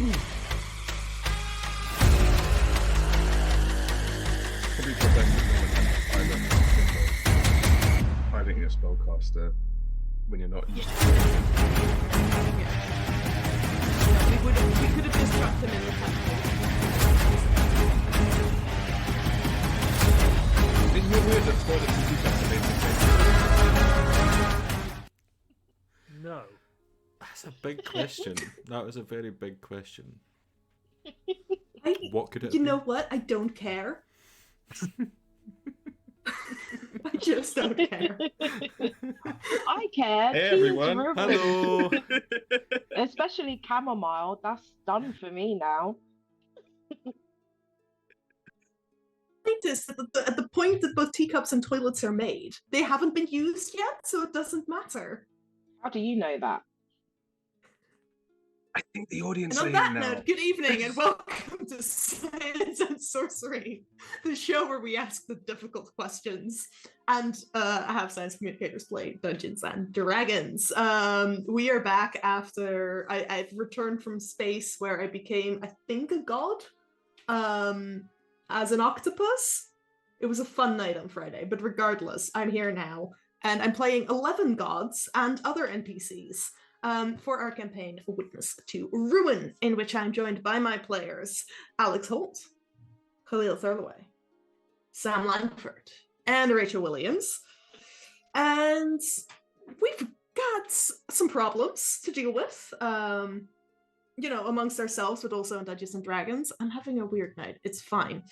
Probably preventing piloting a spellcaster when you're not used to it. Yeah. We could have just trapped him in the temple. Isn't it weird that toilets and teacups are made the same? No. That's a big question. That was a very big question. What could it You be? know what? I don't care. I just don't care. I care. Hey, Teams everyone. ruined. Hello. Especially chamomile. That's done for me now. Point is that at the point that both teacups and toilets are made, they haven't been used yet, so it doesn't matter. How do you know that? I think the audience And on are that now. note, good evening and welcome to Science and Sorcery, the show where we ask the difficult questions and have science communicators play Dungeons and Dragons. We are back after I've returned from space where I became, I think, a god as an octopus. It was a fun night on Friday, but regardless, I'm here now and I'm playing 11 gods and other NPCs. For our campaign Witness to Ruin, in which I'm joined by my players Alex Holt, Khalil Thurloway, Sam Langford, and Rachel Williams. And we've got some problems to deal with, amongst ourselves, but also in Dungeons and Dragons. I'm having a weird night. It's fine.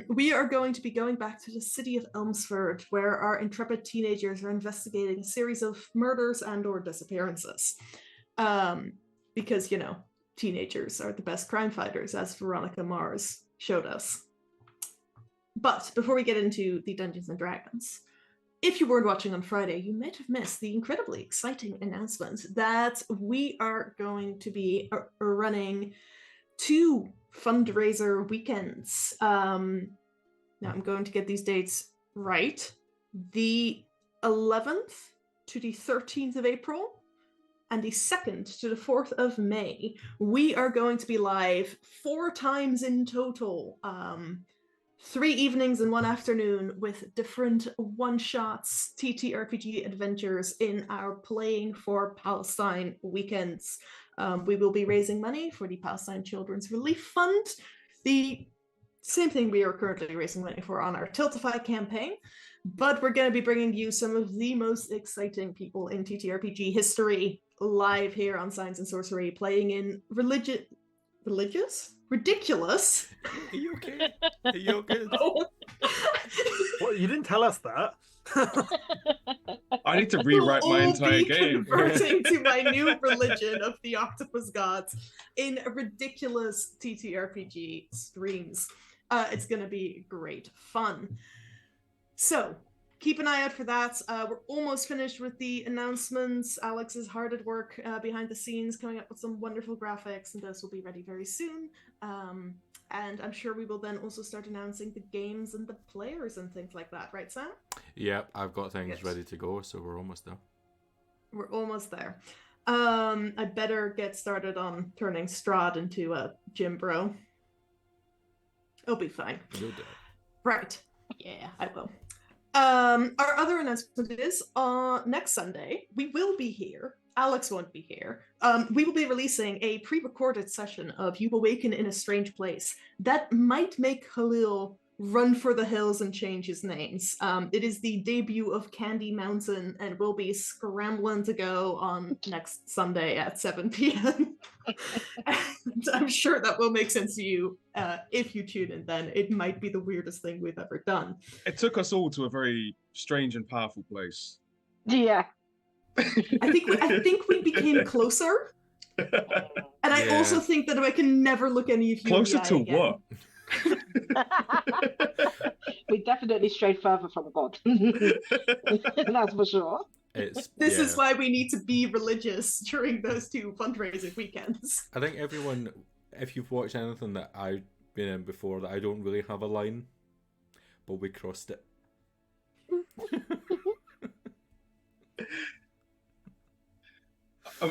We are going to be going back to the city of Elmsford, where our intrepid teenagers are investigating a series of murders and or disappearances. Because, teenagers are the best crime fighters, as Veronica Mars showed us. But before we get into the Dungeons and Dragons, if you weren't watching on Friday, you might have missed the incredibly exciting announcement that we are going to be running 2 fundraiser weekends. Now I'm going to get these dates right. The 11th to the 13th of April and the 2nd to the 4th of May. We are going to be live 4 times in total. 3 evenings and 1 afternoon with different one-shots, TTRPG adventures in our Playing for Palestine weekends. We will be raising money for the Palestine Children's Relief Fund, the same thing we are currently raising money for on our Tiltify campaign, but we're going to be bringing you some of the most exciting people in TTRPG history live here on Science and Sorcery, playing in ridiculous. Are you okay? Are you okay? What, you didn't tell us that? I need to rewrite my entire game. Converting to my new religion of the octopus gods in ridiculous TTRPG streams. It's going to be great fun. So keep an eye out for that. We're almost finished with the announcements. Alex is hard at work behind the scenes, coming up with some wonderful graphics, and those will be ready very soon. And I'm sure we will then also start announcing the games and the players and things like that, right, Sam? Yeah, I've got things Yes. ready to go, so we're almost there. We're almost there. I better get started on turning Strahd into a gym bro. It'll be fine. You'll do it. Right. Yeah, I will. Our other announcement is next Sunday, we will be here. Alex won't be here. We will be releasing a pre-recorded session of You Awaken in a Strange Place that might make Khalil run for the hills and change his names. It is the debut of Candy Mountain and will be scrambling to go on next Sunday at 7 p.m. And I'm sure that will make sense to you if you tune in then. It might be the weirdest thing we've ever done. It took us all to a very strange and powerful place. Yeah. I think we became closer. And I Yeah. also think that I can never look any of you Closer in the to eye again. what? We definitely strayed further from God. That's for sure. This is why we need to be religious during those 2 fundraising weekends. I think everyone, if you've watched anything that I've been in before, that I don't really have a line, but we crossed it.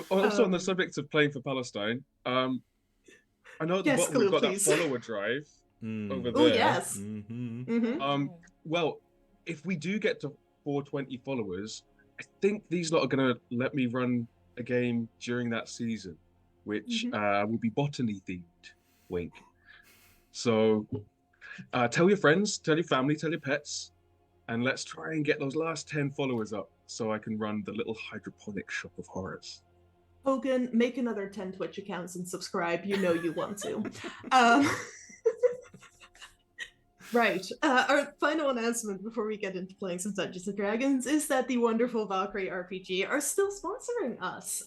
Also, on the subject of playing for Palestine, I know at the Yes, bottom we've Khalil, got that please. follower drive over Oh, there. yes. Mm-hmm. Well, if we do get to 420 followers, I think these lot are gonna let me run a game during that season, which will be botany themed. Wink. So tell your friends, tell your family, tell your pets, and let's try and get those last 10 followers up so I can run the little hydroponic shop of horrors. Hogan, make another 10 Twitch accounts and subscribe. You know you want to. Um, right. Our final announcement before we get into playing some Dungeons and Dragons is that the wonderful Valkyrie RPG are still sponsoring us.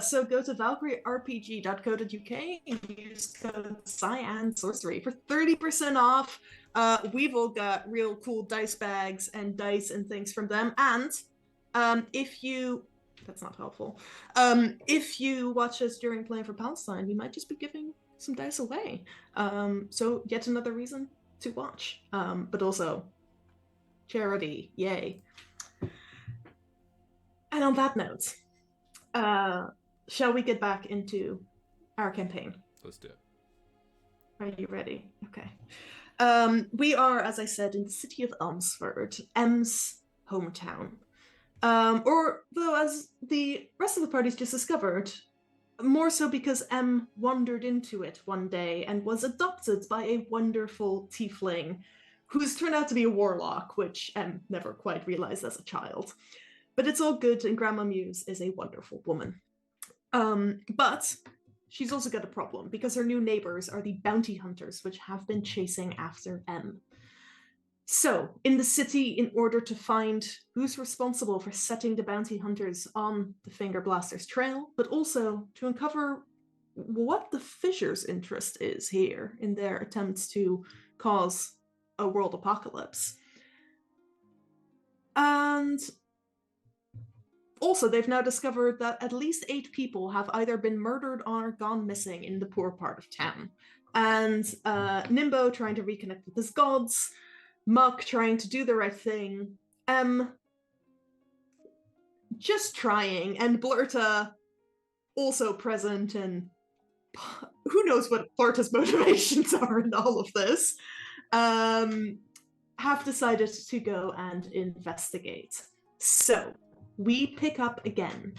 So go to valkyrierpg.co.uk and use code Cyan Sorcery for 30% off. We've all got real cool dice bags and dice and things from them. And if you that's not helpful. If you watch us during Playing for Palestine, we might just be giving some dice away. So yet another reason to watch. But also charity, yay. And on that note, shall we get back into our campaign? Let's do it. Are you ready? Okay. We are, as I said, in the city of Elmsford, M's hometown. Or, though, as the rest of the party's just discovered, more so because M wandered into it one day and was adopted by a wonderful tiefling who's turned out to be a warlock, which M never quite realized as a child. But it's all good, and Grandma Muse is a wonderful woman. But she's also got a problem, because her new neighbors are the bounty hunters, which have been chasing after M. So, in the city, in order to find who's responsible for setting the bounty hunters on the Finger Blaster's trail, but also to uncover what the Fissures' interest is here in their attempts to cause a world apocalypse. And also, they've now discovered that at least 8 people have either been murdered or gone missing in the poor part of town. And Nimbo trying to reconnect with his gods, Muck trying to do the right thing, just trying, and Blurta also present, and who knows what Blurta's motivations are in all of this, have decided to go and investigate. So, we pick up again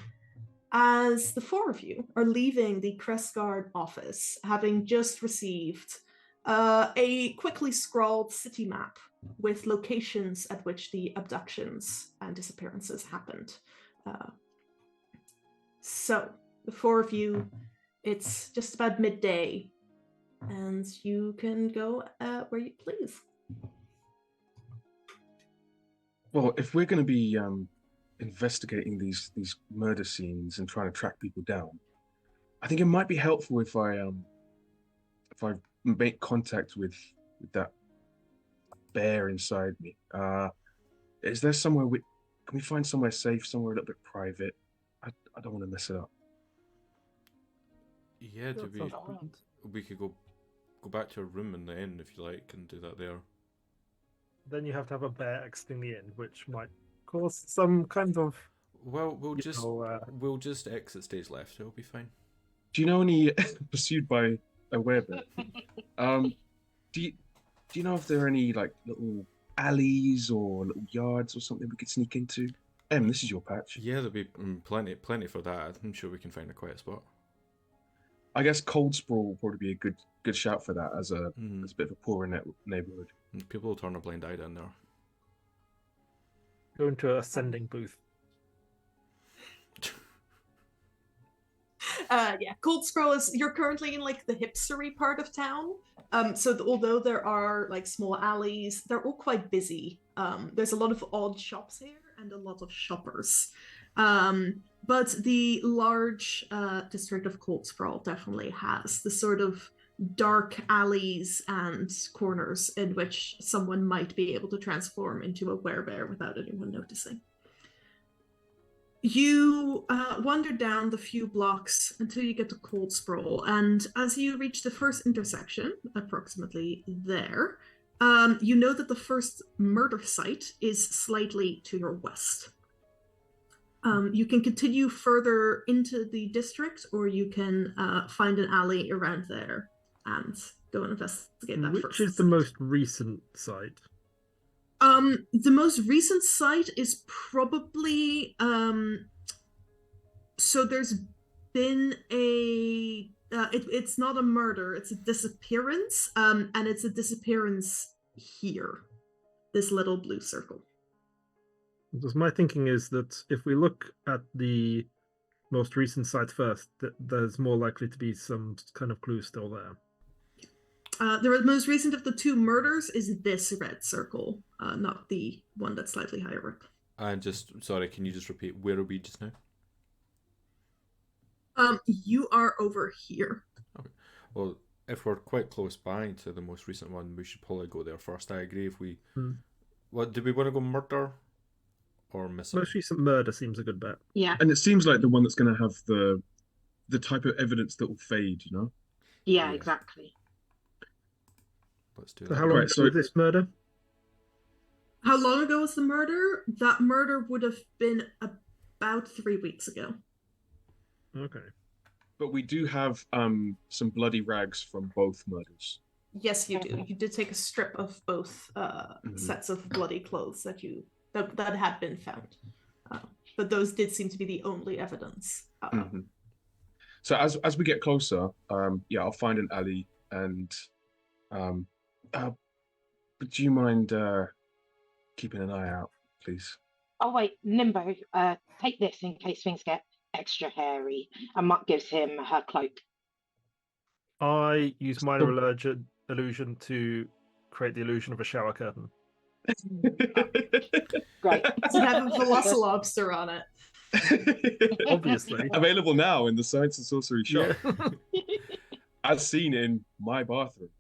as the 4 of you are leaving the Crestguard office, having just received a quickly scrawled city map with locations at which the abductions and disappearances happened. So, the 4 of you, it's just about midday, and you can go where you please. Well, if we're going to be investigating these murder scenes and trying to track people down, I think it might be helpful if I make contact with that bear inside me. Is there somewhere can we find somewhere safe, somewhere a little bit private? I don't want to mess it up. Yeah, we could go back to a room in the inn if you like and do that there. Then you have to have a bear exiting the inn, which might cause some kind of. Well, we'll just exit stage left. It'll be fine. Do you know any pursued by a werebear? Do you know if there are any like little alleys or little yards or something we could sneak into? This is your patch. Yeah, there'll be plenty for that. I'm sure we can find a quiet spot. I guess Cold Sprawl will probably be a good shout for that as a bit of a poorer neighborhood. People will turn a blind eye down there. Go into a sending booth. Yeah, Cold Sprawl is, you're currently in like the hipstery part of town. So although there are like small alleys, they're all quite busy. There's a lot of odd shops here and a lot of shoppers. But the large district of Cold Sprawl definitely has the sort of dark alleys and corners in which someone might be able to transform into a werebear without anyone noticing. You wander down the few blocks until you get to Cold Sprawl, and as you reach the first intersection, approximately there, you know that the first murder site is slightly to your west. You can continue further into the district, or you can find an alley around there and go and investigate that Which first. is the most recent site? The most recent site is probably so there's been a it's not a murder, it's a disappearance, and it's a disappearance here, this little blue circle. Because my thinking is that if we look at the most recent site first, there's more likely to be some kind of clue still there. The most recent of the two murders is this red circle, not the one that's slightly higher up. And sorry, can you just repeat, where are we just now? You are over here. Okay. Well, if we're quite close by to the most recent one, we should probably go there first. I agree. If we, what do we want to go, murder or missing? Most recent murder seems a good bet. Yeah. And it seems like the one that's going to have the type of evidence that will fade, you know? Yeah, Yeah. exactly. Let's do So that. how long Right, ago was this murder? How long ago was the murder? That murder would have been about 3 weeks ago. Okay. But we do have some bloody rags from both murders. Yes, you do. You did take a strip of both sets of bloody clothes that had been found, but those did seem to be the only evidence. So as we get closer, I'll find an alley and but do you mind keeping an eye out, please? Oh wait, Nimbo, take this in case things get extra hairy. And Mutt gives him her cloak. I use minor illusion to create the illusion of a shower curtain. Great. Does it have a Velocilobster on it? Obviously. Available now in the Science and Sorcery shop, Yeah. as seen in my bathroom.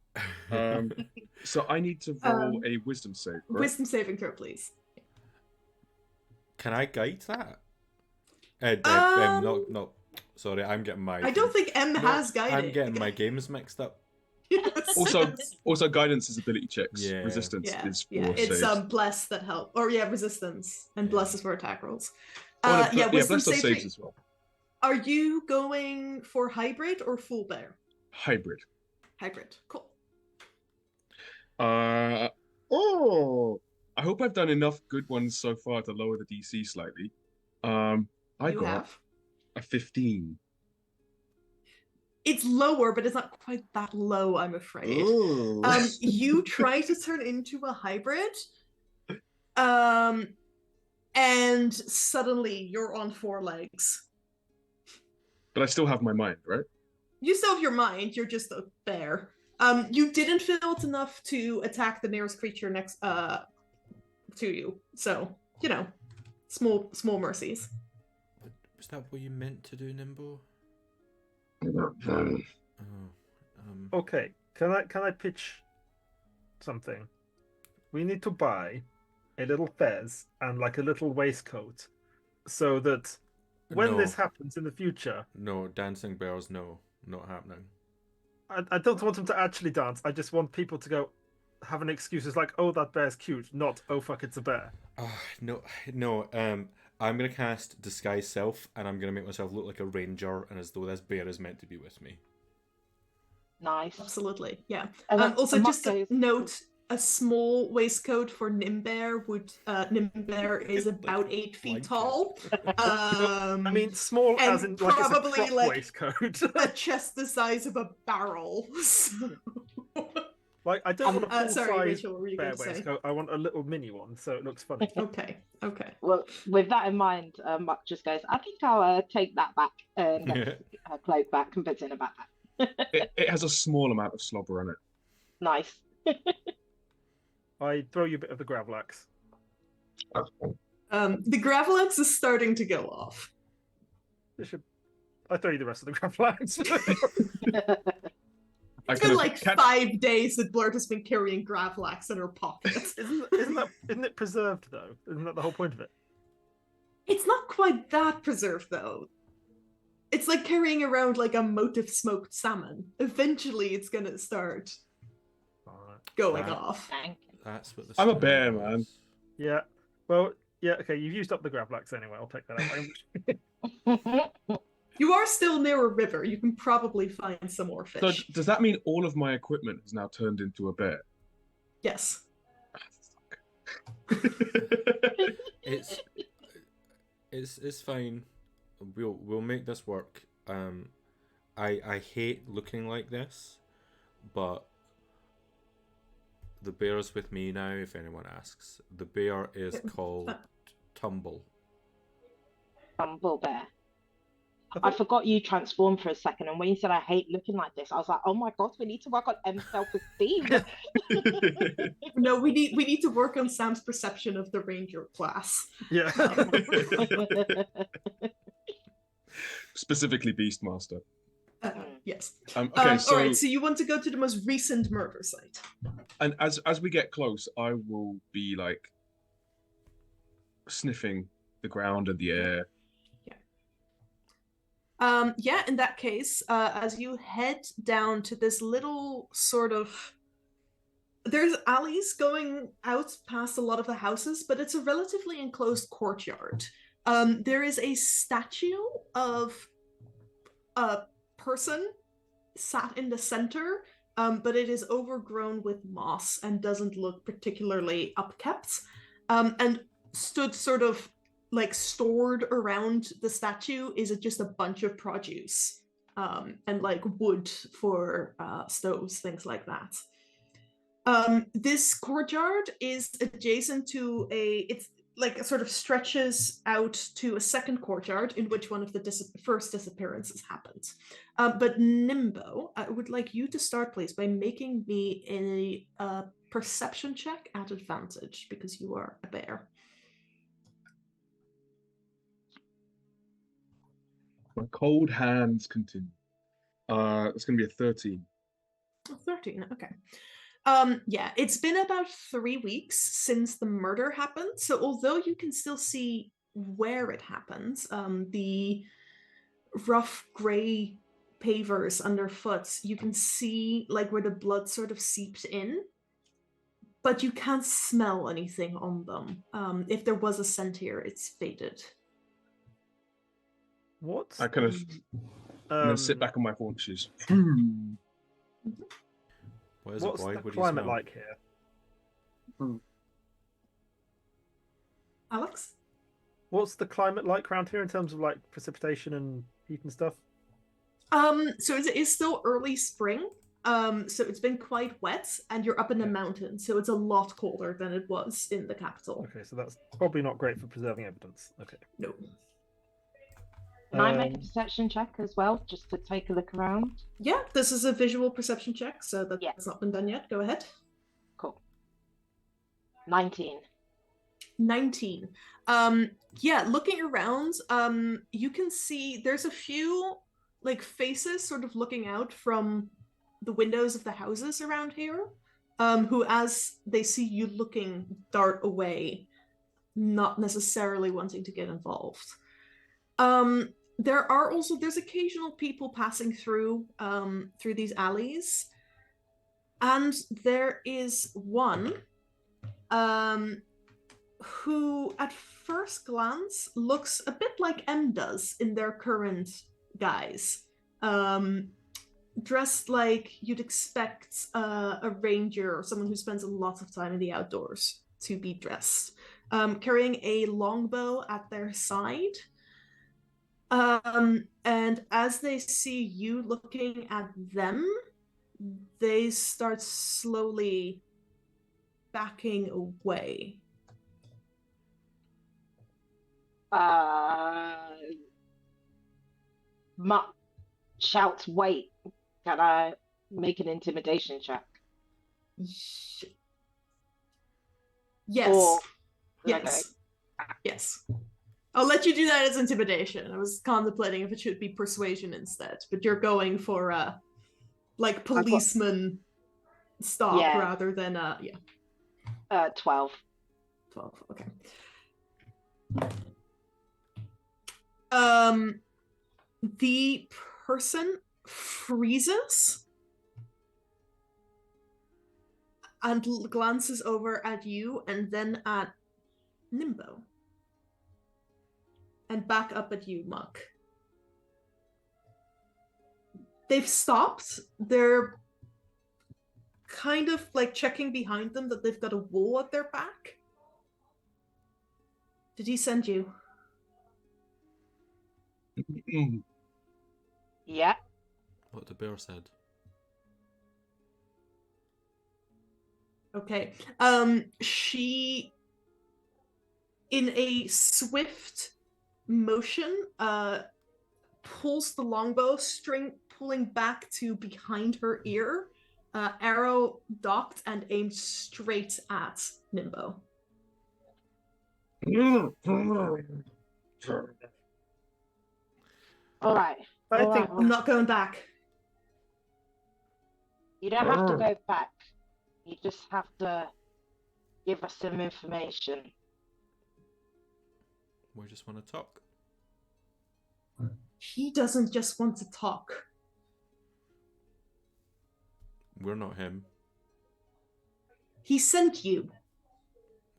So I need to roll a wisdom save. Right? Wisdom saving throw, please. Can I guide that? Not. Sorry, I'm getting my. I don't think M has guided. I'm getting my games mixed up. Yes. Also, guidance is ability checks. Yeah. Resistance is for it's saves. bless that help, or resistance, and bless is for attack rolls. Bless Wisdom those saving. saves as well. Are you going for hybrid or full bear? Hybrid. Hybrid, cool. I hope I've done enough good ones so far to lower the DC slightly. I got a 15. It's lower, but it's not quite that low, I'm afraid. Ooh. You try to turn into a hybrid, and suddenly you're on 4 legs. But I still have my mind, right? You still have your mind, you're just a bear. You didn't feel it's enough to attack the nearest creature next to you. So, small mercies. Was that what you meant to do, Nimbo? Okay. Can I pitch something? We need to buy a little fez and like a little waistcoat so that when this happens in the future. No, dancing bears, no, not happening. I don't want them to actually dance. I just want people to go have an excuse. It's like, oh, that bear's cute, not, oh, fuck, it's a bear. No. I'm going to cast Disguise Self, and I'm going to make myself look like a ranger, and as though this bear is meant to be with me. Nice. Absolutely, yeah. And Also, just a note, a small waistcoat for Nimbear Nimbear is about 8 feet tall. I mean, small as in like probably it's a crop waistcoat. a chest the size of a barrel. So. Like, I don't want a full sorry, size Rachel, what were you bear going to say? waistcoat. I want a little mini one, so it looks funny. Okay. Well, with that in mind, Mutt just goes, I think I'll take that back and get her cloak back and put it in a backpack. It has a small amount of slobber on it. Nice. I throw you a bit of the gravel axe. The gravel axe is starting to go off. I throw you the rest of the gravel axe. It's been like 5 days that Blurt has been carrying gravel axe in her pockets. Isn't it preserved though? Isn't that the whole point of it? It's not quite that preserved though. It's like carrying around like a motif smoked salmon. Eventually it's gonna start going off. That's what I'm a bear, man. Yeah. Well, yeah, okay, you've used up the gravel axe anyway, I'll take that out. You are still near a river. You can probably find some more So fish. does that mean all of my equipment has now turned into a bear? Yes. It's it's fine. We'll make this work. I hate looking like this, but the bear's with me now. If anyone asks, the bear is called Tumble. Tumble bear. I forgot you transformed for a second, and when you said I hate looking like this, I was like, oh my god, we need to work on M's self-esteem. No, we need to work on Sam's perception of the ranger class. Yeah. Specifically Beastmaster. Yes. Okay, so all right, so you want to go to the most recent murder site. and as we get close, I will be like sniffing the ground and the air. Yeah, in that case, as you head down to this little sort of, there's alleys going out past a lot of the houses, but it's a relatively enclosed courtyard. There is a statue of a person sat in the center, but it is overgrown with moss and doesn't look particularly upkept, and stood sort of like stored around the statue is just a bunch of produce, and like wood for stoves, things like that. This courtyard is adjacent to it's like sort of stretches out to a second courtyard in which one of the first disappearances happened. But Nimbo, I would like you to start, please, by making me a perception check at advantage because you are a bear. My cold hands continue. It's going to be a 13. 13, okay. Yeah, it's been about 3 weeks since the murder happened. So although you can still see where it happens, the rough gray pavers underfoot, you can see like where the blood sort of seeped in, but you can't smell anything on them. If there was a scent here, it's faded. What? I kind of I'm going to sit back on my haunches. What's the climate like here? Alex? What's the climate like around here in terms of like precipitation and heat and stuff? So it is still early spring. So it's been quite wet, and you're up in the mountains, so it's a lot colder than it was in the capital. Okay, so that's probably not great for preserving evidence. Okay. No. Can I make a perception check as well, just to take a look around? Yeah, this is a visual perception check, so that's not been done yet. Go ahead. Cool. 19. 19. Yeah, looking around, you can see there's a few like faces sort of looking out from the windows of the houses around here, who, as they see you looking, dart away, not necessarily wanting to get involved. There's occasional people passing through these alleys, and there is one who at first glance looks a bit like M does in their current guise, dressed like you'd expect a ranger or someone who spends a lot of time in the outdoors to be dressed, carrying a longbow at their side. And as they see you looking at them, they start slowly backing away. Mutt shouts, wait. Can I make an intimidation check? Yes. Or... Yes. Okay. Yes. I'll let you do that as intimidation. I was contemplating if it should be persuasion instead, but you're going for like policeman stop rather than 12. 12, okay. The person freezes and glances over at you and then at Nimbo. And back up at you, Muck. They've stopped. They're kind of like checking behind them that they've got a wall at their back. Did he send you? Yeah. What the bear said. Okay. She, in a swift motion, pulls the longbow string, pulling back to behind her ear. Arrow docked and aimed straight at Nimbo. All right. I All think- right. I'm not going back. You don't have to go back. You just have to give us some information. We just want to talk. He doesn't just want to talk. We're not him. He sent you.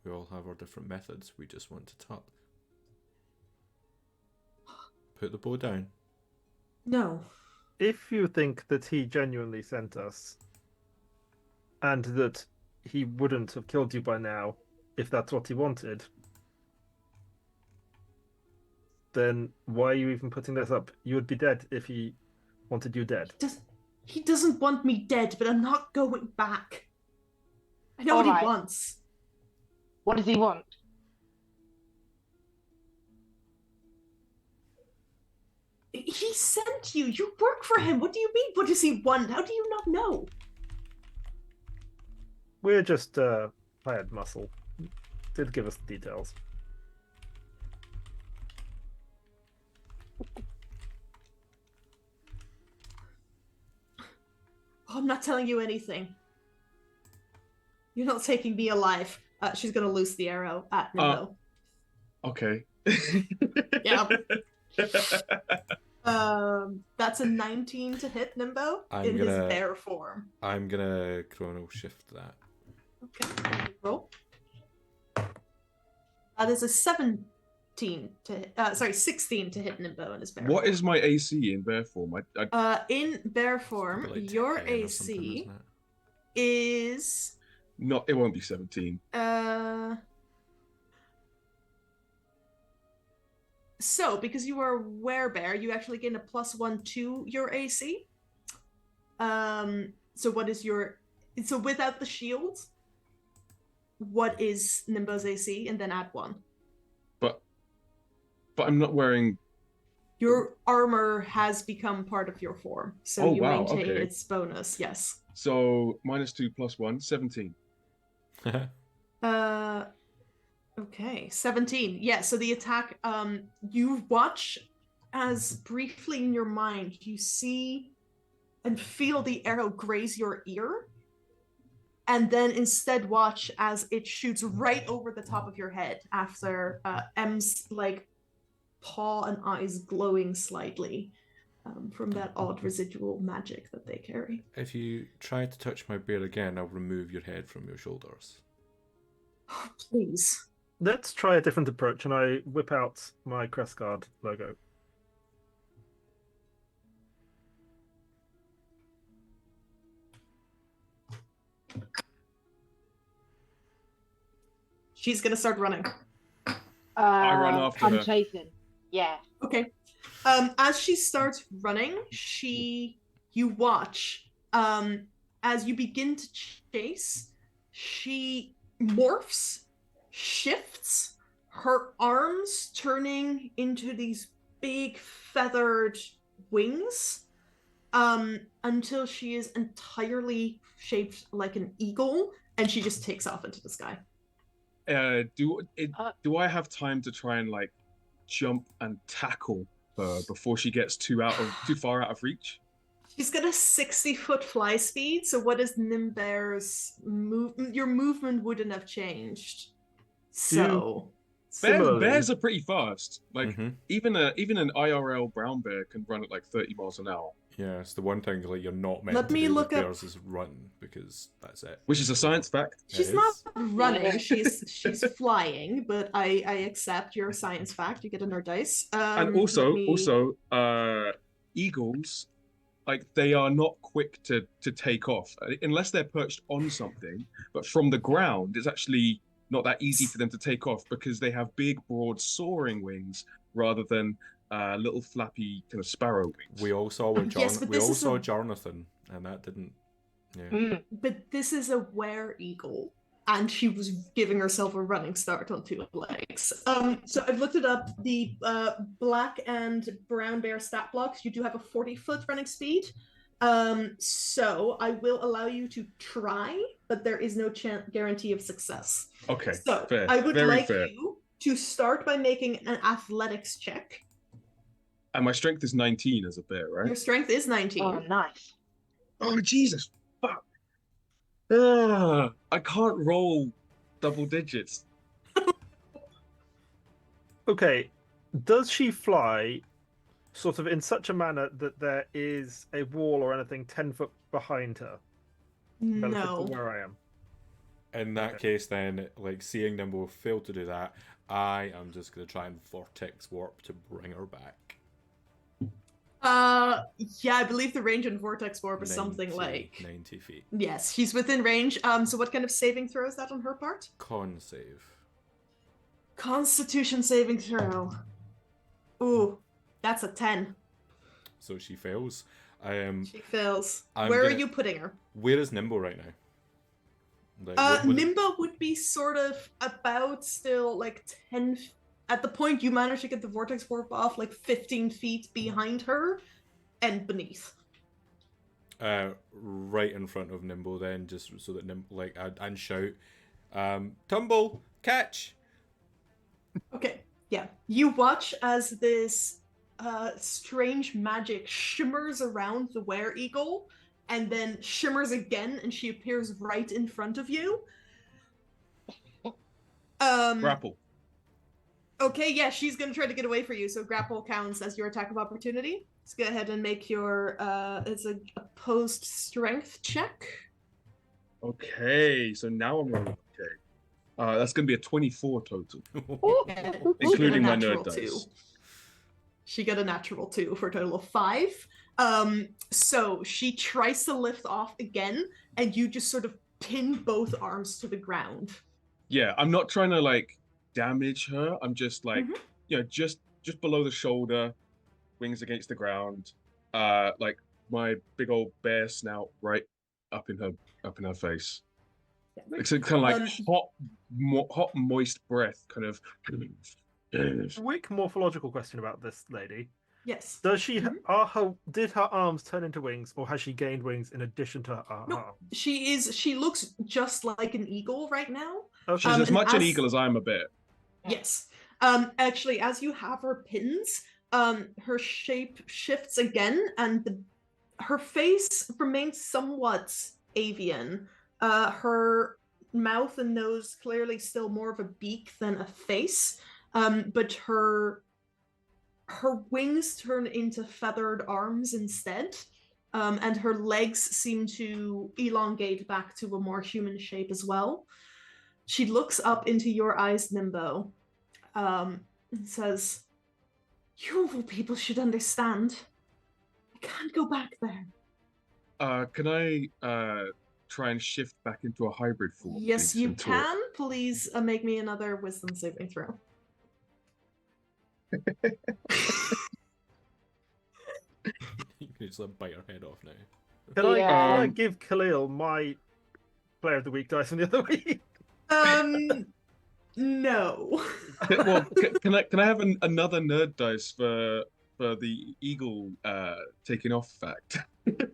We all have our different methods. We just want to talk. Put the bow down. No. If you think that he genuinely sent us, and that he wouldn't have killed you by now, if that's what he wanted, then why are you even putting this up? You would be dead if he wanted you dead. He doesn't want me dead, but I'm not going back. I know All what he right. wants. What does he want? He sent you. You work for him. What do you mean? What does he want? How do you not know? We're just hired muscle. Did give us the details. Oh, I'm not telling you anything. You're not taking me alive. She's gonna loose the arrow at Nimbo. Okay. Yeah. That's a 19 to hit Nimbo in his bear form. I'm gonna chrono shift that. Okay. Roll. That is a 16 to hit, 16 to hit Nimbo in his bear What form. is my AC in bear form? In bear form, Probably like your 10 or something, AC isn't it? is It won't be 17. So because you are a werebear, you actually gain a +1 to your AC. So what is so without the shield, what is Nimbo's AC, and then add 1. But I'm not wearing. Your armor has become part of your form, so Oh, you wow, maintain okay. its bonus. Yes. So -2 + 1, 17. Okay, 17. Yeah, so the attack, you watch as briefly in your mind you see and feel the arrow graze your ear, and then instead watch as it shoots right over the top of your head after M's like paw and eyes glowing slightly from that odd residual magic that they carry. If you try to touch my bear again, I'll remove your head from your shoulders. Please. Let's try a different approach, and I whip out my Crest Guard logo. She's gonna start running. I run after I'm her. chasing. Yeah. Okay. As she starts running, you watch as you begin to chase, she morphs, shifts, her arms turning into these big feathered wings, until she is entirely shaped like an eagle, and she just takes off into the sky. Do I have time to try and like jump and tackle her before she gets too far out of reach? She's got a 60-foot fly speed, so what is Nimbear's your movement wouldn't have changed. So Bears are pretty fast. Like Mhm. even an IRL brown bear can run at like 30 miles an hour, Yeah, it's the one thing like you're not meant Let to me do look with up- bears is run, because that's it. which is a science fact. she's It not is. running, she's flying, but I accept your science fact. You get another dice. And also, eagles like they are not quick to take off unless they're perched on something. But from the ground, it's actually not that easy for them to take off because they have big, broad, soaring wings rather than little flappy kind of sparrow wings. We all saw a... Jonathan, and that didn't. Yeah. But this is a were-eagle, and she was giving herself a running start on 2 legs. So I've looked it up. The black and brown bear stat blocks, you do have a 40-foot running speed. So I will allow you to try, but there is no guarantee of success. Okay, so fair. I would Very like fair. you to start by making an athletics check. And my strength is 19 as a bear, right? Your strength is 19. Oh, nice. Oh, Jesus. Fuck. I can't roll double digits. Okay. Does she fly sort of in such a manner that there is a wall or anything 10 foot behind her? Relative No. to where I am. In that case, then, like, seeing Nimble fail to do that, I am just going to try and vortex warp to bring her back. Yeah, I believe the range in vortex warp is something like 90 feet. Yes, she's within range. So what kind of saving throw is that on her part? Con save. Constitution saving throw. Ooh, that's a 10. So she fails. She fails. I'm Where gonna- are you putting her? Where is Nimble right now? Like, Nimba would be sort of about still like 10 at the point you manage to get the vortex warp off, like 15 feet behind her and beneath. Right in front of Nimble, then, just so that Nimble, and shout, Tumble, catch. Okay, yeah. You watch as this strange magic shimmers around the were-eagle and then shimmers again, and she appears right in front of you. Grapple. Okay, yeah, she's gonna try to get away from you, so grapple counts as your attack of opportunity. Let's go ahead and make your it's a opposed strength check. Okay, so now I'm rolling. Okay, that's gonna be a 24 total, Yeah, including my natural nerd 2. dice. She got a natural 2 for a total of 5. So she tries to lift off again, and you just sort of pin both arms to the ground. Yeah, I'm not trying to like damage her. I'm just like, just below the shoulder, wings against the ground, like my big old bear snout right up in her face. It's kind of like hot, moist breath, kind of. Quick morphological question about this lady. Yes. Does she did her arms turn into wings, or has she gained wings in addition to her arms? She looks just like an eagle right now. Okay. She's as much an eagle as I'm a bear. Yes. Actually, as you have her pins, her shape shifts again, and her face remains somewhat avian. Her mouth and nose clearly still more of a beak than a face. But her wings turn into feathered arms instead, and her legs seem to elongate back to a more human shape as well. She looks up into your eyes, Nimbo, and says, "You of all people should understand. I can't go back there." Can I try and shift back into a hybrid form? Yes, you and talk? can. Please make me another wisdom saving throw. You can just bite her head off now. Can I give Khalil my player of the week dice from the other week? No. Well, can I have another nerd dice for the eagle taking off fact?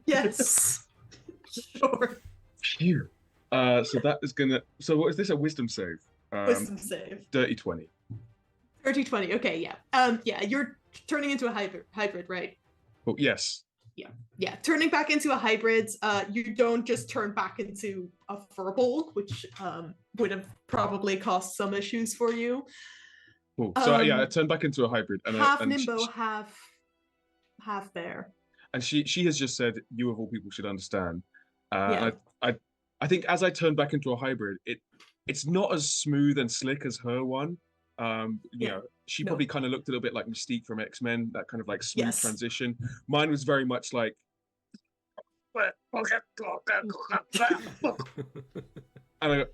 Yes. Sure. Phew. So that is gonna. So what is this? A wisdom save? Wisdom save. Dirty 20. 30-20. Okay, yeah. Yeah, you're turning into a hybrid, right? Oh yes. Yeah. Turning back into a hybrid, you don't just turn back into a furball, which would have probably caused some issues for you. Cool. So yeah, I turned back into a hybrid, and half and Nimbo, half bear. And she has just said, "You of all people should understand." Yeah. I think as I turn back into a hybrid, it's not as smooth and slick as her one. You know, she probably kind of looked a little bit like Mystique from X-Men, that kind of like smooth transition. Mine was very much like And I go,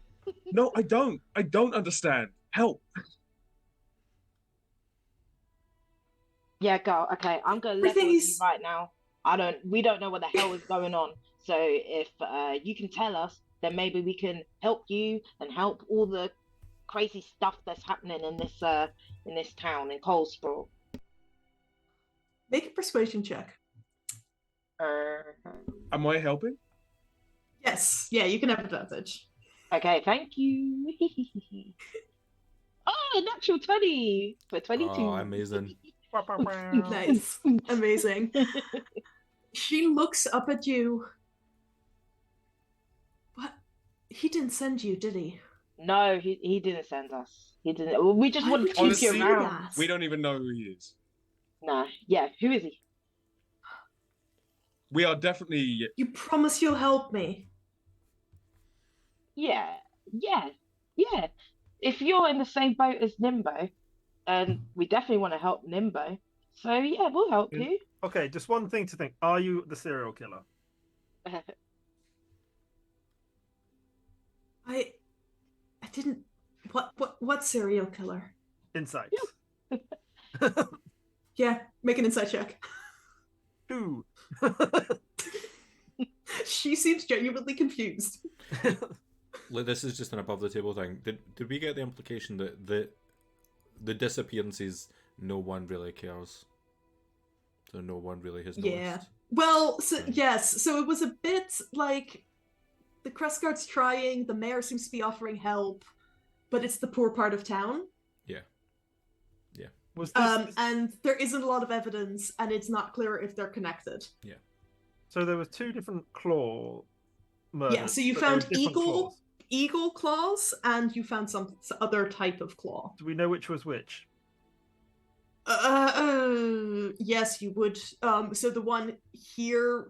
no, I don't. I don't understand. Help. Yeah, go. Okay, I'm gonna level with you Everything's- right now. We don't know what the hell is going on. So if you can tell us, then maybe we can help you and help all the crazy stuff that's happening in this town in Coldsport. Make a persuasion check. Am I helping? Yes. Yeah, you can have advantage. Okay, thank you. Oh, natural 20 for 22. Oh, amazing. Nice. Amazing. She looks up at you. What? He didn't send you, did he? No, he didn't send us. He didn't. We just Why wanted would to you keep you say around. that? We don't even know who he is. Nah, yeah. Who is he? We are definitely. You promise you'll help me. Yeah. If you're in the same boat as Nimbo, and we definitely want to help Nimbo, so yeah, we'll help you. Okay, just one thing to think. Are you the serial killer? I didn't. What serial killer? Insight. Yeah, make an insight check. Who? She seems genuinely confused. Like, this is just an above the table thing. Did we get the implication that the disappearances, no one really cares? So no one really has noticed. Yeah. Well, so, yes. So it was a bit like the Crest Guard's trying. The mayor seems to be offering help, but it's the poor part of town. Yeah. Was this... And there isn't a lot of evidence, and it's not clear if they're connected. Yeah. So there were two different claw murders. Yeah. So you but they were found different claws. eagle claws, and you found some other type of claw. Do we know which was which? Yes, you would. So the one here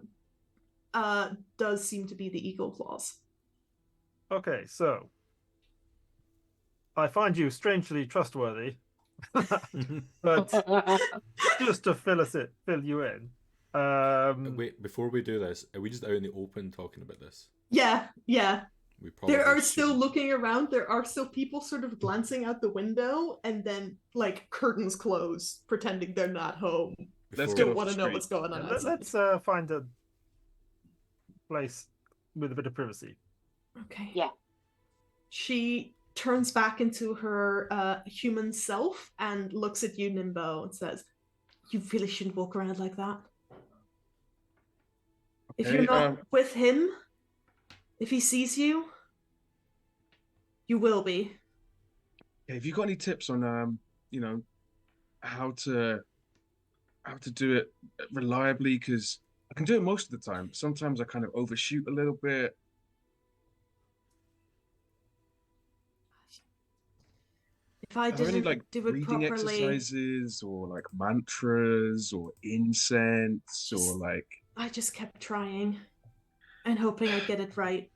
does seem to be the eagle claws. Okay, so I find you strangely trustworthy, but just to fill you in. Wait, before we do this, are we just out in the open talking about this? Yeah. We probably There are still shouldn't. looking around. There are still people sort of glancing out the window, and then like curtains close, pretending they're not home. Let's Before- get Don't off want the to know street. what's going on outside. Let's find a place with a bit of privacy. Okay. Yeah. She turns back into her human self and looks at you, Nimbo, and says, "You really shouldn't walk around like that. If Okay, you're not with him, if he sees you, you will be." Have you got any tips on how to do it reliably? Because I can do it most of the time. Sometimes I kind of overshoot a little bit. If I Are there any didn't like do it breathing properly, exercises or like mantras or incense or Just- like? I just kept trying and hoping I'd get it right.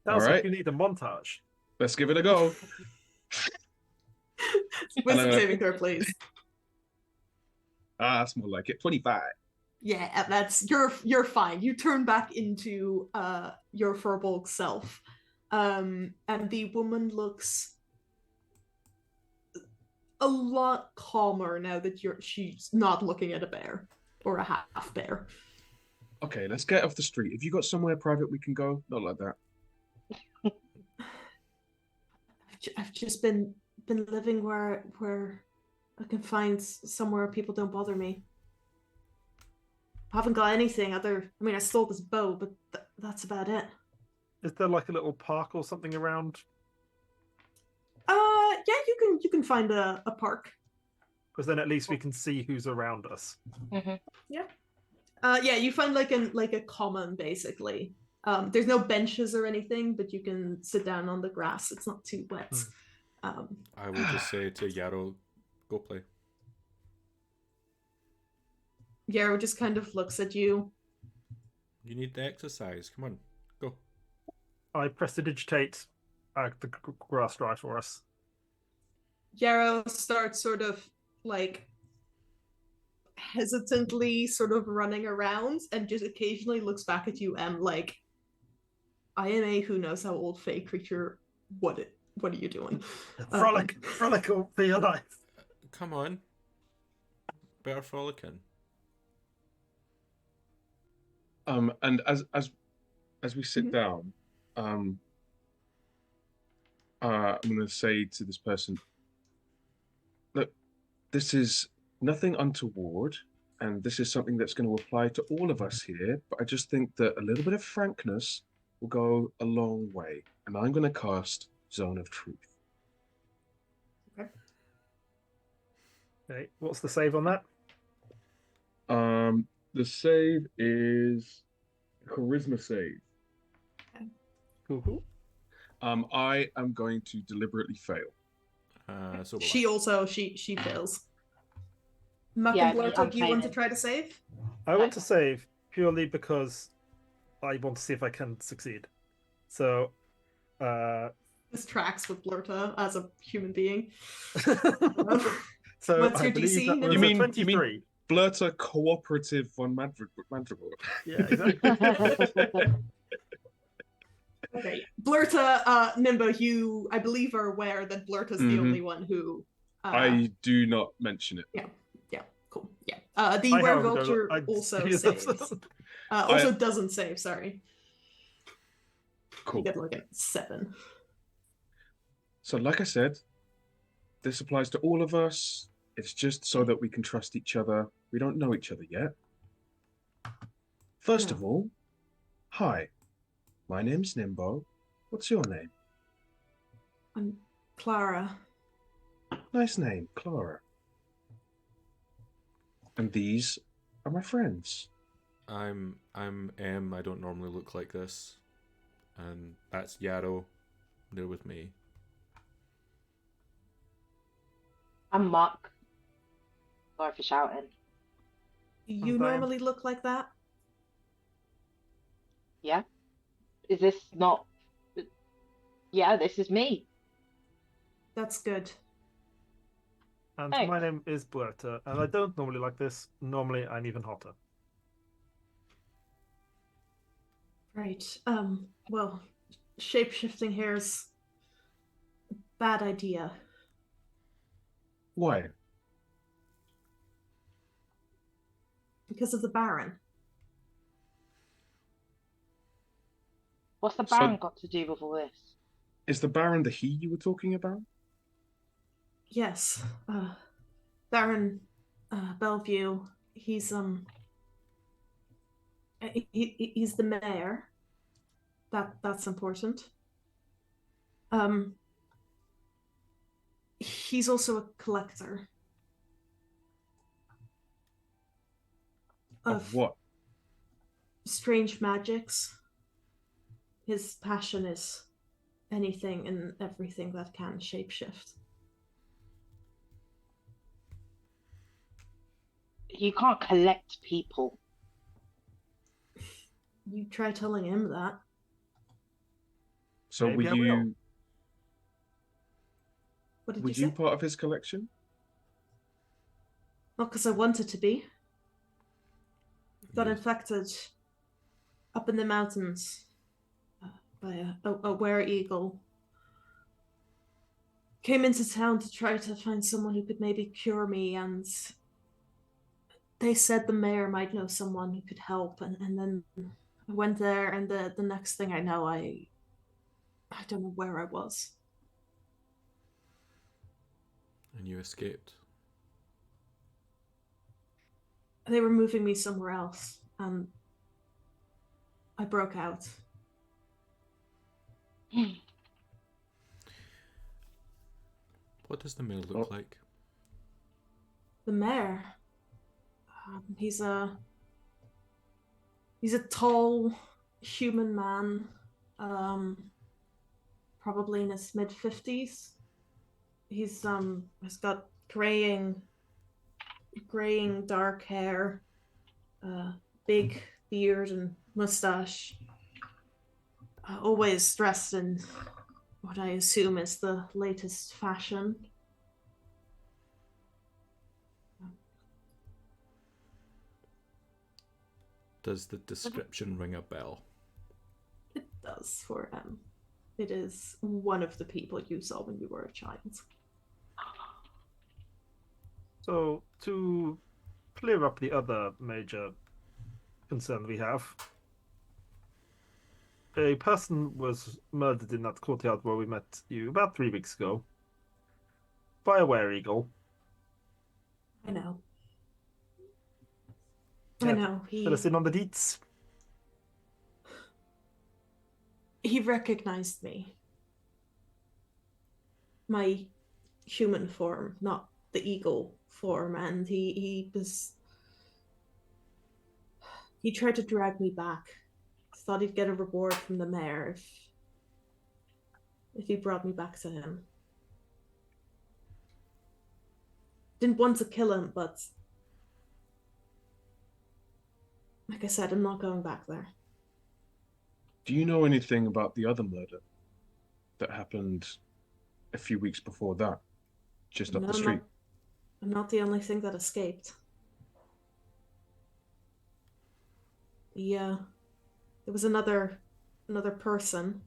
Sounds All like right. you need a montage. Let's give it a go. Wisdom saving throw, please. That's more like it. 25. Yeah, that's you're fine. You turn back into your furbolg self, and the woman looks a lot calmer now that she's not looking at a bear or a half bear. Okay, let's get off the street. Have you got somewhere private we can go? Not like that. I've just been living where I can find somewhere people don't bother me. I haven't got anything other. I mean, I stole this bow, but that's about it. Is there like a little park or something around? Yeah, you can find a park. Because then at least we can see who's around us. Yeah, you find like a common basically. There's no benches or anything, but you can sit down on the grass. It's not too wet. I will just say to Yarrow, go play. Yarrow just kind of looks at you. You need the exercise. Come on, go. I prestidigitate the grass dry for us. Yarrow starts sort of like hesitantly sort of running around and just occasionally looks back at you and like, I am a who knows how old fey creature. What are you doing? Frolic all for your life. Come on. Better frolicking. And as we sit down, I'm going to say to this person, look, this is nothing untoward, and this is something that's going to apply to all of us here, but I just think that a little bit of frankness will go a long way, and I'm going to cast Zone of Truth. Okay, what's the save on that? The save is charisma save. Cool. I am going to deliberately fail. So She fails. Muck Yeah, and Blurta, I'm do you want to failing. try to save? I want to save purely because I want to see if I can succeed. So, This tracks with Blurta as a human being. so What's I your believe DC? that was You a mean 23. Blurta cooperative on Mandragora? Yeah, exactly. Okay, Blurta, Nimbo, you, I believe, are aware that Blurta's the only one who. I do not mention it. Yeah, cool. Yeah. The I, however, werevulture don't- also I- saves. Doesn't save, sorry. Cool. You get like a 7. So, like I said, this applies to all of us. It's just so that we can trust each other. We don't know each other yet. First of all, hi. My name's Nimbo. What's your name? I'm Clara. Nice name, Clara. And these are my friends. I'm M. I don't normally look like this. And that's Yarrow. They're with me. I'm Muck. Sorry for shouting. You I'm Diane. normally look like that? Yeah? Is this not... Yeah, this is me. That's good. And Thanks. my name is Blurta, and I don't normally like this. Normally, I'm even hotter. Right. Well, shape-shifting here is a bad idea. Why? Because of the Baron. What's the So- Baron got to do with all this? Is the Baron the he you were talking about? Yes. Baron Bellevue, he's he's the mayor. That's important. He's also a collector Of what? strange magics. His passion is anything and everything that can shapeshift. You can't collect people. You try telling him that. So Maybe I will. What did were you you say? part of his collection? Not because I wanted to be. Got Yes. infected up in the mountains by a were-eagle. Came into town to try to find someone who could maybe cure me, and they said the mayor might know someone who could help, and then I went there, and the next thing I know, I don't know where I was. And you escaped. They were moving me somewhere else, and I broke out. What does the mayor look like? The mayor, he's a tall human man, probably in his mid-50s. He's has got graying dark hair, big beard and mustache. Always dressed in what I assume is the latest fashion. Does the description ring a bell? It does for it is one of the people you saw when you were a child. So, to clear up the other major concern we have, a person was murdered in that courtyard where we met you about 3 weeks ago by a were-eagle. I know. Yeah, I know. fill us in on the deets. He recognized me. My human form, not the eagle form, and he tried to drag me back. Thought he'd get a reward from the mayor if he brought me back to him. Didn't want to kill him, but like I said, I'm not going back there. Do you know anything about the other murder that happened a few weeks before that, just up No, the street? I'm not the only thing that escaped. Yeah, there was another person.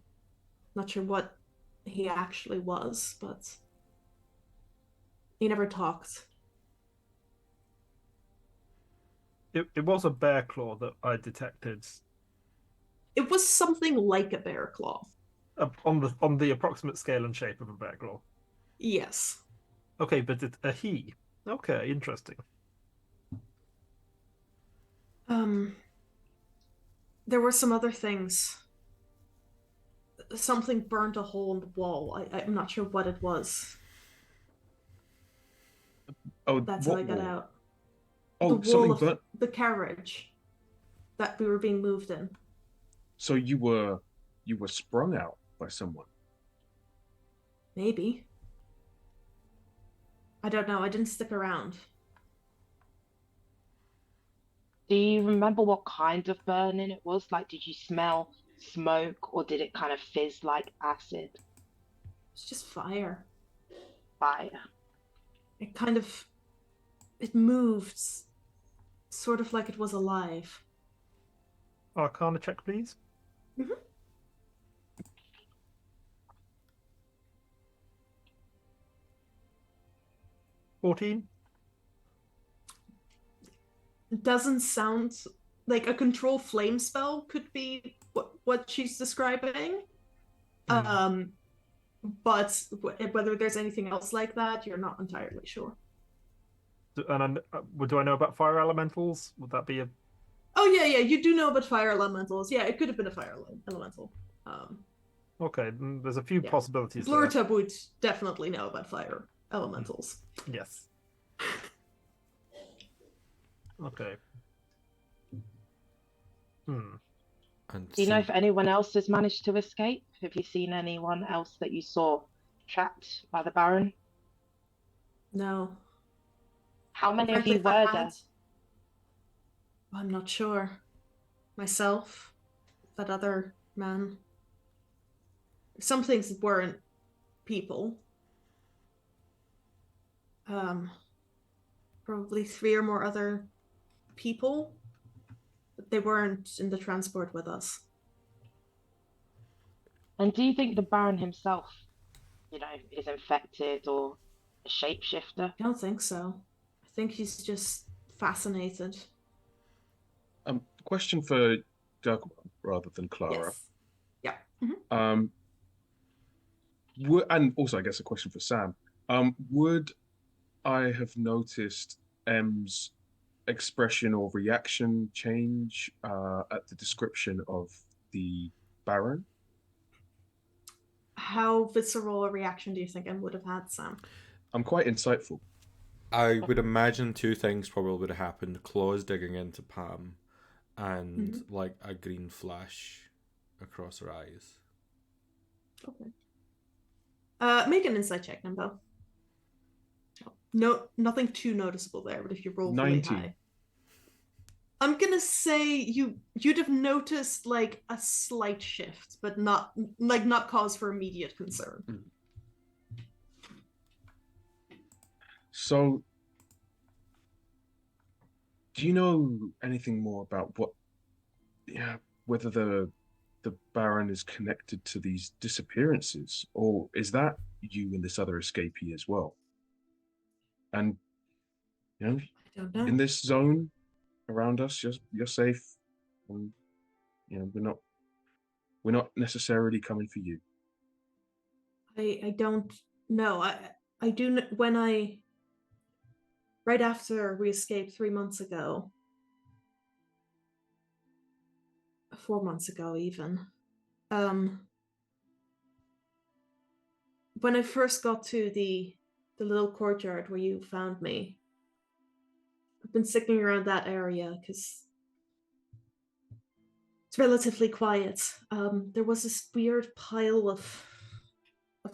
Not sure what he actually was, but he never talked. It was a bear claw that I detected It was something like a bear claw. on the approximate scale and shape of a bear claw. Yes. Okay, but it's a he. Okay, interesting. There were some other things. Something burned a hole in the wall. I'm not sure what it was. Oh, That's how what I got wall? out. Oh, The wall something of burnt. the carriage that we were being moved in. So you were sprung out by someone. Maybe. I don't know. I didn't stick around. Do you remember what kind of burning it was? Like, did you smell smoke or did it kind of fizz like acid? It's just fire. Fire. It moved sort of like it was alive. Arcana check, please. Mm-hmm. 14. Doesn't sound like a control flame spell could be what she's describing. But whether there's anything else like that, you're not entirely sure. And do I know about fire elementals? Would that be a... Oh yeah, you do know about fire elementals. Yeah, it could have been a fire elemental. Okay, there's a few possibilities there. Blurta would definitely know about fire elementals. Yes. Okay. And Do you know if anyone else has managed to escape? Have you seen anyone else that you saw trapped by the Baron? No. How many of Frankly, you were there? I'm not sure. Myself, that other man. Some things weren't people. Probably 3 or more other people, but they weren't in the transport with us. And do you think the Baron himself, is infected or a shapeshifter? I don't think so. I think he's just fascinated. Question for Dagmar rather than Clara. Yes. Yeah. Mm-hmm. And also, I guess a question for Sam. Would I have noticed M's expression or reaction change at the description of the Baron? How visceral a reaction do you think M would have had, Sam? I'm quite insightful. I would imagine 2 things probably would have happened. Claws digging into Pam and like a green flash across her eyes. Okay. Make an insight check, Nimbo. No, nothing too noticeable there, but if you roll really 19. high. I'm gonna say you'd have noticed like a slight shift, but not cause for immediate concern. So, do you know anything more about what yeah, whether the Baron is connected to these disappearances, or is that you and this other escapee as well? And you know, I don't know. in this zone around us, you're safe, and you know we're not necessarily coming for you. I don't know. I do when I right after we escaped 3 months ago, 4 months ago even. When I first got to the little courtyard where you found me, I've been sticking around that area because it's relatively quiet. There was this weird pile of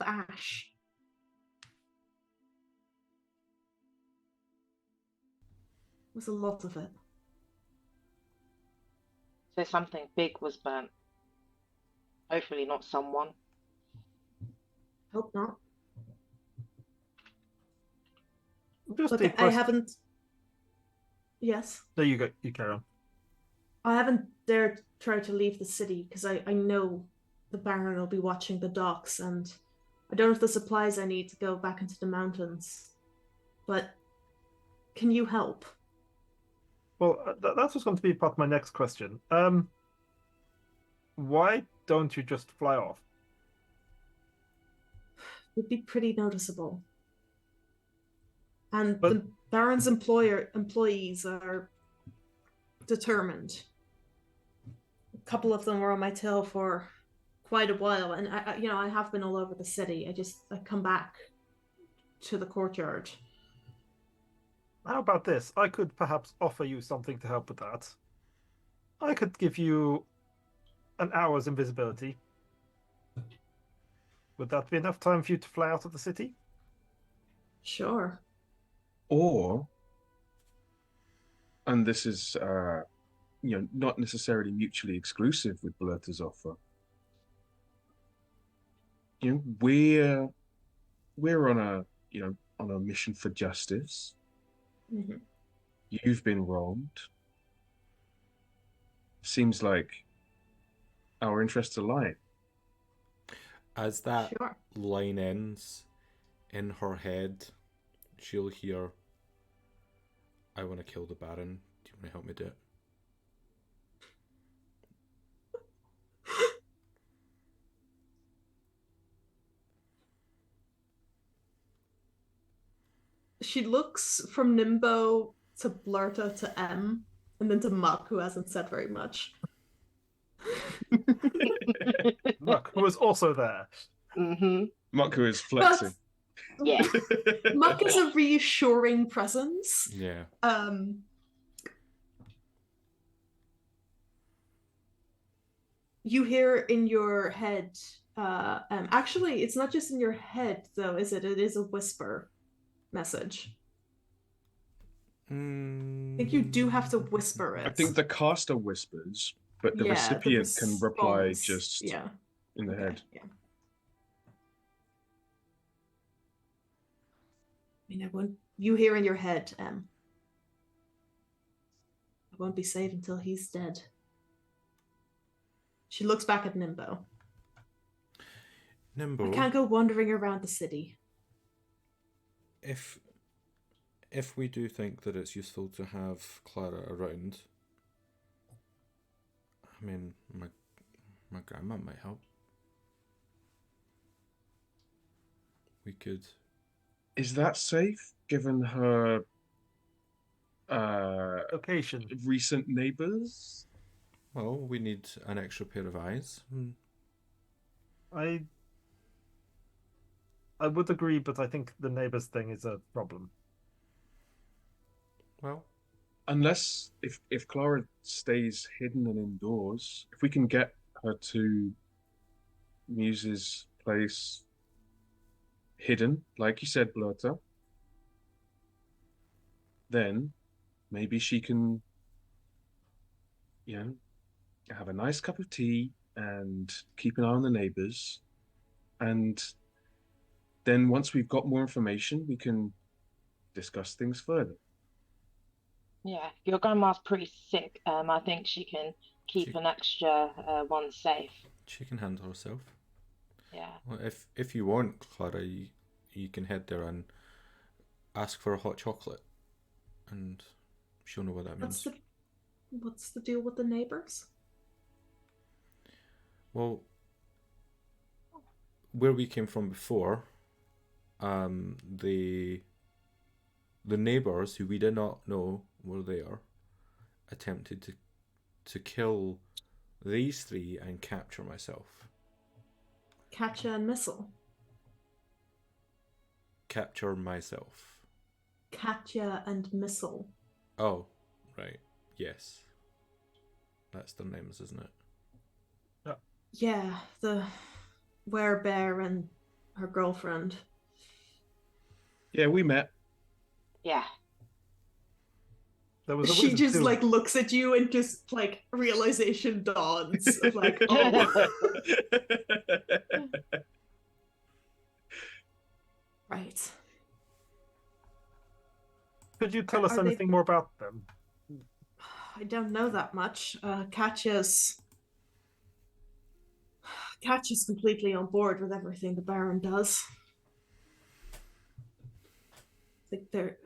ash. There was a lot of it. So something big was burnt. Hopefully not someone. Hope not. Just Look, a I question. haven't. Yes. There you go. You carry on. I haven't dared try to leave the city because I know the Baron will be watching the docks, and I don't have the supplies I need to go back into the mountains. But can you help? Well, that was going to be part of my next question. Why don't you just fly off? Would be pretty noticeable. And But- the Baron's employees are determined. A couple of them were on my tail for quite a while, and I have been all over the city. I come back to the courtyard. How about this? I could perhaps offer you something to help with that. I could give you an hour's invisibility. Would that be enough time for you to fly out of the city? Sure. Or, and this is not necessarily mutually exclusive with WtR's offer. You know, we're on a mission for justice. Mm-hmm. You've been wronged. Seems like our interests align. As that Sure. line ends, in her head, she'll hear, "I want to kill the Baron. Do you want to help me do it?" She looks from Nimbo to Blurta to M, and then to Muck, who hasn't said very much. Look, who was also there. Mm-hmm. Maku is flexing. Yeah. Muck is a reassuring presence. Yeah. You hear in your head. Actually, it's not just in your head, though, is it? It is a whisper message. I think you do have to whisper it. I think the caster whispers, but the Yeah, recipient can reply response, just in the Okay, head. Yeah. I mean, you hear in your head, I won't be safe until he's dead. She looks back at Nimbo. Nimbo, I can't go wandering around the city. if we do think that it's useful to have Clara around, I mean, my grandma might help. We could. Is that safe given her Location. recent neighbors? Well, we need an extra pair of eyes. I would agree, but I think the neighbors thing is a problem. Well, Unless if Clara stays hidden and indoors, if we can get her to Muse's place hidden, like you said, Blurta, then maybe she can, have a nice cup of tea and keep an eye on the neighbors. And then once we've got more information, we can discuss things further. Yeah, your grandma's pretty sick. I think she can keep an extra one safe. She can handle herself. Yeah. Well, if you want, Clara, you can head there and ask for a hot chocolate, and she'll know what that means. What's the deal with the neighbors? Well, where we came from before, the neighbors who we did not know were there attempted to kill these three and capture myself. Katya and Missile. Capture myself. Katya and Missile. Oh, right. Yes. That's their names, isn't it? Yeah, the werebear and her girlfriend. Yeah, we met. Yeah. There was a She wizard just too. like looks at you and just like realization dawns of like, oh, right. Could you tell us Are they- anything more about them? I don't know that much. Katya's completely on board with everything the Baron does. I think they're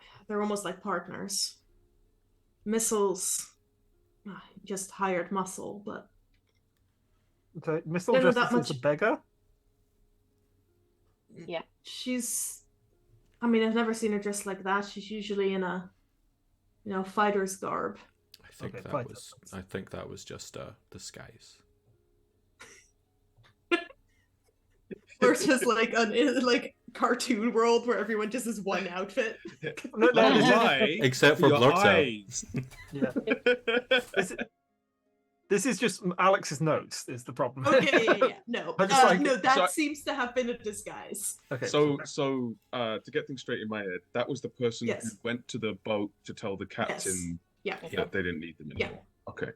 almost like partners. Missiles just hired muscle, but So, Missile Don't know that Justice is a much. beggar? Yeah. she's I mean, I've never seen her dressed like that. She's usually in a fighter's garb. Okay, fine. I think that was just a disguise. Versus like like cartoon world where everyone just has one outfit. No, Like this is- lie Except for your WtR. eyes. Yeah. This is just Alex's notes, is the problem. Okay, yeah. No. I just like no, it. that So- seems to have been a disguise. Okay. So to get things straight in my head, that was the person who Yes. went to the boat to tell the captain Yeah. that they didn't need them Yeah. anymore. Okay.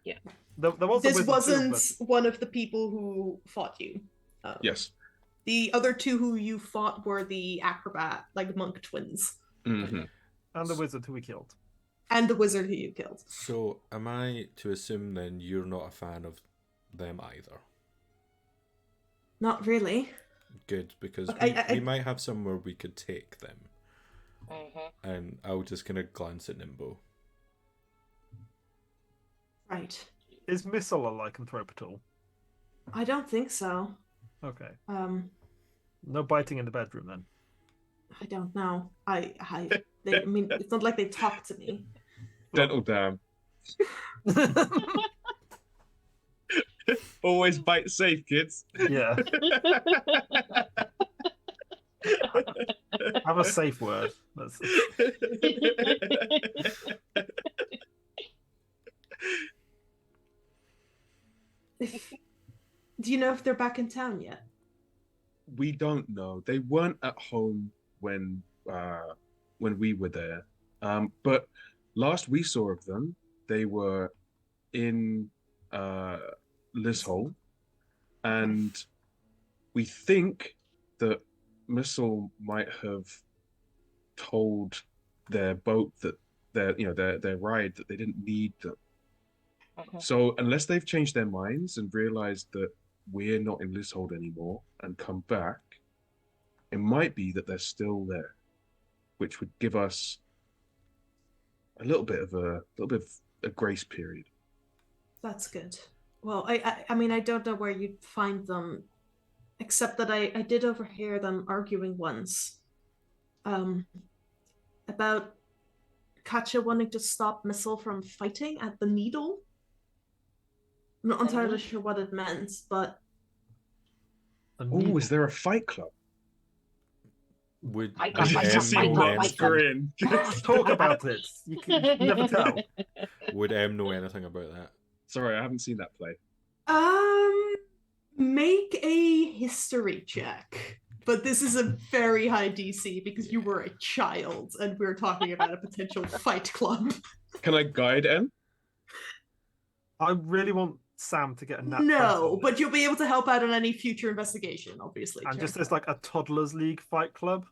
there was a This wizard wasn't too, one of the people who fought you. Yes. The other two who you fought were the acrobat, like monk twins, hmm but, and the wizard who we killed. and the wizard who you killed. So, am I to assume then you're not a fan of them either? Not really. Good, because Look, we might have somewhere we could take them. Mm-hmm. And I'll just kind of glance at Nimbo. Right. Is Missile a lycanthrope at all? I don't think so. Okay. I No biting in the bedroom then. don't know. I mean, it's not like they talk to me. Dental dam. Always bite safe, kids. Yeah. Have a safe word. That's... Do you know if they're back in town yet? We don't know. They weren't at home when we were there. But last we saw of them, they were in Lizhole, and we think that Missile might have told their boat that their ride that they didn't need them. Okay. So unless they've changed their minds and realized that we're not in Lizhold anymore and come back, it might be that they're still there, which would give us a little bit of a grace period. That's good. Well, I mean, I don't know where you'd find them, except that I did overhear them arguing once, about Katya wanting to stop Missile from fighting at the Needle. I'm not entirely sure what it meant, but Oh, is there a fight club? Would I I Fight just club, see fight club, Rob's fight club. grin. Talk about it. You can never tell. Would M know anything about that? Sorry, I haven't seen that play. make a history check. But this is a very high DC because you were a child and we're talking about a potential fight club. Can I guide M? I really want Sam to get a nat 20 No, on but this. you'll be able to help out on any future investigation, obviously. And just Cher. as like a toddlers league fight club.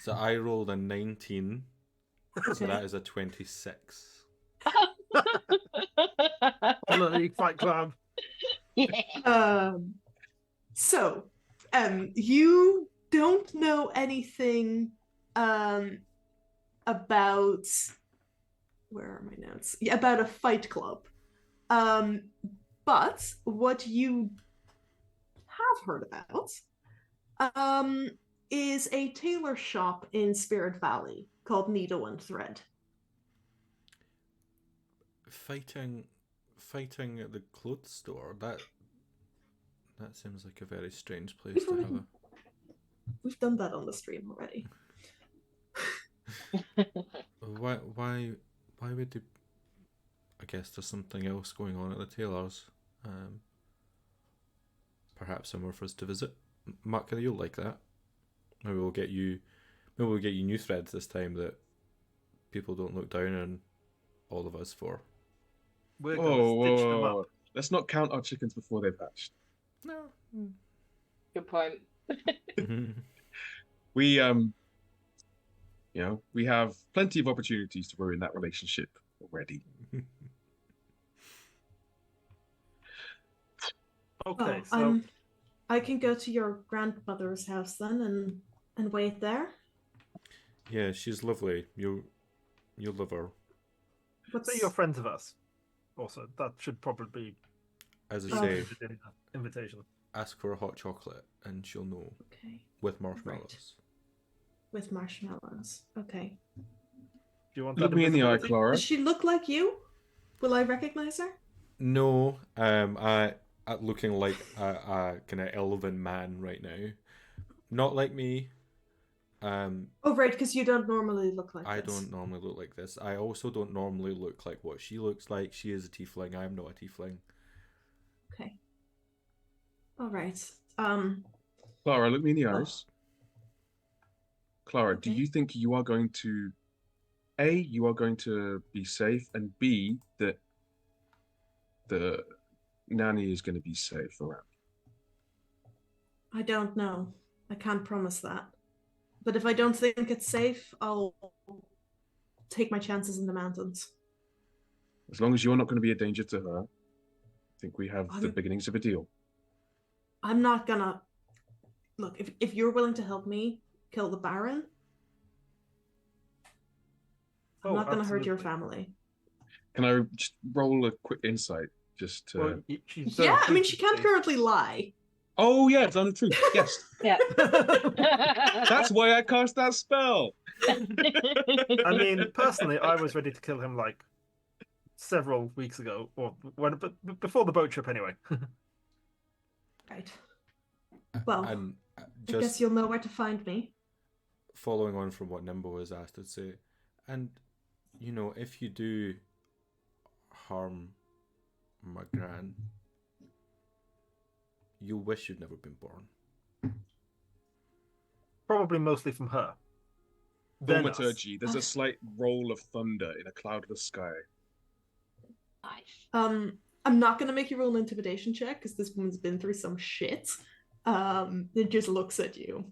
So I rolled a 19, so Okay. that is a 26. Bloody Fight Club. Yeah. So, you don't know anything about where are my notes? Yeah, about a fight club. But what you have heard about is a tailor shop in Spirit Valley called Needle and Thread. Fighting at the clothes store. That seems like a very strange place to have a. We've done that on the stream already. Why would they? I guess there's something else going on at the tailors. Perhaps somewhere for us to visit. Mark, you'll like that. Maybe we'll get you new threads this time that people don't look down on all of us for. We're gonna stitch them up. Let's not count our chickens before they've hatched. No. Good point. We we have plenty of opportunities to ruin that relationship already. Okay, Oh, so I can go to your grandmother's house then and wait there. Yeah, she's lovely. You'll love her. What's say you're friends of us. Also, that should probably be As I Oh. say, included in the invitation. ask for a hot chocolate and she'll know okay with marshmallows. with marshmallows? Okay. Do you want Look that me in the eye, invisibility? Clara. Does she look like you? Will I recognize her? No, I looking like a kind of elven man right now. Not like me. Oh, right, because you don't normally look like I this. don't normally look like this. I also don't normally look like what she looks like. She is a tiefling. I'm not a tiefling. Okay. All right. Clara, look me in the Oh. eyes. Clara, do Okay. you think you are going to A, you are going to be safe, and B, that the nanny is going to be safe around? I don't know. I can't promise that. But if I don't think it's safe, I'll take my chances in the mountains. As long as you're not going to be a danger to her, I think we have the I'm- beginnings of a deal. I'm not gonna look if you're willing to help me kill the Baron. I'm Oh, not gonna hurt your absolutely. family. Can I just roll a quick insight just to... Well, she's Yeah, I mean so she can't currently lie. Oh, yeah, it's on the truth. Yes. Yeah. That's why I cast that spell. I mean, personally, I was ready to kill him like several weeks ago, or but before the boat trip, anyway. Right. Well, And I guess just you'll know where to find me. following on from what Nimbo has asked, I'd say, and if you do harm my gran, you'll wish you'd never been born. Probably mostly from her. Then us. Thaumaturgy. There's a slight roll of thunder in a cloudless sky. Nice. I'm not gonna make you roll an intimidation check because this woman's been through some shit. It just looks at you.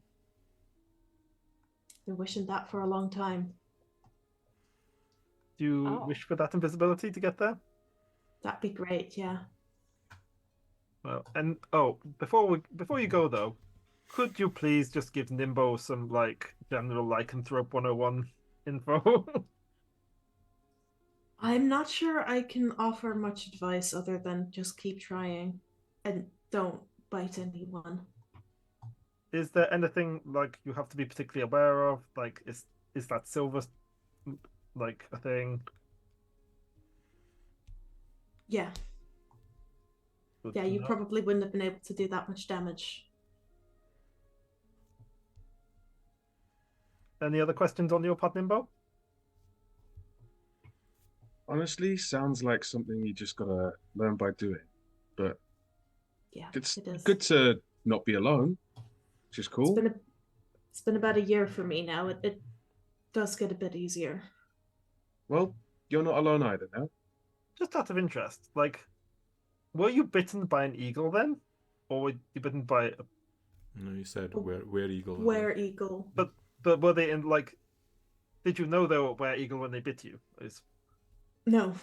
Been wishing that for a long time. Do you Oh. wish for that invisibility to get there? That'd be great, yeah. Well, and before you go though, could you please just give Nimbo some like general lycanthrope 101 info? I'm not sure I can offer much advice other than just keep trying and don't bite anyone. Is there anything like you have to be particularly aware of? Like, is that silver like a thing? Yeah, Good yeah, to you know. probably wouldn't have been able to do that much damage. Any other questions on your part, Nimbo? Honestly, sounds like something you just gotta learn by doing. But Yeah, it's it is. good to not be alone, which is cool. It's been about a year for me now. It does get a bit easier. Well, you're not alone either now. Just out of interest, like, were you bitten by an eagle then, or were you bitten by? No, you said where eagle. Were eagle. But were they in like? Did you know they were were eagle when they bit you? No.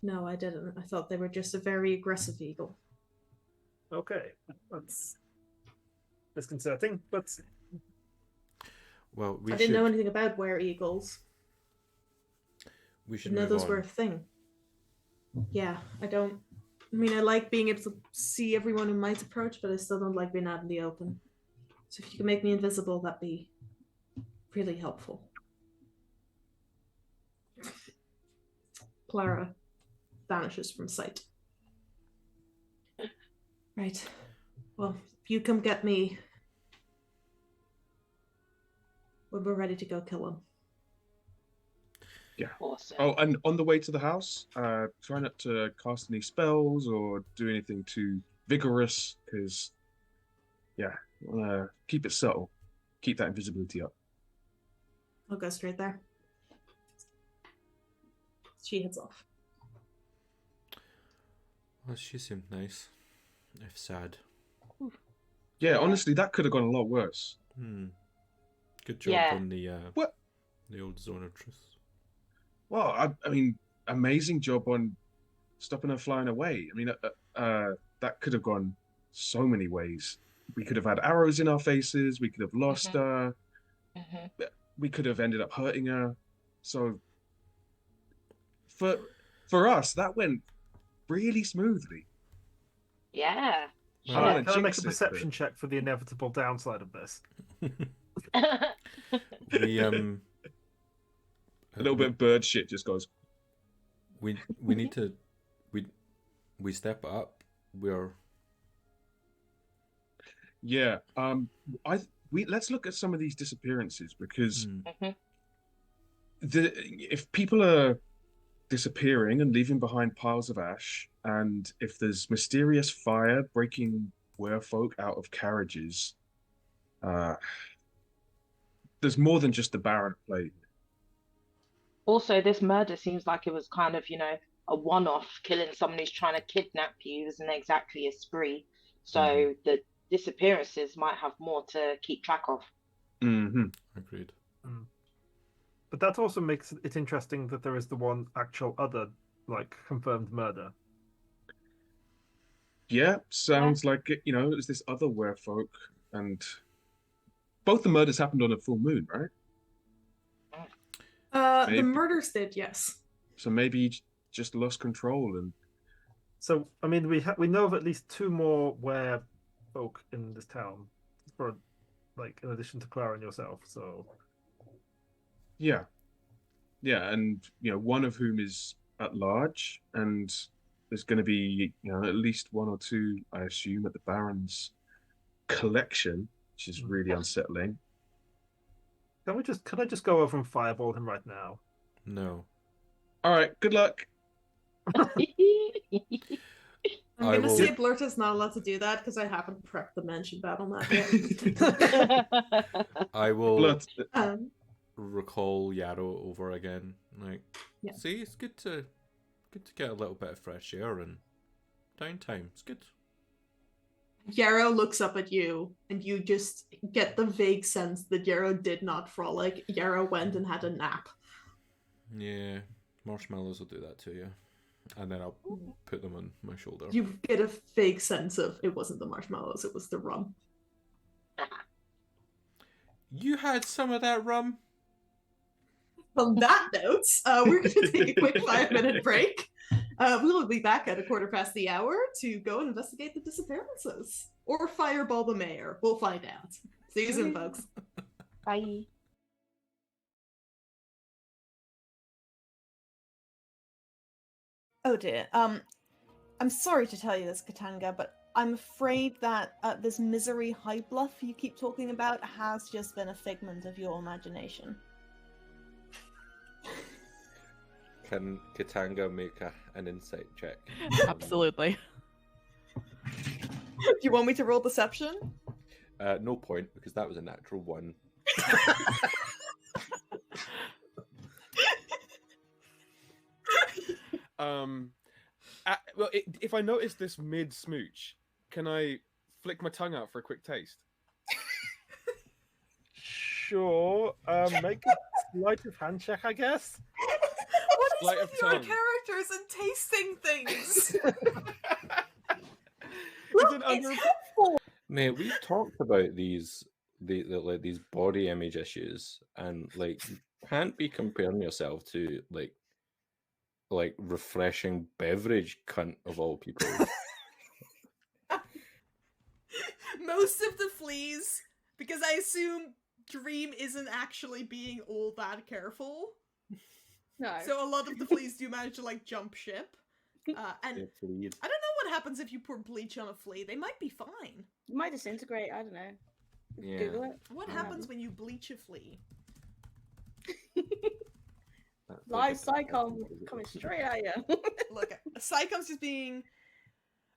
No, I didn't. I thought they were just a very aggressive eagle. Okay, that's disconcerting, but Well, I didn't know anything about were eagles. We I should didn't know move those on. were a thing. Yeah, I don't. I mean, I like being able to see everyone who might approach, but I still don't like being out in the open. So if you can make me invisible, that'd be really helpful. Clara vanishes from sight. Right. Well, if you come get me when we're ready to go kill him. Yeah. Awesome. Oh, and on the way to the house, try not to cast any spells or do anything too vigorous, because, yeah, keep it subtle. Keep that invisibility up. I'll go straight there. She heads off. Well, she seemed nice, if sad. Yeah, honestly, that could have gone a lot worse. Good job Yeah. on the What? the old zone of truth. Well, I mean, amazing job on stopping her flying away. I mean, that could have gone so many ways. We could have had arrows in our faces. We could have lost her. We could have ended up hurting her. So for us, that went really smoothly. Yeah. I don't want can to I make jinx a it, perception check for the inevitable downside of this? We a little bit of bird shit just goes. We need to we step up. Yeah. Let's look at some of these disappearances, because if people are disappearing and leaving behind piles of ash, and if there's mysterious fire breaking werewolk out of carriages, there's more than just the Baron at play. Also, this murder seems like it was kind of, a one-off. Killing someone who's trying to kidnap you isn't exactly a spree. So the disappearances might have more to keep track of. Agreed. But that also makes it interesting that there is the one actual other, confirmed murder. Yeah, sounds like it. There's this other werewolk, and both the murders happened on a full moon, right? The murders did, yes. So maybe he just lost control, and so I mean, we know of at least two more werewolk in this town, for in addition to Clara and yourself. So yeah, and one of whom is at large, and there's going to be at least one or two, I assume, at the Baron's collection, which is really unsettling. Can I just go over and fireball him right now? No. All right, good luck. I'm going to say Blurta's not allowed to do that because I haven't prepped the mention battle map yet. I will recall Yarrow over again. See, it's good to get a little bit of fresh air and downtime. It's good. Yarrow looks up at you, and you just get the vague sense that Yarrow did not frolic. Yarrow went and had a nap. Yeah, marshmallows will do that to you. And then I'll put them on my shoulder. You get a vague sense of it wasn't the marshmallows, it was the rum. You had some of that rum? On that note, we're going to take a quick 5-minute break. We'll be back at 1:15 to go and investigate the disappearances. Or fireball the mayor. We'll find out. See you soon, folks. Bye. Oh dear. I'm sorry to tell you this, Katanga, but I'm afraid that this misery high bluff you keep talking about has just been a figment of your imagination. Can Katanga make an insight check? Absolutely. Do you want me to roll deception? No point, because that was a natural 1. Well, if I notice this mid smooch, can I flick my tongue out for a quick taste? Sure. Make a sleight of hand check, I guess. What Sleight with of your tongue. characters and tasting things? It's an under. Mate, we've talked about these like these body image issues, and like you can't be comparing yourself to like refreshing beverage cunt of all people. Most of the fleas, because I assume Dream isn't actually being all that careful. No. So a lot of the fleas do manage to like jump ship. And They're fleed. I don't know what happens if you pour bleach on a flea. They might be fine. It might disintegrate, I don't know. Yeah. Google it. What happens when you bleach a flea? Live Psycom coming straight at you. Look, Psychom's just being...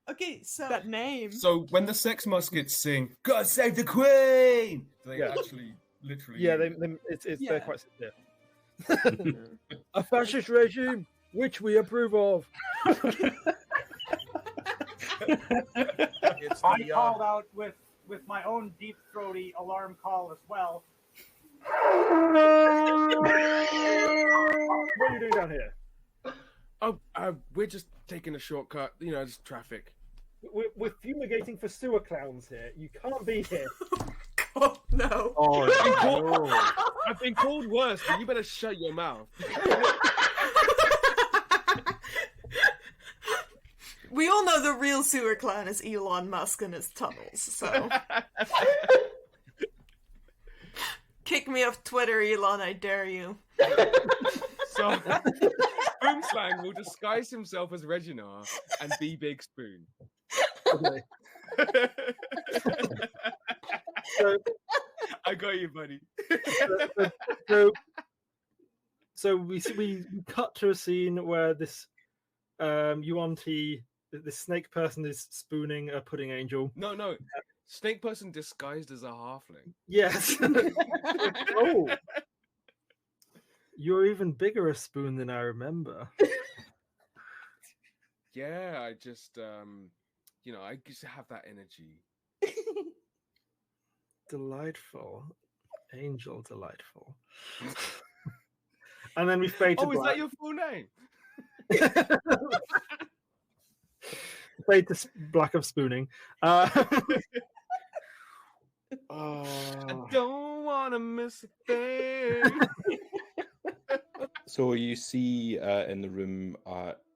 Okay, so... That name. So when the Sex Muskets sing, "God save the Queen," they Yeah. actually literally. Yeah, mean it's Yeah. they're quite sincere. A fascist regime which we approve of. it's I the, called out with my own deep throaty alarm call as well. What are you doing down here? Oh, we're just taking a shortcut. You know, just traffic. We're fumigating for sewer clowns here. You can't be here. Oh, no. Oh, no. I've been called worse, but you better shut your mouth. We all know the real sewer clown is Elon Musk and his tunnels, so... Kick me off Twitter, Elon, I dare you. So, Boomslang will disguise himself as Reginar and be Big Spoon. Okay. So, I got you, buddy. so we cut to a scene where this Yuan-Ti, this snake person, is spooning a pudding angel. No. Snake person disguised as a halfling. Yes. Oh, you're even bigger a spoon than I remember. Yeah, I just I used to have that energy. Delightful, angel, delightful. And then we fade to Oh, is black. that your full name? Fade to black of spooning. I don't want to miss a thing. So you see in the room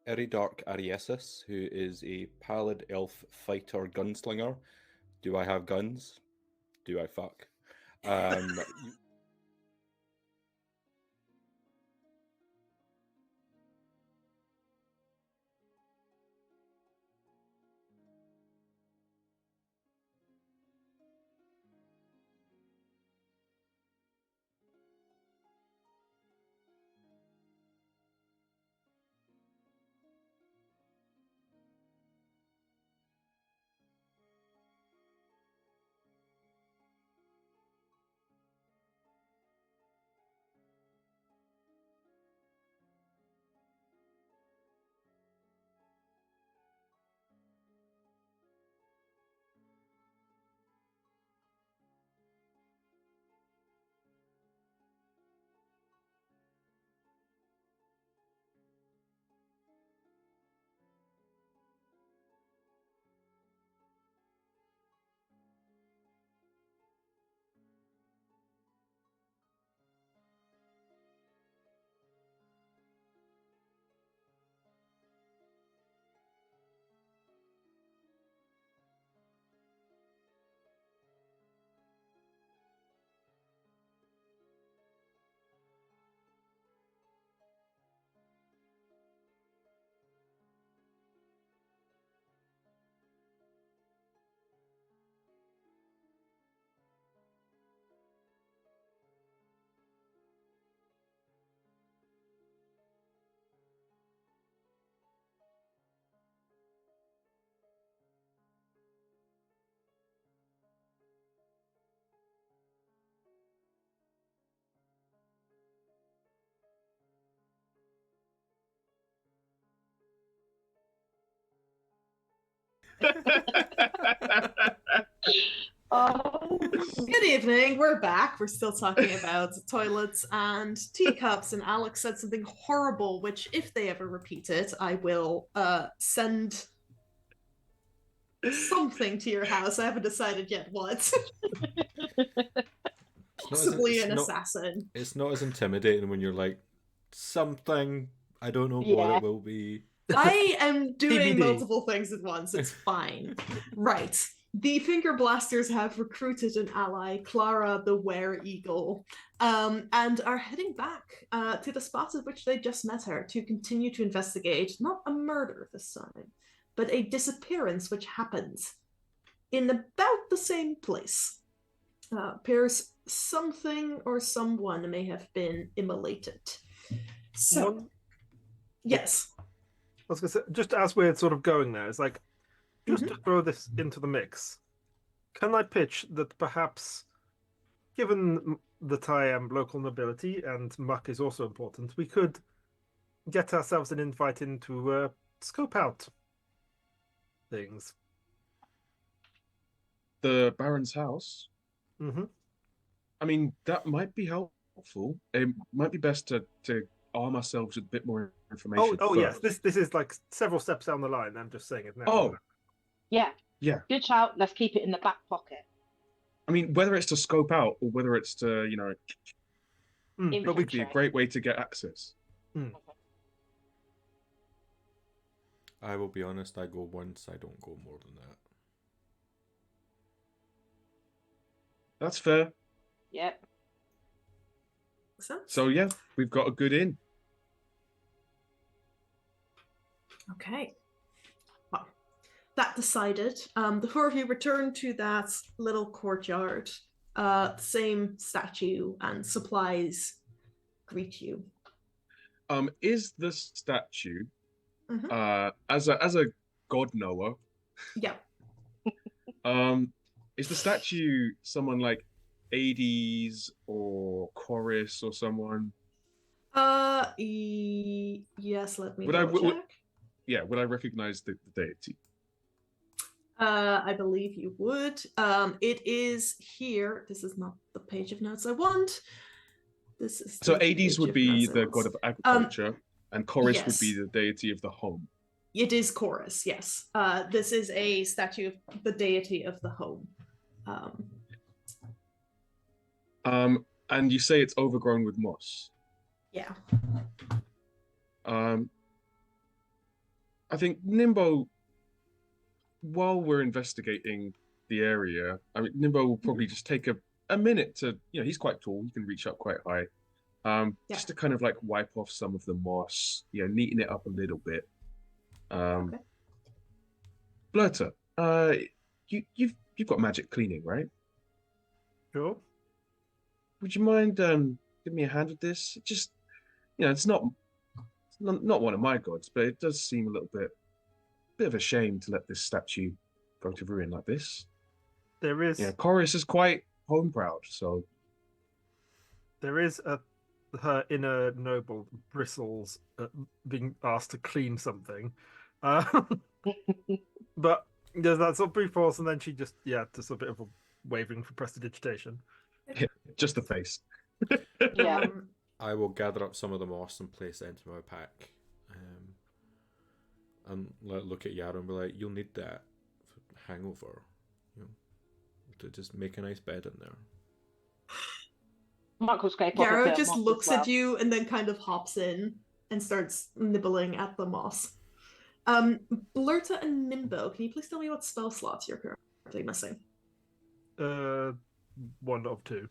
Eridark Ariesis, who is a pallid elf fighter gunslinger. Do I have guns? Do I fuck? Oh Good evening. We're back. We're still talking about toilets and teacups, and Alex said something horrible, which, if they ever repeat it, I will send something to your house. I haven't decided yet what. Possibly an assassin. It's not as intimidating when you're like, something, I don't know what Yeah. it will be. I am doing TBD. multiple things at once. It's fine. Right. The Finger Blasters have recruited an ally, Clara the Were-Eagle, and are heading back to the spot at which they just met her to continue to investigate not a murder this time, but a disappearance which happens in about the same place. Appears something or someone may have been immolated. So, yes. I was gonna say, just as we're sort of going there, it's like, just to throw this into the mix, can I pitch that perhaps, given that I am local nobility and muck is also important, we could get ourselves an invite into scope out things. The Baron's house. Mm-hmm. I mean, that might be helpful. It might be best to arm ourselves with a bit more information. Oh yes, first. this is like several steps down the line. I'm just saying it now. Oh, Yeah. yeah. Good shout. Let's keep it in the back pocket. I mean, whether it's to scope out or whether it's to, but would be a great way to get access. I will be honest, I go once, I don't go more than that. That's fair. Yep. So yeah, we've got a good in. Okay. Well, that decided, the four of you return to that little courtyard. Same statue and supplies greet you. Is the statue as a god knower? Yeah. Is the statue someone like Hades or Chorus or someone? Yes, let me Would check. Would I recognize the deity? I believe you would. It is here. This is not the page of notes I want. This is so Hades would be the god of agriculture, and Chorus would be yes. the deity of the home. It is Chorus, yes. This is a statue of the deity of the home. And you say it's overgrown with moss. Yeah. I think Nimbo, while we're investigating the area, I mean, Nimbo will probably just take a minute to, he's quite tall, he can reach up quite high. Just to kind of like wipe off some of the moss, neaten it up a little bit. Okay. Blurter, you've got magic cleaning, right? Sure. Would you mind giving me a hand with this? It just, it's not one of my gods, but it does seem a little bit of a shame to let this statue go to ruin like this. There is. Yeah, Chorus is quite home proud, so there is her inner noble bristles being asked to clean something, but there's that sort of brief pause, and then she just just a bit of a waving for prestidigitation. Yeah, just the face. Yeah. I will gather up some of the moss and place it into my pack, and look at Yarrow and be like, "You'll need that for hangover, to just make a nice bed in there." Michael's great. Yarrow just looks at you and then kind of hops in and starts nibbling at the moss. Blurta and Nimbo, can you please tell me what spell slots you're currently missing? 1 of 2.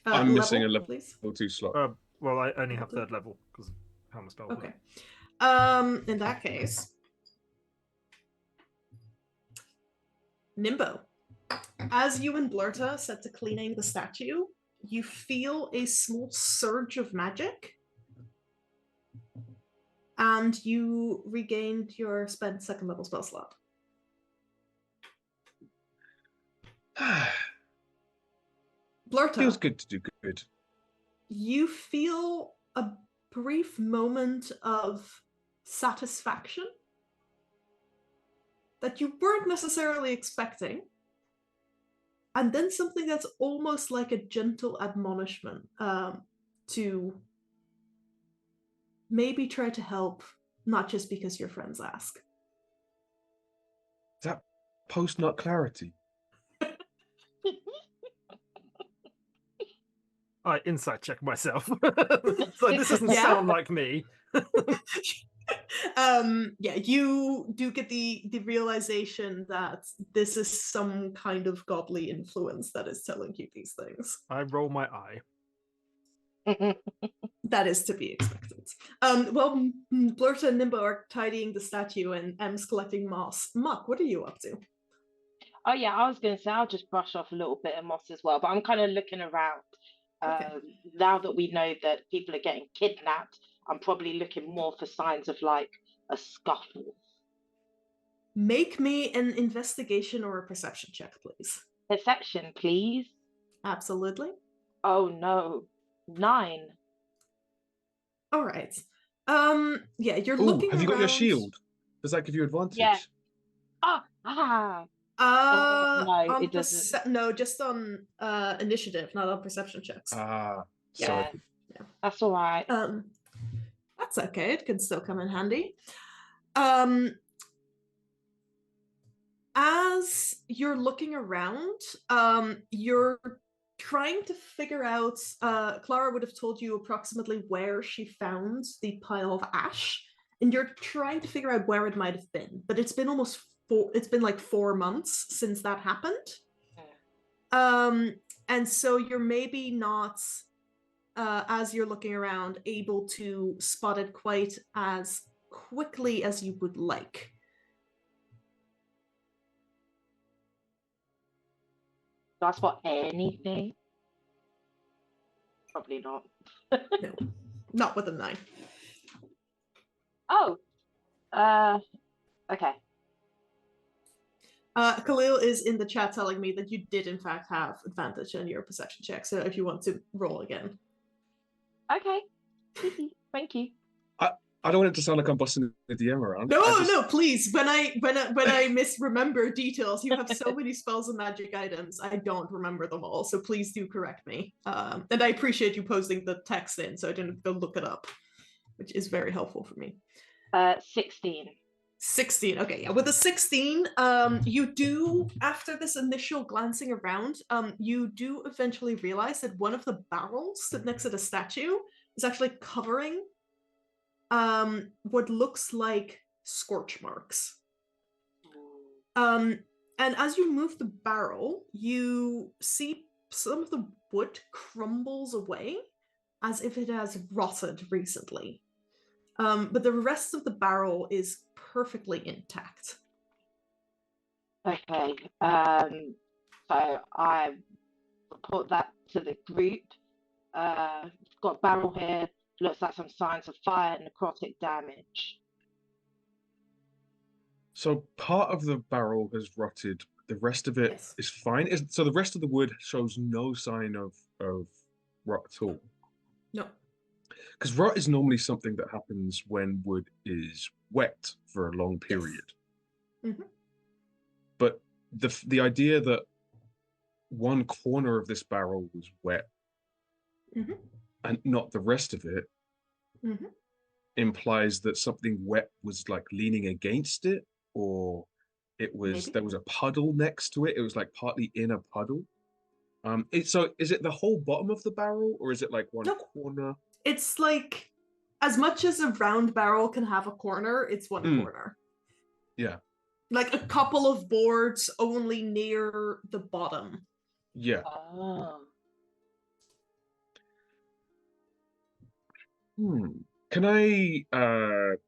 I'm missing a level please. 2 slot. Well, I only have 3rd level because how my spells. Okay. In that case, Nimbo, as you and Blurta set to cleaning the statue, you feel a small surge of magic, and you regained your spent 2nd level spell slot. Blurta, Feels good to do good. You feel a brief moment of satisfaction that you weren't necessarily expecting, and then something that's almost like a gentle admonishment to maybe try to help, not just because your friends ask. Is that post-nut clarity? I insight check myself. So this doesn't Yeah. sound like me. Yeah, you do get the realization that this is some kind of godly influence that is telling you these things. I roll my eye. That is to be expected. Well, Blurta and Nimbo are tidying the statue and Em's collecting moss. Muck, what are you up to? Oh yeah, I was gonna say I'll just brush off a little bit of moss as well, but I'm kind of looking around. Okay. Now that we know that people are getting kidnapped, I'm probably looking more for signs of like a scuffle. Make me an investigation or a perception check, please. Perception, please. Absolutely. Oh no, 9. All right. Yeah, you're Ooh, looking have you got your around. shield? Does that give you advantage? Yeah. No, it doesn't. No, just on initiative, not on perception checks. Ah, Yeah, sorry. that's all right. That's okay. It can still come in handy. As you're looking around, you're trying to figure out. Clara would have told you approximately where she found the pile of ash, and you're trying to figure out where it might have been. But it's been it's been like 4 months since that happened. And so you're maybe not, as you're looking around, able to spot it quite as quickly as you would like. Do I spot anything? Probably not. No, not with a 9. Oh, okay. Khalil is in the chat telling me that you did in fact have advantage on your perception check. So if you want to roll again. Okay. Thank you. I don't want it to sound like I'm bossing the DM around. No, please. When I misremember details, you have so many spells and magic items. I don't remember them all, so please do correct me. And I appreciate you posting the text in, so I didn't go look it up, which is very helpful for me. 16. 16. Okay, yeah. With a 16, you do, after this initial glancing around, you do eventually realize that one of the barrels stood next to the statue is actually covering what looks like scorch marks. And as you move the barrel, you see some of the wood crumbles away as if it has rotted recently. But the rest of the barrel is perfectly intact. Okay. So I report that to the group. Got a barrel here. Looks like some signs of fire and necrotic damage. So part of the barrel has rotted. The rest of it Yes. is fine. So the rest of the wood shows no sign of rot at all. No. Because rot is normally something that happens when wood is wet for a long period. Yes. Mm-hmm. But the idea that one corner of this barrel was wet Mm-hmm. and not the rest of it Mm-hmm. implies that something wet was like leaning against it, or it was Maybe. there was a puddle next to it. It was like partly in a puddle. So is it the whole bottom of the barrel, or is it like one corner? It's like, as much as a round barrel can have a corner, it's one corner. Yeah. Like a couple of boards only near the bottom. Yeah. Oh. Can I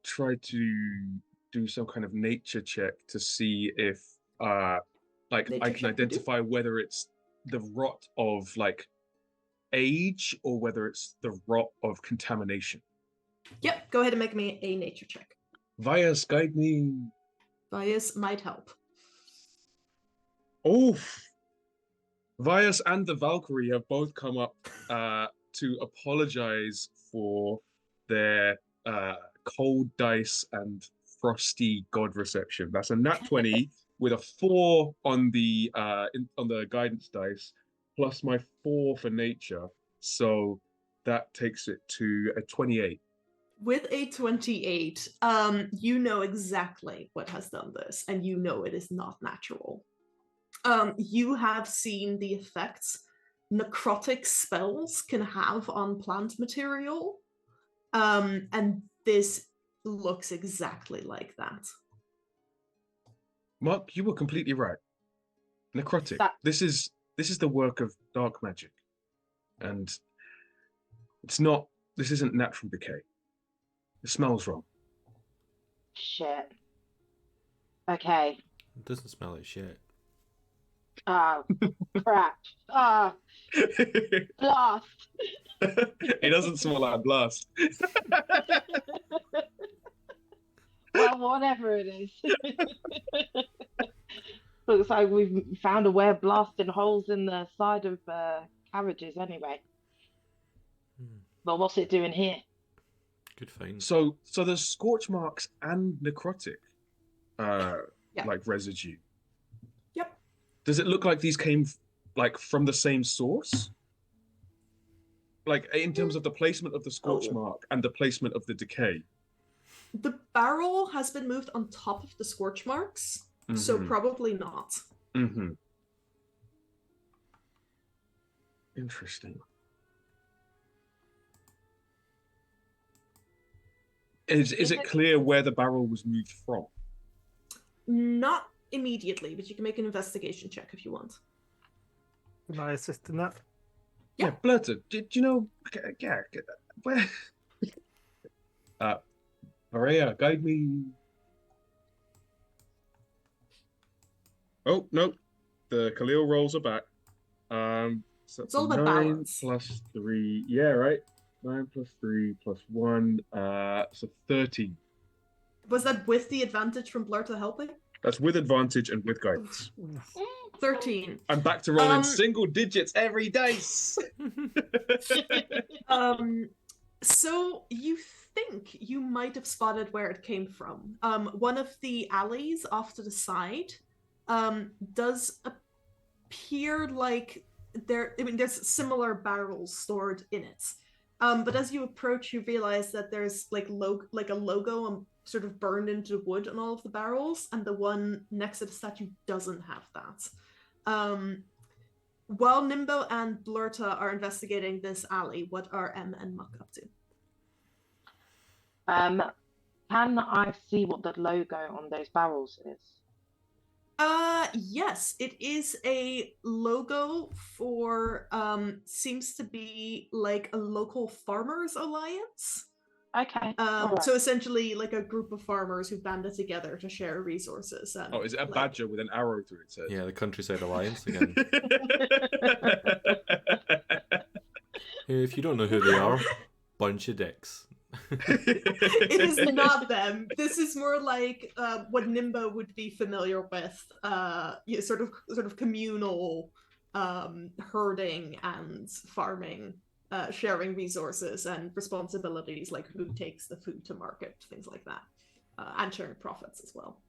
try to do some kind of nature check to see if like Nature I can check would do. identify whether it's the rot of like age or whether it's the rot of contamination? Yep, go ahead and make me a nature check. Vias, guide me. Vias might help. Oof. Vias and the Valkyrie have both come up to apologize for their cold dice and frosty god reception. That's a nat 20 with a 4 on the on the guidance dice, plus my 4 for nature. So that takes it to a 28. With a 28, you know exactly what has done this, and you know it is not natural. You have seen the effects necrotic spells can have on plant material, and this looks exactly like that. Mark, you were completely right. Necrotic. This is the work of dark magic, and it's not. This isn't natural decay. It smells wrong. Shit. Okay. It doesn't smell like shit. Oh, crap. Oh, blast. It doesn't smell like a blast. Well, whatever it is. Looks like we've found a way of blasting holes in the side of carriages anyway. But what's it doing here? Good find. So there's scorch marks and necrotic, like residue. Yep. Does it look like these came like from the same source? Like in terms of the placement of the scorch mark and the placement of the decay? The barrel has been moved on top of the scorch marks, so probably not. Mm-hmm. Interesting. Is it clear where the barrel was moved from? Not immediately, but you can make an investigation check if you want. Can I assist in that? Yeah, Blurter, do you know? Yeah, where? Maria, guide me. Oh no, the Khalil rolls are back. So it's all about 9 balance. plus 3. Yeah, right. 9 plus 3 plus 1. So 13. Was that with the advantage from Blurta helping? That's with advantage and with guidance. 13. I'm back to rolling single digits every dice. So you think you might have spotted where it came from. One of the alleys off to the side does appear like there's similar barrels stored in it. But as you approach, you realize that there's like a logo sort of burned into the wood on all of the barrels, and the one next to the statue doesn't have that. While Nimbo and Blurta are investigating this alley, what are M and Muck up to? Can I see what the logo on those barrels is? Yes, it is a logo for seems to be like a local farmers alliance. Okay. So essentially like a group of farmers who banded together to share resources. And, is it a badger with an arrow through its head? Yeah, the Countryside Alliance again. Hey, if you don't know who they are, bunch of dicks. It is not them. This is more like what Nimbo would be familiar with, sort of communal herding and farming, sharing resources and responsibilities, like who takes the food to market, things like that, and sharing profits as well.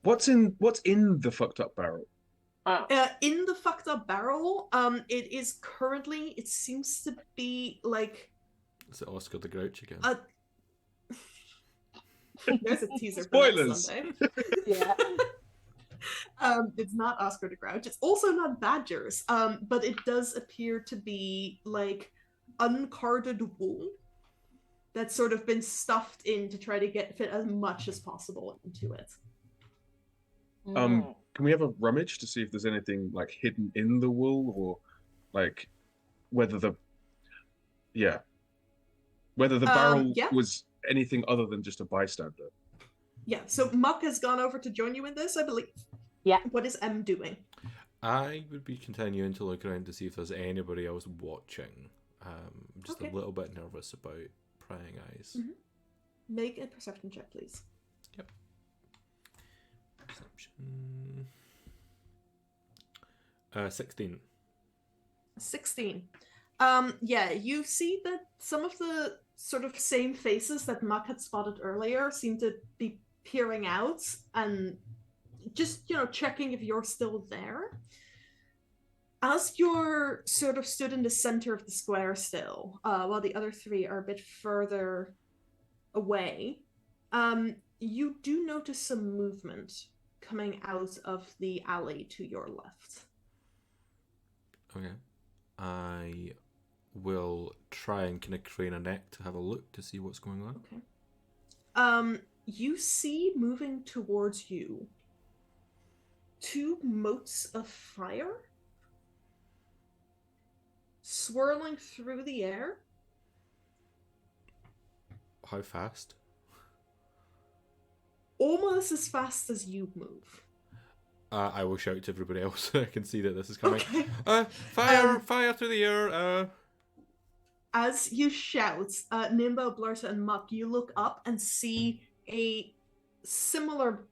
What's in the fucked up barrel? In the fucked up barrel, it is currently, it seems to be like. Is it Oscar the Grouch again? There's a teaser. Spoilers. For next Sunday. Yeah. It's not Oscar the Grouch. It's also not badgers. But it does appear to be like uncarded wool that's sort of been stuffed in to try to fit as much as possible into it. Can we have a rummage to see if there's anything like hidden in the wool, or like whether the barrel was anything other than just a bystander? Yeah, so Muck has gone over to join you in this, I believe. Yeah. What is M doing? I would be continuing to look around to see if there's anybody else watching. I'm just a little bit nervous about prying eyes. Mm-hmm. Make a perception check, please. Yep. Perception. 16. 16. Yeah, you see that some of the sort of same faces that Muck had spotted earlier seem to be peering out and just, checking if you're still there. As you're sort of stood in the center of the square still, while the other three are a bit further away, you do notice some movement coming out of the alley to your left. Okay. I will try and kind of crane a neck to have a look to see what's going on. Okay. You see moving towards you 2 motes of fire swirling through the air. How fast? Almost as fast as you move. I will shout to everybody else so I can see that this is coming. Okay. Fire through the air. As you shout, Nimbo, Blurta, and Muck, you look up and see a similar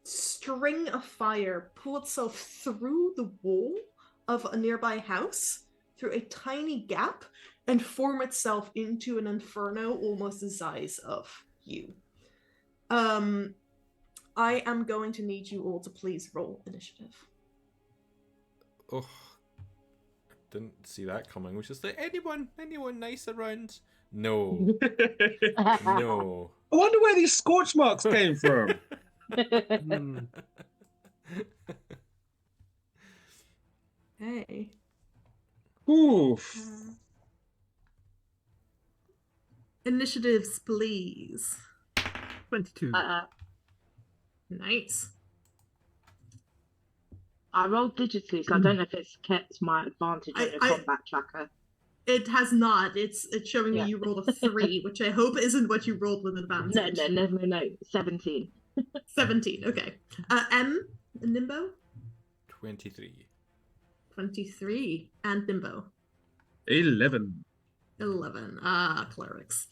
string of fire pull itself through the wall of a nearby house, through a tiny gap, and form itself into an inferno almost the size of you. I am going to need you all to please roll initiative. Oh, didn't see that coming. Was just like, anyone nice around? No. No. I wonder where these scorch marks came from. Hey. Oof. Initiatives, please. 22. Nice. I rolled digitally, so I don't know if it's kept my advantage on your combat tracker. It has not. It's showing me you rolled a 3, which I hope isn't what you rolled with advantage. No. 17. 17, okay. M, Nimbo? 23. 23. And Nimbo? 11. 11. Clerics.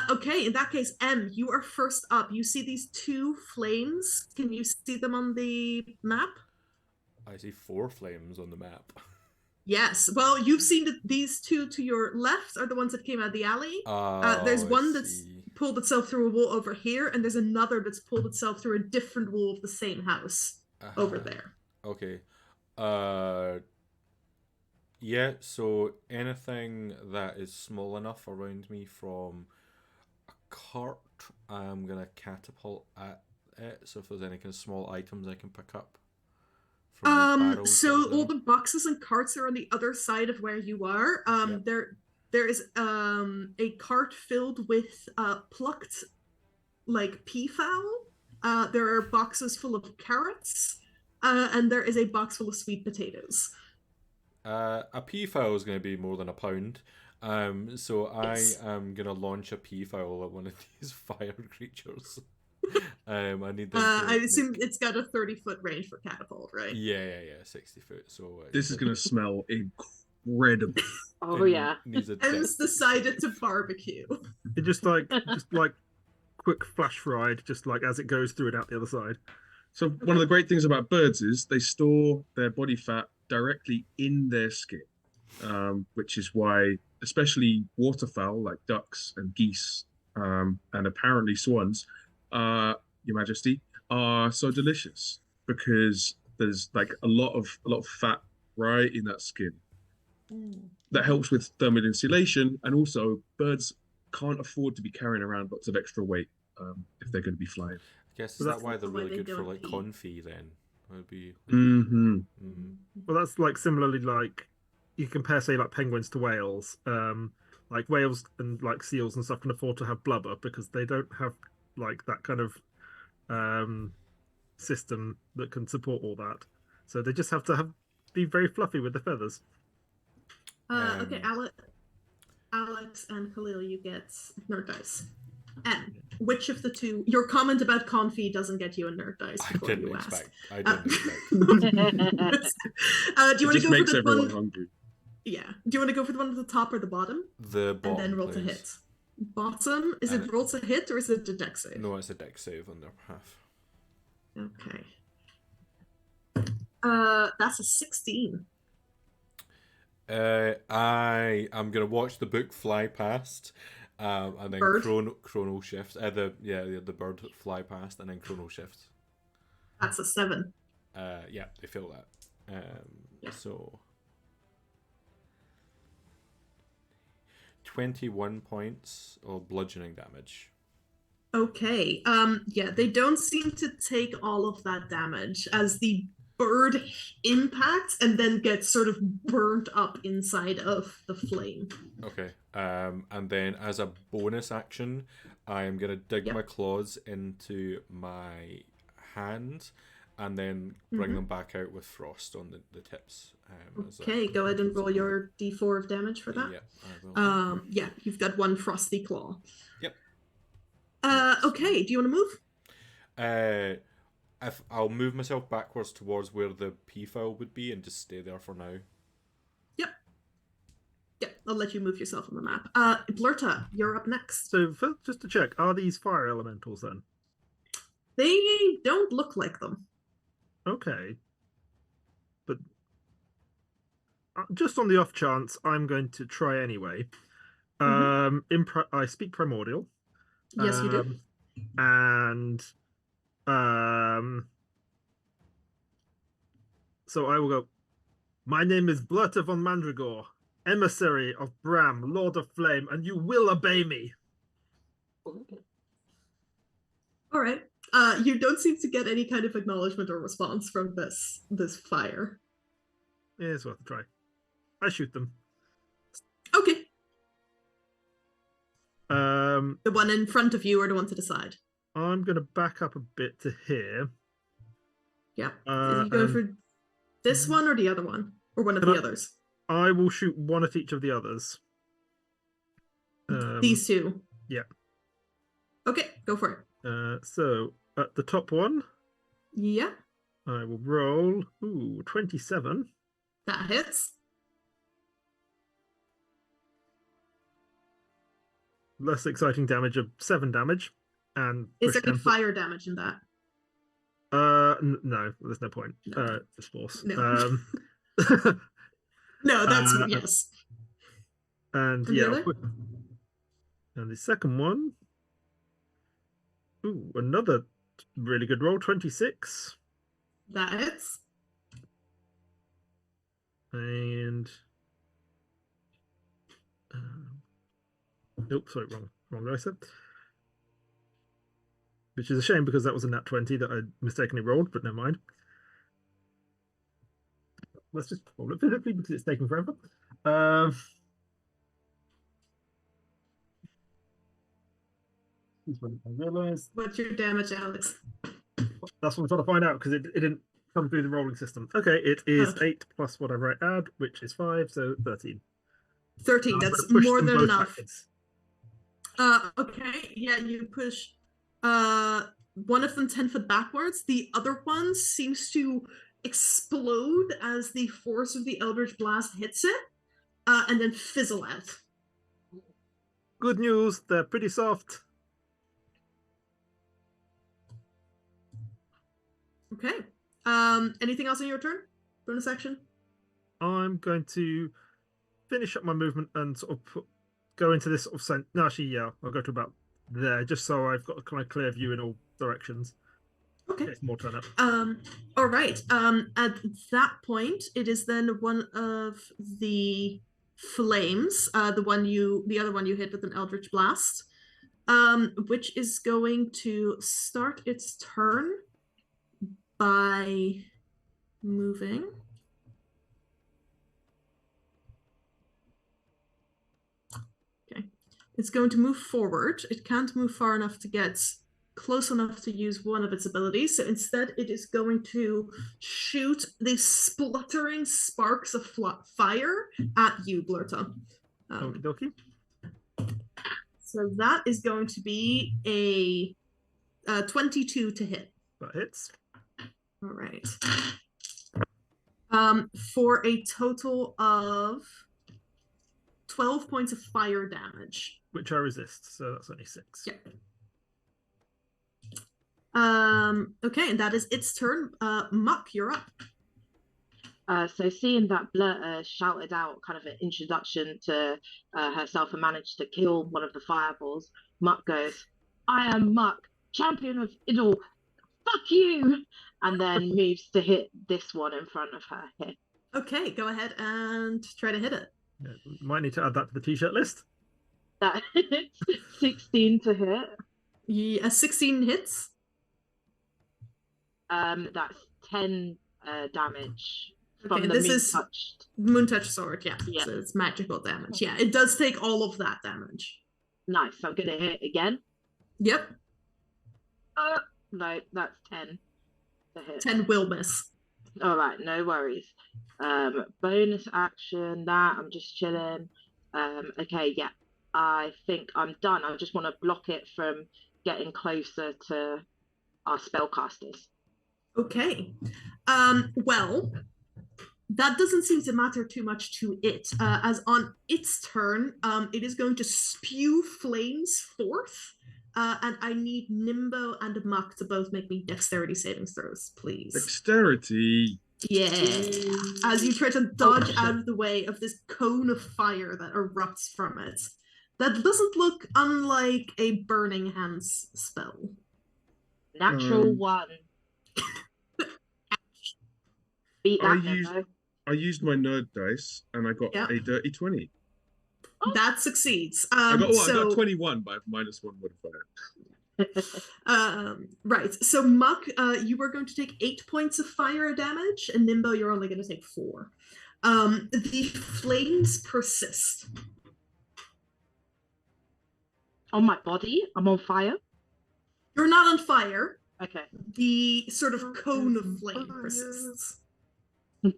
Okay, in that case, M, you are first up. You see these 2 flames. Can you see them on the map? I see 4 flames on the map. Yes. Well, you've seen these 2 to your left are the ones that came out of the alley. There's one that's pulled itself through a wall over here, and there's another that's pulled itself through a different wall of the same house over there. Okay. Yeah, so anything that is small enough around me from a cart, I'm going to catapult at it. So if there's any kind of small items I can pick up. So all the boxes and carts are on the other side of where you are. Yep. There is a cart filled with plucked peafowl. There are boxes full of carrots, and there is a box full of sweet potatoes. A peafowl is going to be more than a pound. So Yes. I am going to launch a peafowl at one of these fire creatures. I need them I assume it's got a 30-foot range for catapult, right? Yeah, 60 foot. So this is going to smell incredible. Oh yeah. Em's decided to barbecue. It just quick flash fried, just like as it goes through and out the other side. So one of the great things about birds is they store their body fat directly in their skin, which is why especially waterfowl like ducks and geese and apparently swans, Your Majesty, are so delicious because there's like a lot of fat right in that skin. That helps with thermal insulation, and also birds can't afford to be carrying around lots of extra weight if they're going to be flying. I guess is that why they're really good for like confit then? Would be. Well, that's like similarly like you compare say like penguins to whales. Like whales and like seals and stuff can afford to have blubber because they don't have like that kind of system that can support all that. So they just have to be very fluffy with the feathers. Okay, Alex and Khalil, you get nerd dice. And which of the 2? Your comment about confit doesn't get you a nerd dice. I didn't expect. Do you want to go for the one? Hungry. Yeah. Do you want to go for the one at the top or the bottom? The bottom. And then roll to hit. Bottom? Is it roll to hit or is it a dex save? No, it's a dex save on their behalf. Okay. That's a 16. I'm gonna watch the book fly past, and then bird? chrono shift. The bird fly past and then chrono shift. That's a 7. Yeah, they feel that. Yeah. So 21 points of bludgeoning damage. Okay. Yeah, they don't seem to take all of that damage as the bird impacts and then gets sort of burnt up inside of the flame. Okay. And then as a bonus action, I am gonna dig Yep. my claws into my hand and then bring them back out with frost on the tips. Okay, go ahead and roll your d4 of damage for that. Yeah, I will. Yeah, you've got one frosty claw. Yep. Okay, do you want to move? If I'll move myself backwards towards where the P file would be and just stay there for now. Yep. Yeah, I'll let you move yourself on the map. Blurta, you're up next. So, just to check, are these fire elementals then? They don't look like them. Okay. But just on the off chance, I'm going to try anyway. I speak Primordial. Yes, you do. And so I will go, my name is Blurta von Mandragore, emissary of Bram, Lord of Flame, and you will obey me. All right. You don't seem to get any kind of acknowledgement or response from this fire. Yeah, it's worth a try. I shoot them. Okay. The one in front of you or the one to the side? I'm going to back up a bit to here. Yeah. Are you going for this one or the other one? Or one of the others? I will shoot one at each of the others. These two? Yeah. Okay, go for it. So, at the top one... Yeah. I will roll... 27. That hits. Less exciting damage of 7 damage. And is there any fire damage in that? No, there's no point. No. It's force. No. No, that's yes. And yeah, and the second one. Another really good roll, 26. That hits. And sorry, wrong dice. Which is a shame because that was a nat 20 that I mistakenly rolled, but never mind. Let's just roll it physically because it's taking forever. What's your damage, Alex? That's what I'm trying to find out because it didn't come through the rolling system. Okay, it is 8 plus whatever I add, which is 5, so 13. 13, that's more than enough. Okay, yeah, you push one of them 10 foot backwards. The other one seems to explode as the force of the Eldritch Blast hits it, and then fizzle out. Good news, they're pretty soft. Okay. Anything else on your turn? Bonus action? I'm going to finish up my movement and sort of go into this sort of no, actually, yeah, I'll go to about there, just so I've got a kind of clear view in all directions. Okay. It's more turn up. All right. At that point, it is then one of the flames, the other one you hit with an Eldritch Blast, which is going to start its turn by moving. Okay. It's going to move forward. It can't move far enough to get close enough to use one of its abilities, so instead it is going to shoot these spluttering sparks of fire at you, Blurta. Okie dokie. So that is going to be a 22 to hit. That hits. All right. For a total of 12 points of fire damage. Which I resist, so that's only 6. Yeah. Okay, and that is its turn. Muck, you're up. So seeing that Blurta shouted out kind of an introduction to herself and managed to kill one of the fireballs, Muck goes, I am Muck, champion of Idle, fuck you, and then moves to hit this one in front of her here. Okay, go ahead and try to hit it. Yeah, might need to add that to the t-shirt list. That's 16 to hit. Yeah, 16 hits. That's 10 damage from Okay, the this moon is touched. Moon Touch Sword, yeah. Yeah. So it's magical damage. Yeah, it does take all of that damage. Nice. I'm gonna hit again. Yep. No, that's 10 to hit. 10 will miss. All right, no worries. Bonus action. That I'm just chilling. Okay, yeah. I think I'm done. I just want to block it from getting closer to our spellcasters. Okay. Well, that doesn't seem to matter too much to it, as on its turn, it is going to spew flames forth, and I need Nimbo and Muck to both make me dexterity saving throws, please. Dexterity. Yeah. As you try to dodge out of the way of this cone of fire that erupts from it. That doesn't look unlike a Burning Hands spell. Natural 1. Beat that, I used my nerd dice and I got a dirty 20. That succeeds. I got 21 by -1 modifier. Right. So Muck, you are going to take 8 points of fire damage, and Nimbo, you're only going to take 4. The flames persist. On my body? I'm on fire? You're not on fire. Okay. The sort of cone of flame persists.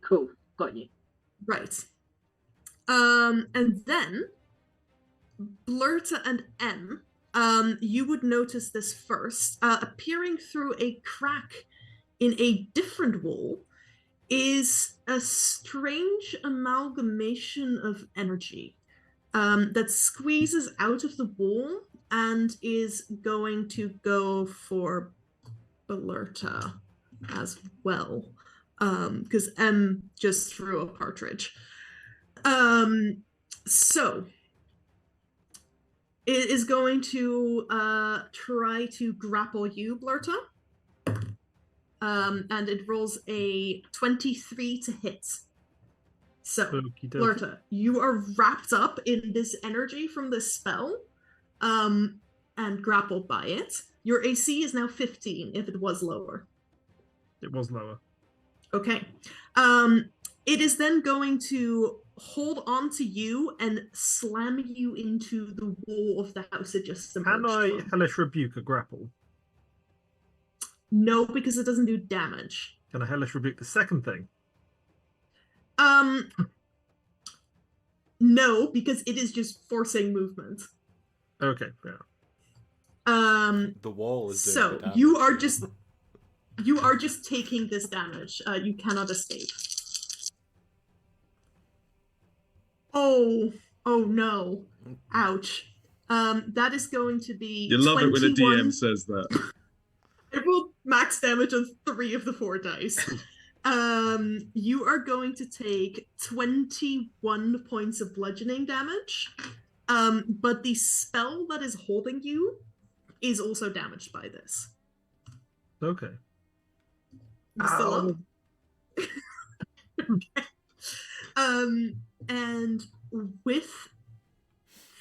Cool. Got you. Right. And then Blurta and M, you would notice this first. Appearing through a crack in a different wall is a strange amalgamation of energy that squeezes out of the wall and is going to go for Blurta as well. Because M just threw a partridge. So it is going to try to grapple you, Blurta. And it rolls a 23 to hit. So, Blurta, you are wrapped up in this energy from this spell, and grappled by it. Your AC is now 15 if it was lower. It was lower. Okay. It is then going to hold on to you and slam you into the wall of the house it just emerged Can I from. Hellish Rebuke a grapple? No, because it doesn't do damage. Can I Hellish Rebuke the second thing? No, because it is just forcing movement. Okay, fair. The wall is doing so the damage. you are just taking this damage. You cannot escape. Oh no. Ouch. That is going to be You love 21. it when a DM says that. It will max damage on 3 of the 4 dice. You are going to take 21 points of bludgeoning damage. But the spell that is holding you is also damaged by this. Okay. You still up? Okay. And with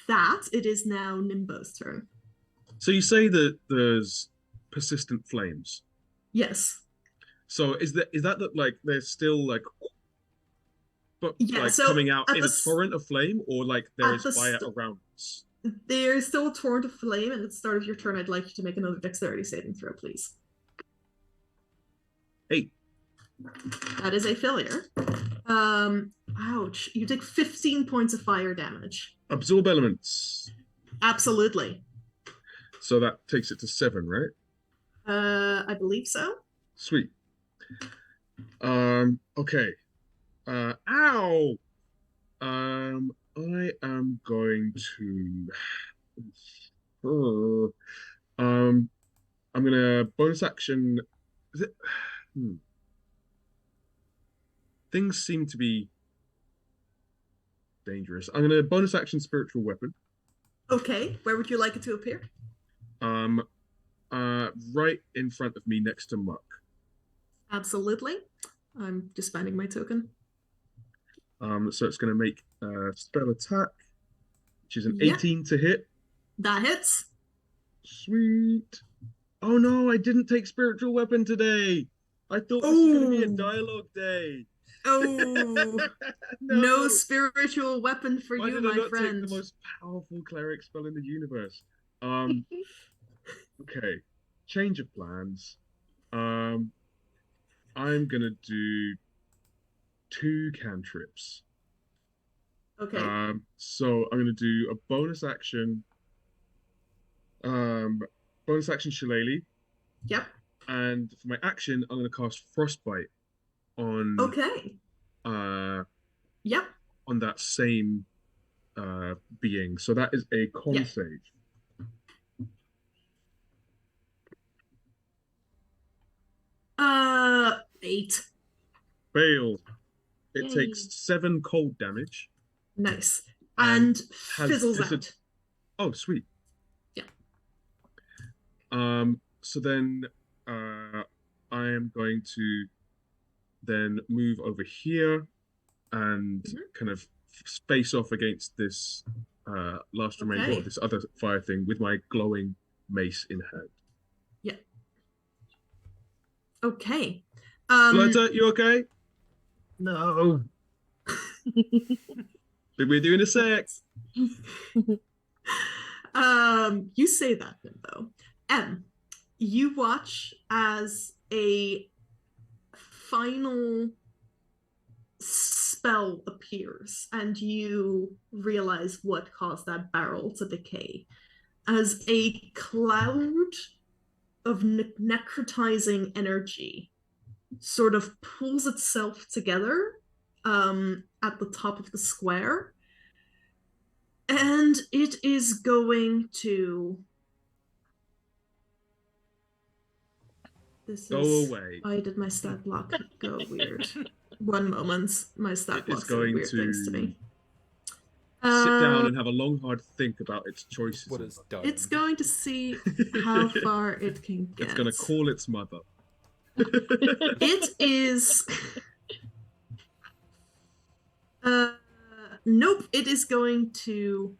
that, it is now Nimbo's turn. So you say that there's persistent flames. Yes. So is that like there's still like, but yeah, like so coming out in a torrent of flame, or like there is fire around us? There's still a torrent of flame, and at the start of your turn, I'd like you to make another dexterity saving throw, please. 8. That is a failure. Ouch. You take 15 points of fire damage. Absorb elements. Absolutely. So that takes it to 7, right? I believe so. Sweet. Okay. Ow! I am going to I'm gonna bonus action. Is it? Things seem to be dangerous. I'm gonna bonus action spiritual weapon. Okay, where would you like it to appear? right in front of me next to Muck. Absolutely. I'm just spending my token. So it's going to make a spell attack, which is an Yeah. 18 to hit. That hits. Sweet. Oh no, I didn't take spiritual weapon today. I thought this was going to be a Oh. dialogue day. Oh, no spiritual weapon for Why you, did I my not friend. take the most powerful cleric spell in the universe? Okay, change of plans. I'm gonna do 2 cantrips. Okay. So I'm gonna do a bonus action shillelagh, Yep. and for my action, I'm gonna cast frostbite on Okay. Yep. on that same being. So that is a con Yep. save. 8. Failed. It Yay. takes 7 cold damage. Nice. And And has fizzles out. Oh, sweet. Yeah. So then I am going to then move over here and kind of face off against this last remainder Okay. or this other fire thing with my glowing mace in hand. Yeah. Okay. Blurter, you okay? No. We're doing a sec. You say that then though. You watch as a final spell appears and you realize what caused that barrel to decay. As a cloud of necrotizing energy sort of pulls itself together at the top of the square, and it is going to Go away. Why did my stat block go weird? One moment. My stat block going weird things to me. Sit down and have a long, hard think about its choices. What it's done. It's going to see how far it can get. It's going to call its mother. It is. Nope. It is going to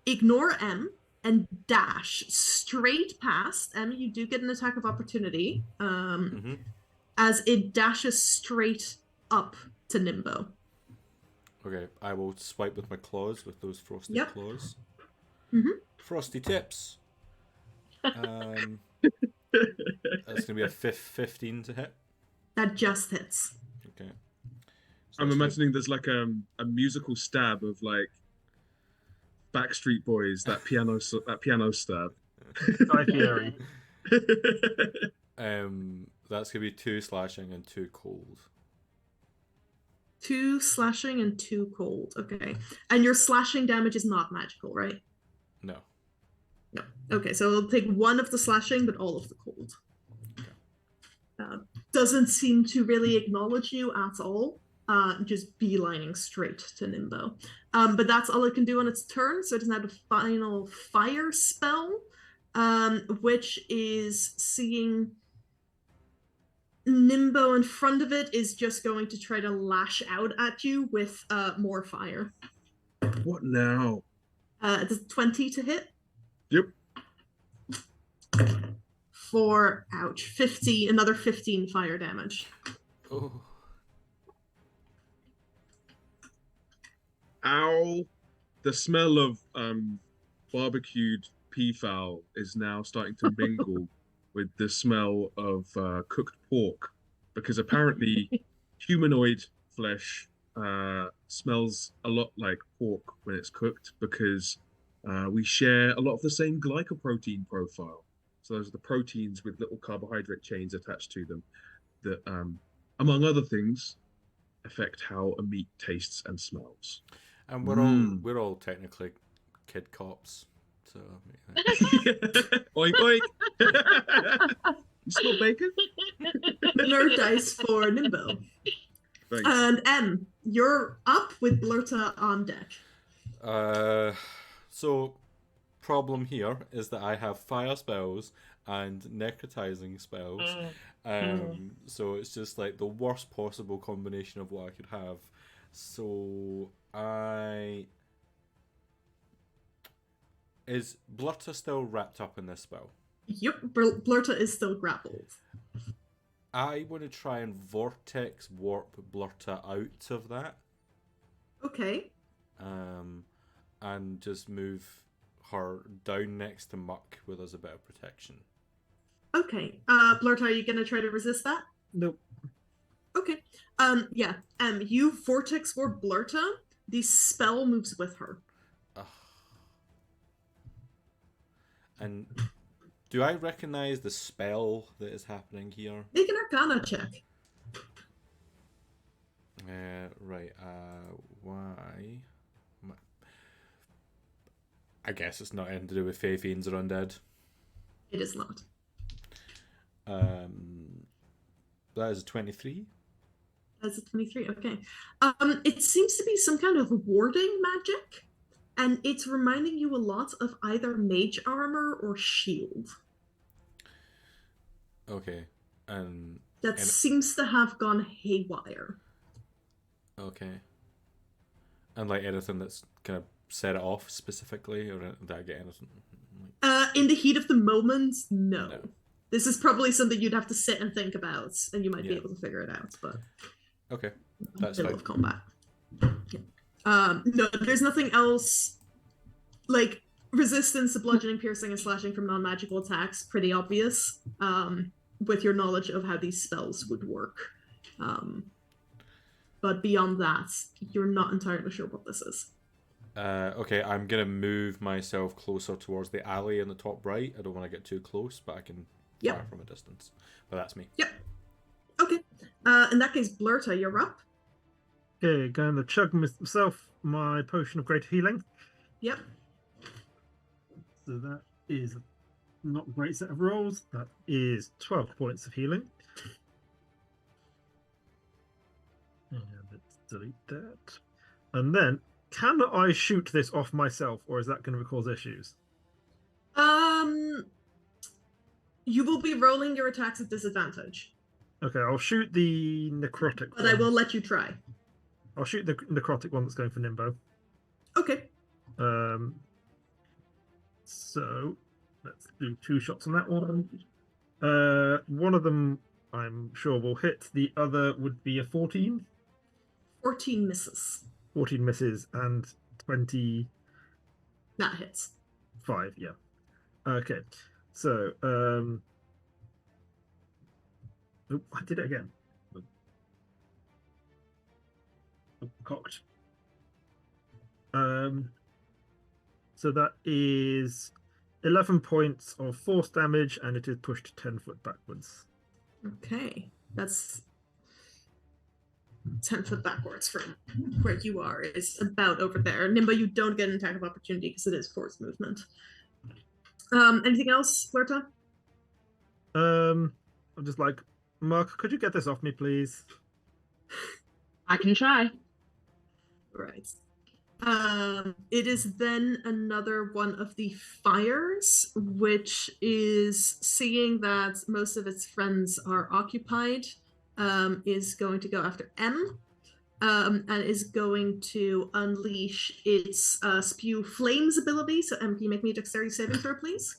ignore M and dash straight past M. You do get an attack of opportunity. As it dashes straight up to Nimbo. Okay, I will swipe with my claws, with those frosty claws. Frosty tips. That's going to be a 15 to hit. That just hits. Okay. So I'm imagining there's like a musical stab of like Backstreet Boys, that piano stab. That's going to be 2 slashing and 2 cold. 2 slashing and 2 cold. Okay. And your slashing damage is not magical, right? No. No. Okay, so it'll take 1 of the slashing, but all of the cold. Okay. Doesn't seem to really acknowledge you at all. Just beelining straight to Nimbo. But that's all it can do on its turn, so it doesn't have a final fire spell, which is seeing Nimbo in front of it is just going to try to lash out at you with more fire. What now? Does 20 to hit? Yep. For, ouch, 15, another 15 fire damage. Oh. Ow. The smell of barbecued peafowl is now starting to mingle with the smell of cooked pork, because apparently humanoid flesh smells a lot like pork when it's cooked, because we share a lot of the same glycoprotein profile. So those are the proteins with little carbohydrate chains attached to them that, among other things, affect how a meat tastes and smells. And we're all technically kid cops, so. Oink oink. You smell bacon? Nerd dice for Nimbo. Thanks. And M, you're up with Blurta on deck. So, problem here is that I have fire spells and necrotizing spells. So it's just like the worst possible combination of what I could have. So is Blurta still wrapped up in this spell? Yep, Blurta is still grappled. I want to try and vortex warp Blurta out of that. Okay. And just move her down next to Muck with us a bit of protection. Okay. Blurta, are you gonna try to resist that? Nope. Okay. Yeah. You vortex warp Blurta. The spell moves with her. And do I recognize the spell that is happening here? Make an Arcana check. Right. Why? I guess it's not anything to do with Fae Fiends or Undead. It is not. That is a 23. That's a 23. Okay. It seems to be some kind of warding magic, and it's reminding you a lot of either mage armor or shield. Okay. That seems to have gone haywire. Okay. And like anything that's kind of set it off specifically, or did I get anything? In the heat of the moment, no. This is probably something you'd have to sit and think about, and you might be able to figure it out. But okay, that's fine. Of combat. Yeah. No, there's nothing else. Like resistance to bludgeoning, piercing, and slashing from non-magical attacks, pretty obvious. With your knowledge of how these spells would work. But beyond that, you're not entirely sure what this is. Okay, I'm going to move myself closer towards the alley in the top right. I don't want to get too close, but I can fire from a distance. But that's me. Yep. Okay. In that case, Blurta, you're up. Okay, going to chug myself my potion of greater healing. Yep. So that is not a great set of rolls. That is 12 points of healing. And let's delete that. And then, can I shoot this off myself, or is that going to cause issues? You will be rolling your attacks at disadvantage. Okay, I'll shoot the necrotic one. I will let you try. I'll shoot the necrotic one that's going for Nimbo. Okay. So, let's do 2 shots on that one. One of them, I'm sure, will hit. The other would be a 14. 14 misses. 14 misses, and 20... That hits. 5, yeah. Okay, so, oh, I did it again. Oh, cocked. So that is 11 points of force damage, and it is pushed 10 foot backwards. Okay, that's 10 foot backwards from where you are. Is about over there. Nimbo, you don't get an attack of opportunity because it is force movement. Anything else, Flirta? I'm just like, Mark, could you get this off me, please? I can try. Right. It is then another one of the fires, which is seeing that most of its friends are occupied, is going to go after M, and is going to unleash its spew flames ability. So M, can you make me a dexterity saving throw, please?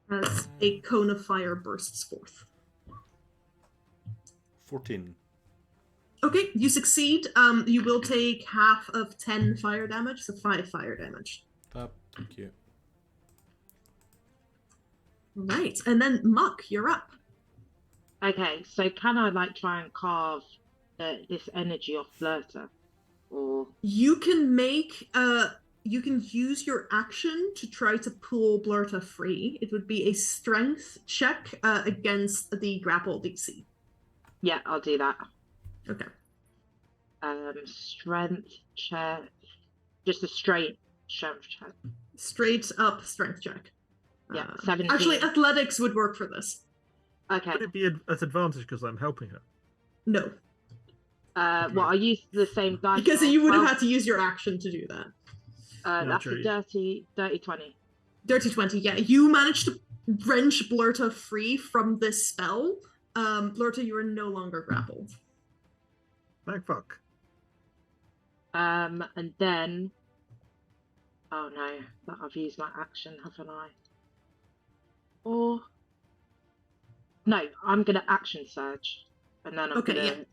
As a cone of fire bursts forth. 14. Okay, you succeed. You will take half of 10 fire damage, so 5 fire damage. Thank you. Right, and then Muck, you're up. Okay, so can I try and carve this energy off Flirta, or you can make you can use your action to try to pull Blurta free. It would be a strength check against the grapple DC. Yeah, I'll do that. Okay. Strength check. Just a straight strength check. Straight up strength check. Yeah, 17. Actually, athletics would work for this. Okay. Would it be at advantage because I'm helping her? No. Well, I used the same dice. Because you would have had to use your action to do that. That's a dirty 20. Dirty 20, yeah. You managed to wrench Blurta free from this spell. Blurta, you are no longer grappled. Thank fuck. And then... Oh no, I've used my action, haven't I? Or... No, I'm going to action surge. And then I'm going to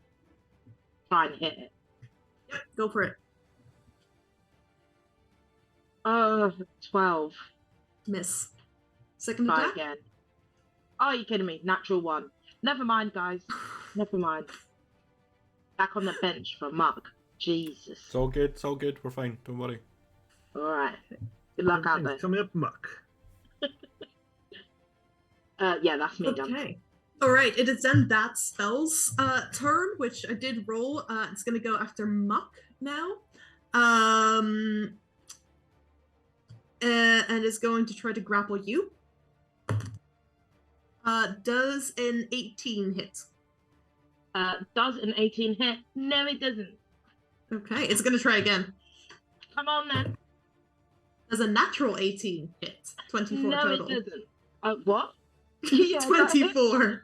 try and hit it. Yep, go for it. 12. Miss. Second Try attack? again. Oh, are you kidding me? Natural 1. Never mind, guys. Never mind. Back on the bench for Muck. Jesus. It's all good. It's all good. We're fine. Don't worry. All right. Good luck out there. Coming up, Muck. Yeah, that's me done. Okay. All right. It is then that spell's turn, which I did roll. It's going to go after Muck now. And is going to try to grapple you. Does an 18 hit? Does an 18 hit? No, it doesn't. Okay, it's going to try again. Come on, then. Does a natural 18 hit? 24 no, total. No, it doesn't. What? Yeah, 24.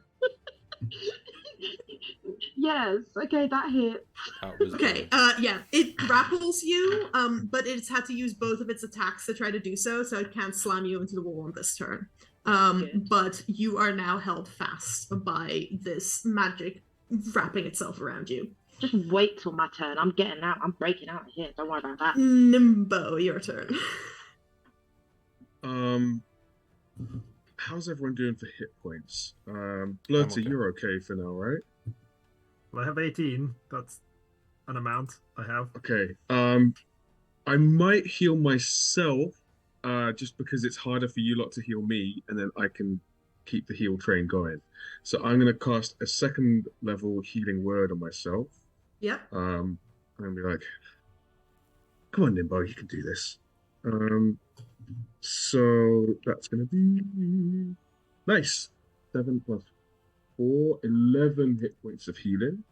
Yes, okay, that hit. That was okay, yeah, it grapples you, but it's had to use both of its attacks to try to do so, so it can't slam you into the wall on this turn. But you are now held fast by this magic wrapping itself around you. Just wait till my turn. I'm getting out. I'm breaking out of here. Don't worry about that. Nimbo, your turn. How's everyone doing for hit points? Blurty, okay. You're okay for now, right? Well, I have 18. That's an amount I have. Okay. I might heal myself, just because it's harder for you lot to heal me, and then I can keep the heal train going. So I'm gonna cast a second level healing word on myself. Yeah. I'm gonna be like, come on, Nimbo, you can do this. So that's gonna be nice. 7 plus 4, 11 hit points of healing.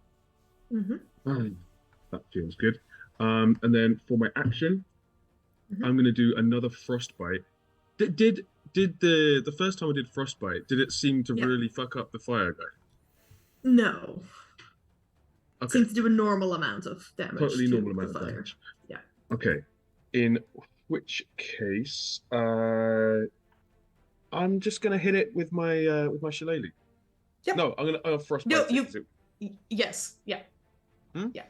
That feels good. And then for my action, I'm gonna do another frostbite. Did the first time I did frostbite, did it seem to really fuck up the fire guy? No. Okay. It seems to do a normal amount of damage. Totally to normal the amount of fire. damage. Yeah. Okay. In which case, I'm just gonna hit it with my shillelagh. Yep. No, I'm gonna frostbite. No, it. Yes. Yeah. Hmm? Yeah.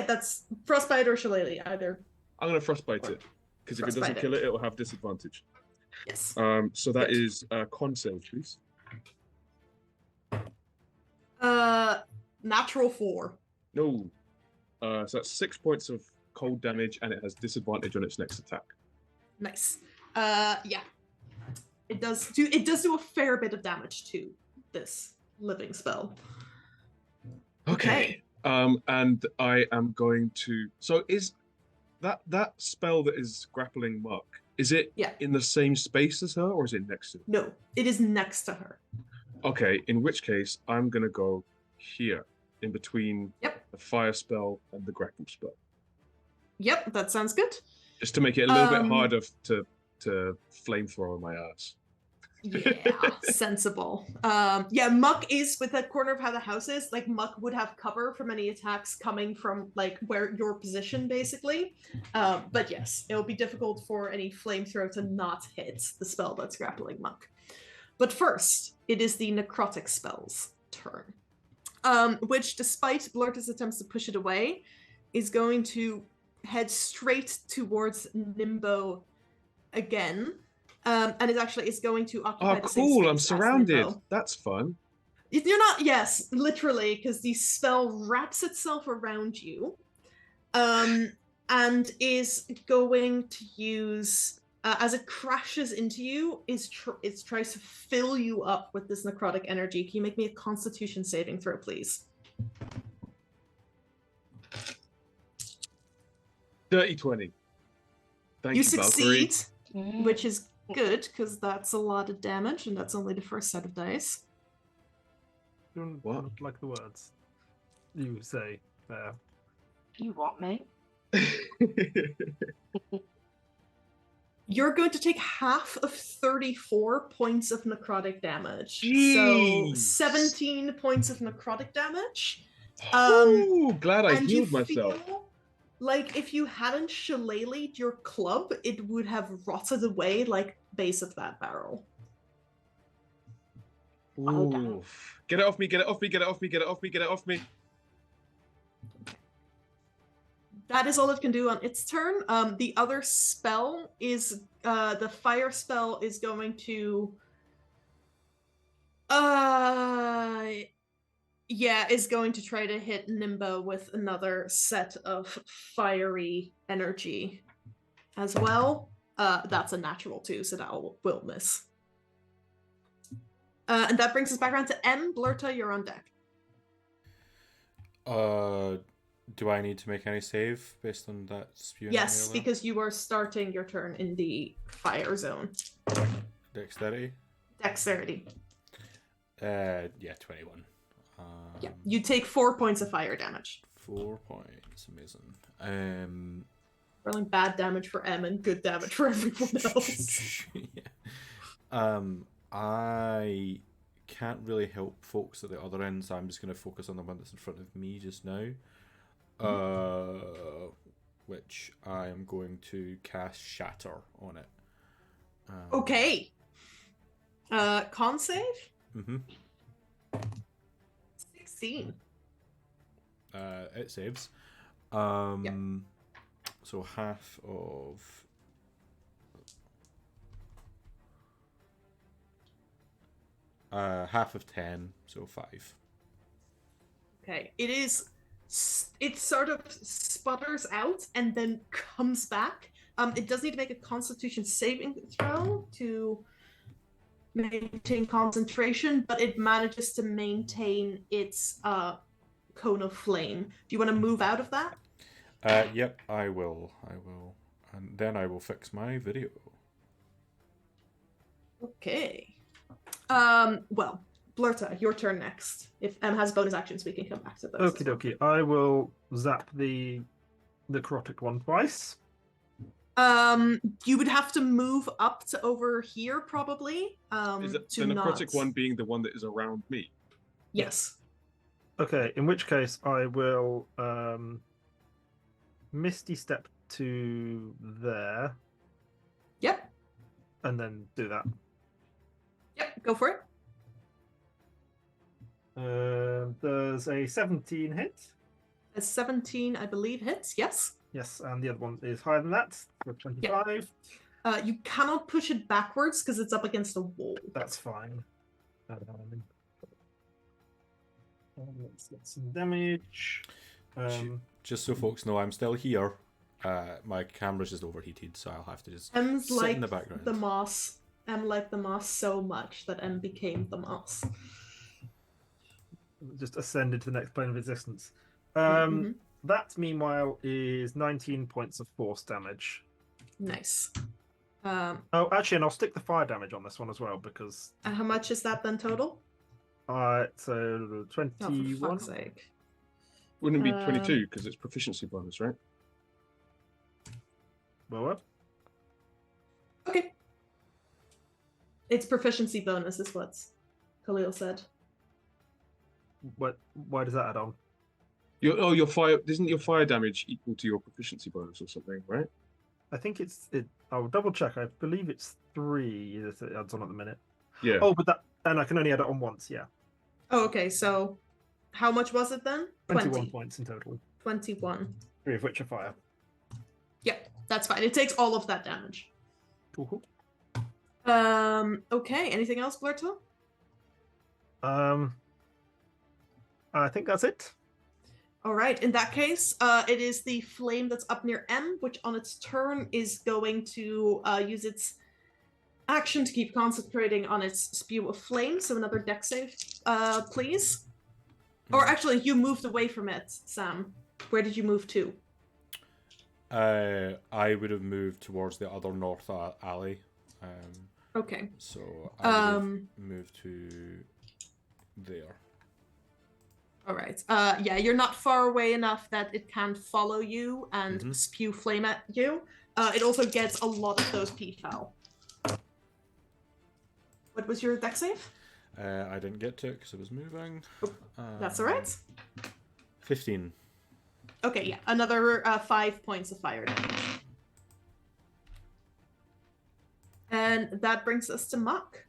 That's frostbite or shillelagh, either. I'm gonna frostbite it because if it doesn't kill it, it will have disadvantage. Yes. So that is con save, please. Natural 4. No. So that's 6 points of cold damage, and it has disadvantage on its next attack. Nice. Yeah. It does do a fair bit of damage to this living spell. Okay. And I am going to. So is that spell that is grappling Muck? Is it in the same space as her, or is it next to her? No, it is next to her. Okay. In which case, I'm gonna go here, in between the fire spell and the grapple spell. Yep, that sounds good. Just to make it a little bit harder to flamethrower my ass. Yeah, sensible. Yeah, Muck is with that corner of how the house is. Like, Muck would have cover from any attacks coming from like where your position, basically. But yes, it will be difficult for any flamethrower to not hit the spell that's grappling Muck. But first, it is the necrotic spell's turn, which, despite Blurta's attempts to push it away, is going to head straight towards Nimbo again. And it actually is going to occupy the same cool! I'm space as surrounded. Nimbo. That's fun. You're not, yes, literally, because the spell wraps itself around you, and is going to use, as it crashes into you, it tries to fill you up with this necrotic energy. Can you make me a Constitution saving throw, please? Dirty 20. Thank you, succeed, Valkyrie. which is good, because that's a lot of damage, and that's only the first set of dice. What? Not like the words you say there. You what, mate? You're going to take half of 34 points of necrotic damage. So Jeez. 17 points of necrotic damage. Oh, glad I and healed you myself. Feel like if you hadn't shillelied your club, it would have rotted away like base of that barrel. Ooh. Get it off me, get it off me, get it off me, get it off me, get it off me. That is all it can do on its turn. The other spell is the fire spell is going to is going to try to hit Nimbo with another set of fiery energy as well. That's a natural 2, so that will miss. And that brings us back around to M. Blurta, you're on deck. Do I need to make any save based on that spewing? Yes, because you are starting your turn in the fire zone. Dexterity? Dexterity. Yeah, 21. Yeah, you take 4 points of fire damage. 4 points, amazing. Rolling bad damage for M and good damage for everyone else. Yeah. I can't really help folks at the other end, so I'm just going to focus on the one that's in front of me just now. Which I am going to cast Shatter on it. Okay. Con save? Mm-hmm. 16. It saves. Yep. So half of... half of 10, so 5. Okay. It sort of sputters out and then comes back. It does need to make a Constitution saving throw to maintain concentration, but it manages to maintain its cone of flame. Do you want to move out of that? Yep, I will. And then I will fix my video. Okay. Well, Blurta, your turn next. If M has bonus actions, we can come back to those. Okie dokie. I will zap the necrotic one twice. You would have to move up to over here, probably. Is it to the not... necrotic one being the one that is around me? Yes. Okay, in which case I will Misty Step to there. Yep. And then do that. Yep, go for it. There's a 17 hit. A 17, I believe, hits, yes. Yes, and the other one is higher than that, for 25. Yep. You cannot push it backwards because it's up against a wall. That's fine. Let's get some damage. Just so folks know, I'm still here. My camera's just overheated, so I'll have to just M's sit like in the background. the moss. M liked the moss so much that M became the moss. Just ascended to the next plane of existence. Mm-hmm. That, meanwhile, is 19 points of force damage. Nice. Oh, actually, and I'll stick the fire damage on this one as well, because... How much is that then total? So 21. Oh, for fuck's sake. Wouldn't it be 22 because it's proficiency bonus, right? Well, what? Okay. It's proficiency bonus, is what Khalil said. What? Why does that add on? Your fire isn't your fire damage equal to your proficiency bonus or something, right? I think I'll double check. I believe it's 3 that it adds on at the minute. Yeah. Oh, but and I can only add it on once. Yeah. Oh, okay. So, how much was it then? 21 points in total. 21. 3 of which are fire. Yep, that's fine. It takes all of that damage. Cool. Okay. Anything else, Blurto? I think that's it. All right. In that case, it is the flame that's up near M, which on its turn is going to use its action to keep concentrating on its spew of flame. So another dex save, please. Or actually, you moved away from it, Sam. Where did you move to? I would have moved towards the other north alley. Okay. So I would have moved to there. All right. Yeah, you're not far away enough that it can follow you and spew flame at you. It also gets a lot of those P-foul. What was your dex save? I didn't get to it because I was moving. That's all right. 15. Okay, yeah, another 5 points of fire damage. And that brings us to Muck.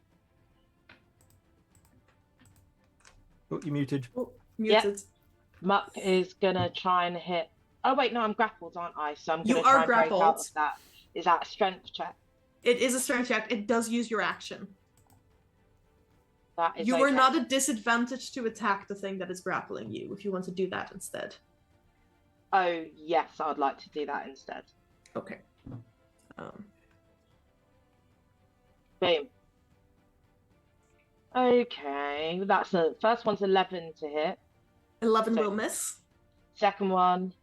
Oh, you muted. Oh, muted. Yep. Muck is gonna try and hit. Oh wait, no, I'm grappled, aren't I? So I'm gonna You try are and break out grappled. of that. Is that a strength check? It is a strength check. It does use your action. That is You okay. are not at disadvantage to attack the thing that is grappling you if you want to do that instead. Oh yes, I would like to do that instead. Okay. Boom. Okay, that's the first one's 11 to hit. 11 So- will miss. Second one,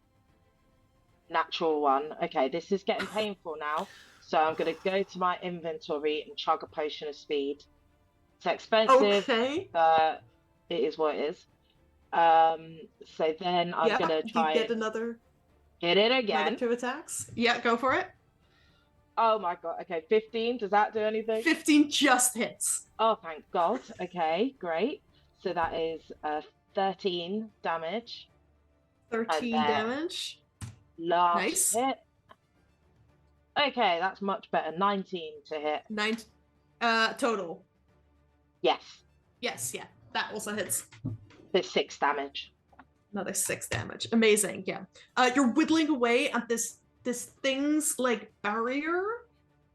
natural one. Okay, this is getting painful now. So I'm going to go to my inventory and chug a potion of speed. It's expensive, Okay. but it is what it is. So then I'm going to try You get and another hit it again. 2 attacks. Yeah, go for it. Oh my god. Okay, 15. Does that do anything? 15 just hits. Oh, thank God. Okay, great. So that is 13 damage. 13 then- damage. Last Nice. hit. Okay, that's much better. 19 to hit. 9 total. Yes, Yes, yeah. That also hits. there's 6 damage. Another 6 damage. Amazing, yeah. You're whittling away at this thing's like barrier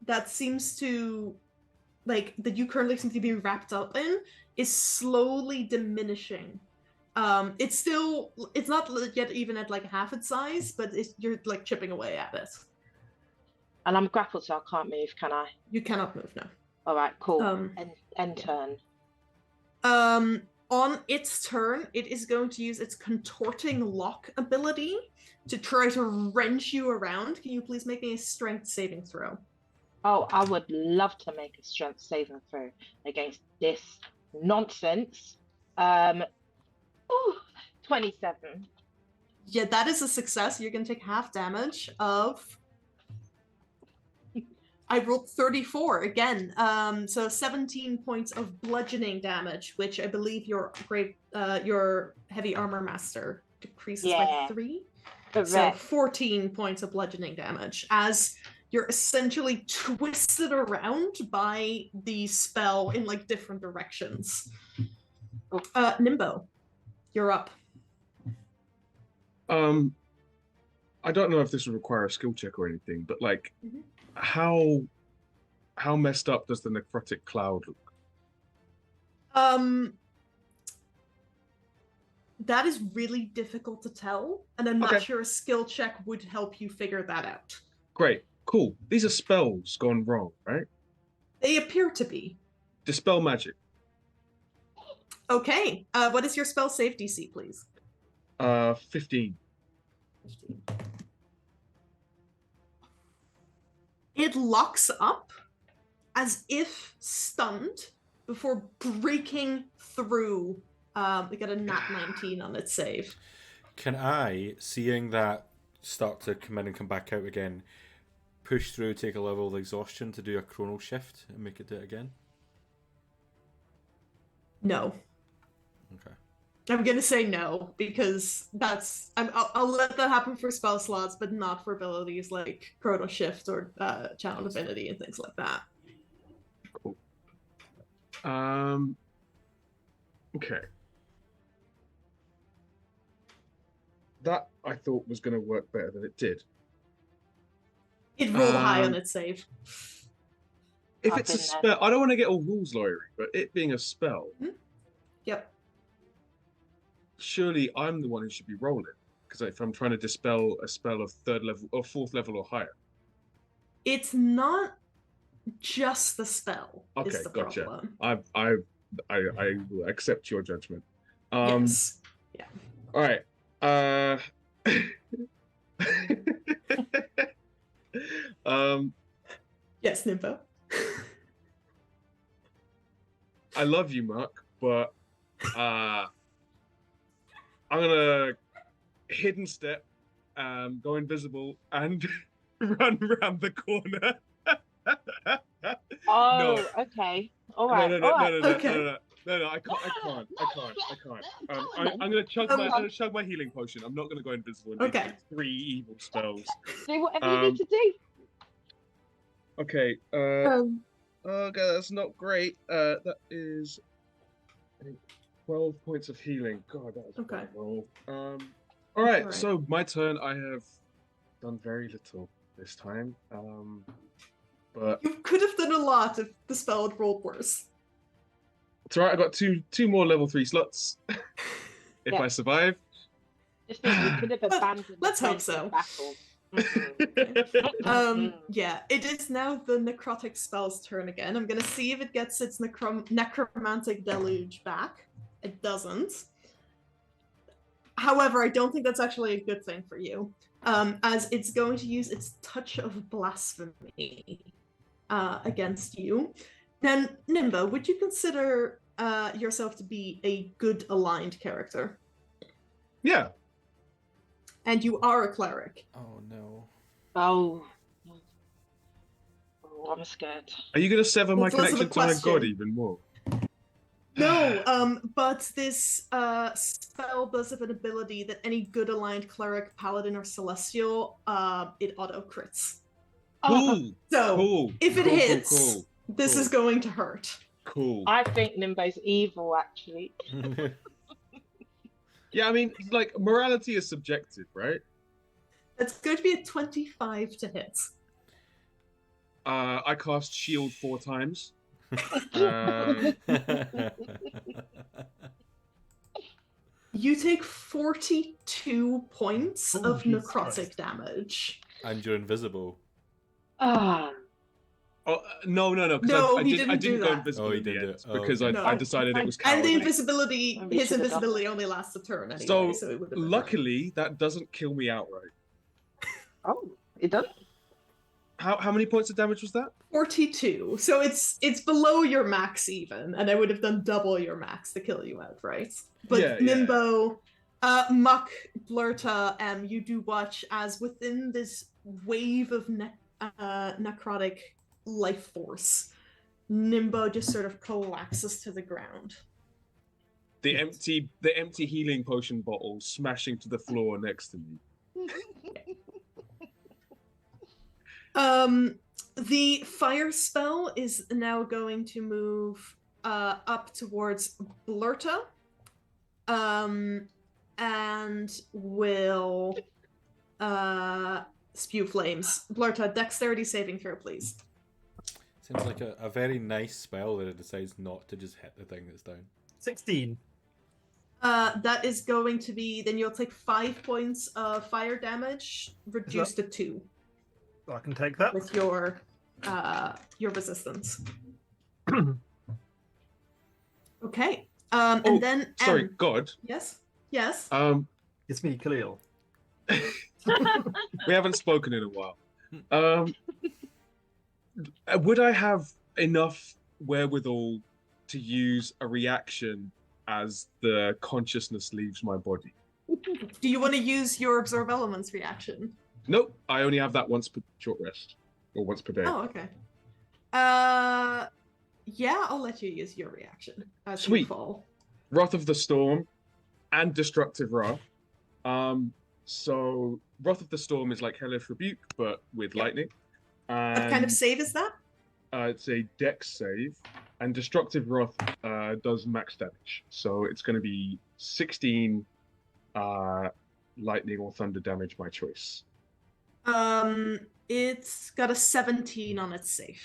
that seems to that you currently seem to be wrapped up in is slowly diminishing. It's not yet even at like half its size, but you're like chipping away at it. And I'm grappled, so I can't move, can I? You cannot move now. All right, cool. Um, End turn. On its turn, it is going to use its contorting lock ability to try to wrench you around. Can you please make me a strength saving throw? Oh, I would love to make a strength saving throw against this nonsense. Ooh, 27. Yeah, that is a success. You're going to take half damage of... I rolled 34 again. So 17 points of bludgeoning damage, which I believe your heavy armor master decreases by 3. Correct. So 14 points of bludgeoning damage as you're essentially twisted around by the spell in like different directions. Nimbo, you're up. I don't know if this would require a skill check or anything, but like, how messed up does the necrotic cloud look? That is really difficult to tell, and I'm not sure a skill check would help you figure that out. Great, cool. These are spells gone wrong, right? They appear to be. Dispel magic. Okay. What is your spell save DC, please? 15. It locks up as if stunned before breaking through. We got a nat 19 on its save. Can I, seeing that start to come in and come back out again, push through, take a level of exhaustion to do a chronal shift and make it do it again? No. Okay. I'm gonna say no because I'll let that happen for spell slots, but not for abilities like chronal shift or channel divinity and things like that. Cool. Okay. That I thought was going to work better than it did. It rolled high on its save. If it's a spell, I don't want to get all rules lawyery, but it being a spell, Yep. surely I'm the one who should be rolling because if I'm trying to dispel a spell of 3rd level or 4th level or higher. It's not just the spell. Okay, is the gotcha. problem. I will accept your judgment. Yes. Yeah. All right. Yes, Nympho. I love you, Mark, but I'm gonna hidden step, go invisible, and run round the corner. Oh, okay. All right. No, all right. Okay. No, I can't. I'm gonna chug my healing potion. I'm not gonna go invisible and Okay. do 3 evil spells. Do whatever you need to do. Okay. Okay, that's not great. That is 12 points of healing. God, that was a bad roll. All right. So my turn. I have done very little this time. But You could have done a lot if the spell had rolled worse. it's all right. I got two more level 3 slots. If Yeah. I survive. Just think we could have abandoned. Let's hope the so. battle. Yeah, it is now the necrotic spell's turn again. I'm gonna see if it gets its necromantic deluge back. It doesn't. However, I don't think that's actually a good thing for you, as it's going to use its touch of blasphemy against you. Then, Nimbo, would you consider yourself to be a good aligned character? Yeah. And you are a cleric. Oh no. Oh, I'm scared. Are you going to sever my It's less of a connection to my god question. even more? No, but this spell does have an ability that any good aligned cleric, paladin, or celestial, it auto crits. Cool. So Cool. if it Cool, hits, cool. this is going to hurt. Cool. I think Nimbo's evil, actually. Yeah, I mean, like, morality is subjective, right? It's going to be a 25 to hit. I cast shield 4 times. You take 42 points Oh, of Jesus necrotic Christ. damage. And you're invisible. Ah, Oh, no. No, I he didn't do go that. invisible Oh, he in the didn't do end it. Oh, because okay. I decided it was And cowardly. the invisibility, Maybe his should've done invisibility only lasts a turn anyway, So, so it would have been luckily, that doesn't kill me outright. oh, it doesn't. How many points of damage was that? 42. So it's below your max even, and I would have done double your max to kill you outright. But Yeah, Nimbo, Muck, Blurta, you do watch as within this wave of necrotic life force, Nimbo just sort of collapses to the ground. The empty healing potion bottle smashing to the floor next to me. The fire spell is now going to move up towards Blurta, and will spew flames. Blurta, dexterity saving throw, please. Seems like a very nice spell that it decides not to just hit the thing that's down. 16. That is going to be, then you'll take 5 points of fire damage, reduced to 2 I can take that. with your resistance. Okay. And then Sorry, M. God. Yes. It's me, Khalil. We haven't spoken in a while. Would I have enough wherewithal to use a reaction as the consciousness leaves my body? Do you want to use your absorb elements reaction? Nope, I only have that once per short rest, or once per day. Oh, okay. Yeah, I'll let you use your reaction as you Sweet. fall. Wrath of the Storm and Destructive Wrath. So Wrath of the Storm is like Hellish Rebuke, but with lightning. What kind of save is that? It's a dex save, and Destructive Wrath does max damage. So it's going to be 16 lightning or thunder damage, my choice. It's got a 17 on its save.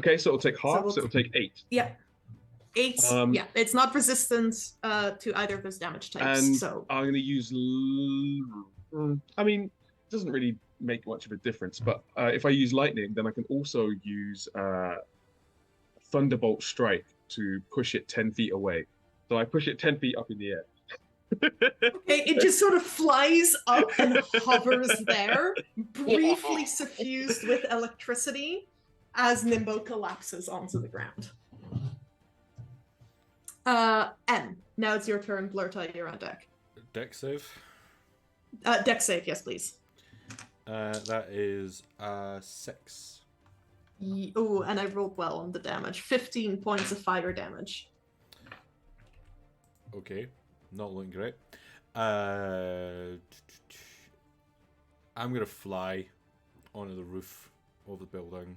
Okay, so it'll take half, we'll- so it'll take 8. Yeah. 8. Yeah, it's not resistant to either of those damage types. And So I'm going to use... I mean, it doesn't really make much of a difference, but if I use lightning, then I can also use Thunderbolt Strike to push it 10 feet away. So I push it 10 feet up in the air. it just sort of flies up and hovers there, briefly suffused with electricity as Nimbo collapses onto the ground. N. Now it's your turn, Blurta, you're on deck. Dex save. Deck save, yes, please. That is 6. Oh, and I rolled well on the damage. 15 points of fire damage. Okay, not looking great. I'm gonna fly onto the roof of the building.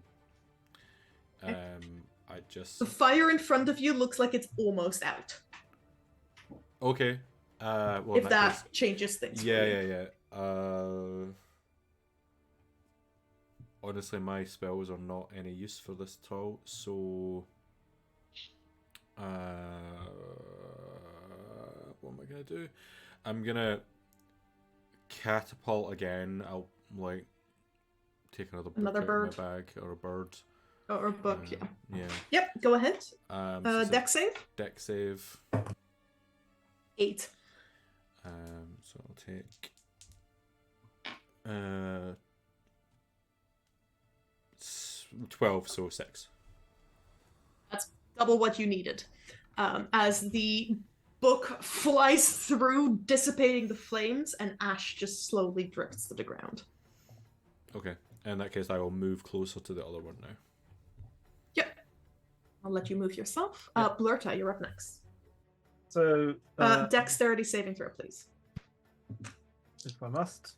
I just The fire in front of you looks like it's almost out. okay. Well, If in that case... changes things. Yeah, for you. yeah. Honestly, my spells are not any use for this at all. So, what am I gonna do? I'm gonna catapult again. I'll like take another book Another out bird. of my bag or a bird. Or a book, yeah. Yeah. Yep, go ahead. So it's a Dex save? dex save. 8. So I'll take 12, so 6. That's double what you needed. As the book flies through, dissipating the flames, and ash just slowly drifts to the ground. Okay. In that case, I will move closer to the other one now. Yep. I'll let you move yourself. Yep. Blurta, you're up next. So, Dexterity saving throw, please. if I must.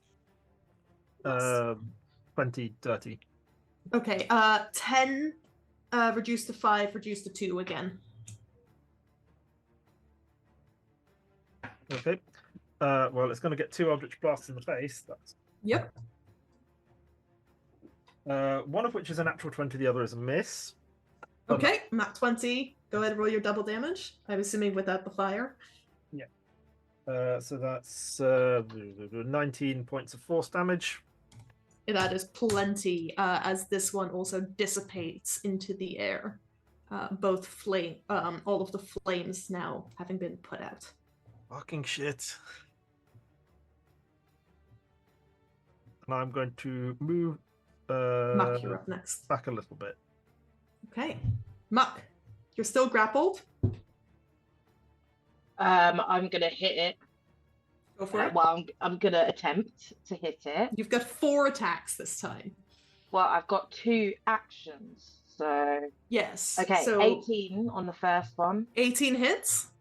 20 dirty. Okay, 10 reduced to 5, reduced to 2 again. Okay. Well, it's going to get 2 Eldritch Blasts in the face. That's Yep. one of which is a natural 20, the other is a miss. Okay, Nat 20. Go ahead and roll your double damage. I'm assuming without the fire. Yeah. So that's 19 points of force damage. That is plenty, as this one also dissipates into the air. Both flame, all of the flames now having been put out. Fucking shit. And I'm going to move Muck, you're up next. back a little bit. Okay. Muck, you're still grappled. I'm gonna hit it. Go for it. Well, I'm gonna attempt to hit it. You've got 4 attacks this time. Well, I've got 2 actions, so Yes. okay. So 18 on the first one 18 hits.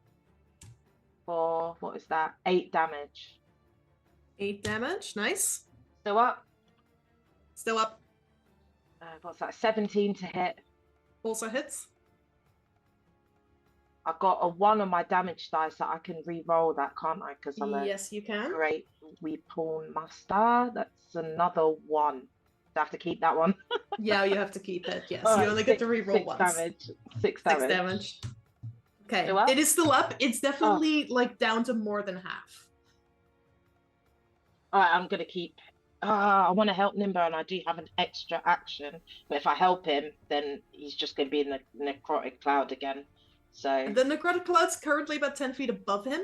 for what is that? 8 damage. 8 damage. Nice. Still up. Still up. What's that? 17 to hit. Also hits. I've got a 1 on my damage dice that I can re-roll that, can't I? Because I'm a Yes, you can. great weapon master. That's another 1. Do I have to keep that one? Yeah, you have to keep it. Yes, Alright, you only get to reroll 6 once. damage. 6 damage. 6 damage. Okay, Still up? it is still up. It's definitely like down to more than half. Alright, I'm gonna keep. I want to help Nimbo, and I do have an extra action. But if I help him, then he's just going to be in the necrotic cloud again. So The necrotic cloud's currently about 10 feet above him,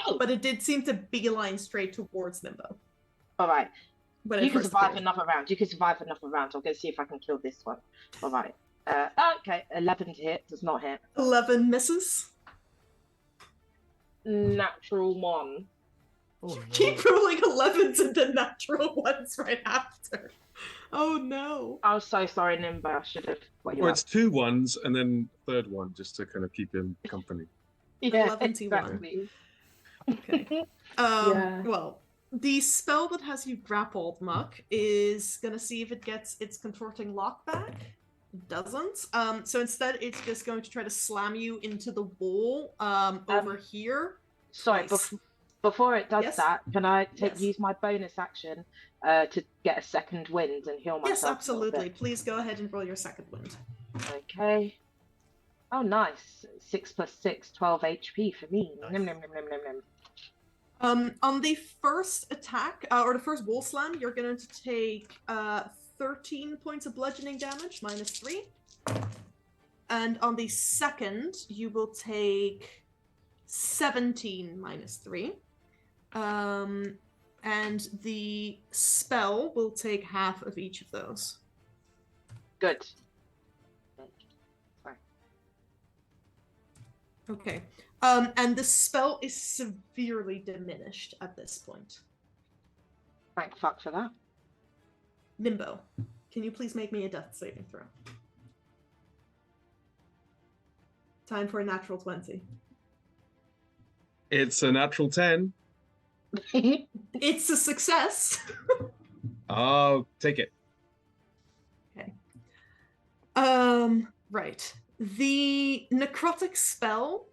oh, but it did seem to beeline straight towards Nimbo. all right. When You it can first survive appeared. another round. You can survive another round. I'm going to see if I can kill this one. All right. Okay, 11 to hit does not hit. 11 misses. Natural 1. Oh, Keep rolling 11s and the natural ones right after. Oh no. I'm so sorry, Nimbo. I should have. Or it's 2 1s and then third one just to kind of keep him company. Yeah, 11 to 1. exactly. Okay. Yeah. Well, the spell that has you grappled, Muck, is gonna see if it gets its contorting lock back. It doesn't. So instead, it's just going to try to slam you into the wall over here. Sorry, twice. before it does Yes? that, can I Yes. use my bonus action to get a second wind and heal myself? Yes, a little absolutely. bit? Please go ahead and roll your second wind. Okay. Oh, nice. 6 + 6, 12 HP for me. Nice. Nim, nim, nim, nim, nim, nim. On the first attack, or the first wall slam, you're going to take 13 points of bludgeoning damage, -3. And on the second, you will take 17 -3. And the spell will take half of each of those. Good. Sorry. Okay. And the spell is severely diminished at this point. Thank fuck for that. Nimbo, can you please make me a death saving throw? Time for a natural 20. It's a natural 10. It's a success. I'll take it. Okay. Right. The necrotic spell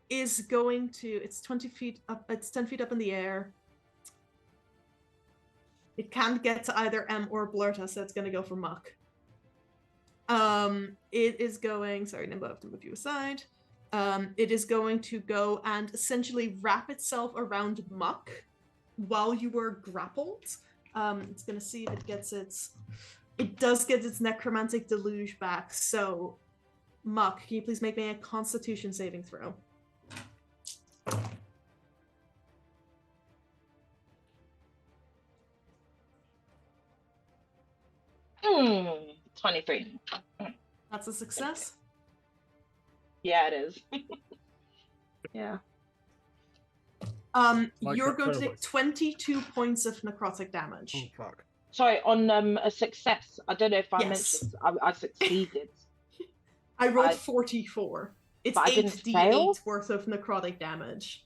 is going to, it's 20 feet up, it's 10 feet up in the air. It can't get to either M or Blurta, so it's going to go for Muck. It is going, sorry, Nimbo, I have to move you aside. It is going to go and essentially wrap itself around Muck while you were grappled. It's going to see if it gets it does get its necromantic deluge back. So, Muck, can you please make me a Constitution saving throw? 23. That's a success. Yeah, it is. Yeah. You're going to take 22 points of necrotic damage. Oh, fuck. Sorry, on a success. I don't know if I Yes. mentioned I succeeded. I rolled 44. It's but I didn't fail? 8d8 worth of necrotic damage.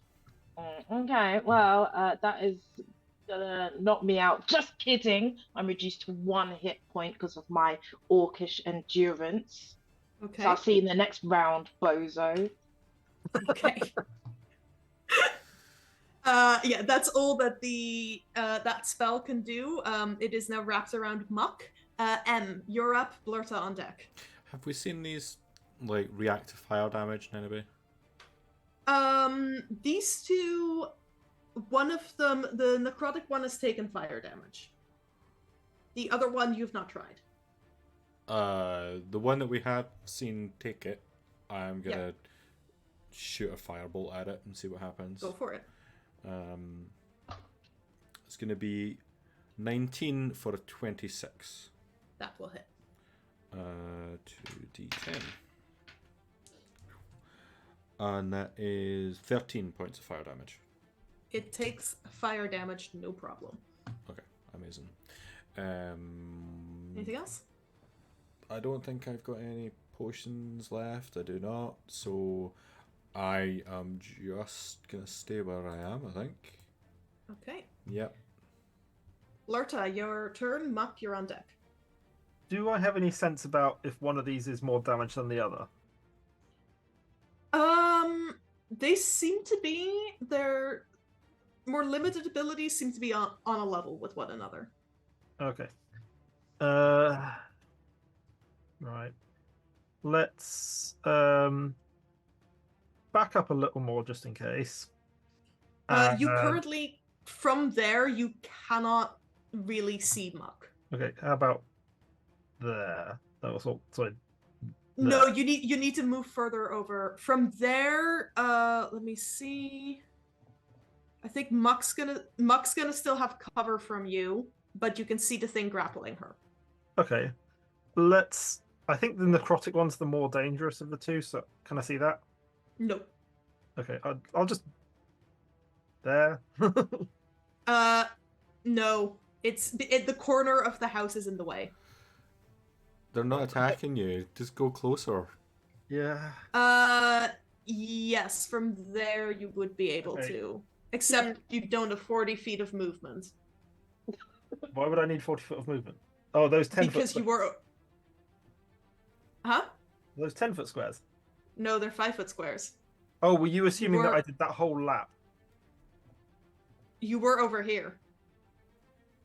Okay, well, that is gonna knock me out. Just kidding. I'm reduced to 1 hit point because of my orcish endurance. Okay. So I'll see you in the next round, bozo. Okay. Yeah, that's all that the that spell can do. It is now wrapped around Muck. M, you're up. Blurta on deck. Have we seen these like react to fire damage in any way? These two, one of them, the necrotic one has taken fire damage. The other one you've not tried. The one that we have seen take it, I'm gonna shoot a firebolt at it and see what happens. Go for it. It's gonna be 19 for a 26. That will hit. 2d10. And that is 13 points of fire damage. It takes fire damage, no problem. Okay, amazing. Anything else? I don't think I've got any potions left. I do not. So I am just gonna stay where I am, I think. Okay. Yep. Lurta, your turn. Muck, you're on deck. Do I have any sense about if one of these is more damage than the other? They seem to be, their more limited abilities seem to be on a level with one another. Okay. Right. Let's back up a little more just in case. You currently, from there, you cannot really see Muck. Okay, how about there? That was all. Sorry. No, you need to move further over. From there, let me see. I think Muck's gonna still have cover from you, but you can see the thing grappling her. Okay. I think the necrotic one's the more dangerous of the two, so can I see that? No. Okay, I'll just... There? No. The corner of the house is in the way. They're not attacking you. Just go closer. Yeah. Yes, from there you would be able to. Except you don't have 40 feet of movement. Why would I need 40 foot of movement? Oh, those 10 because foot... you were... Huh? Those 10 foot squares? No, they're 5 foot squares. Oh, were you assuming that I did that whole lap? You were over here.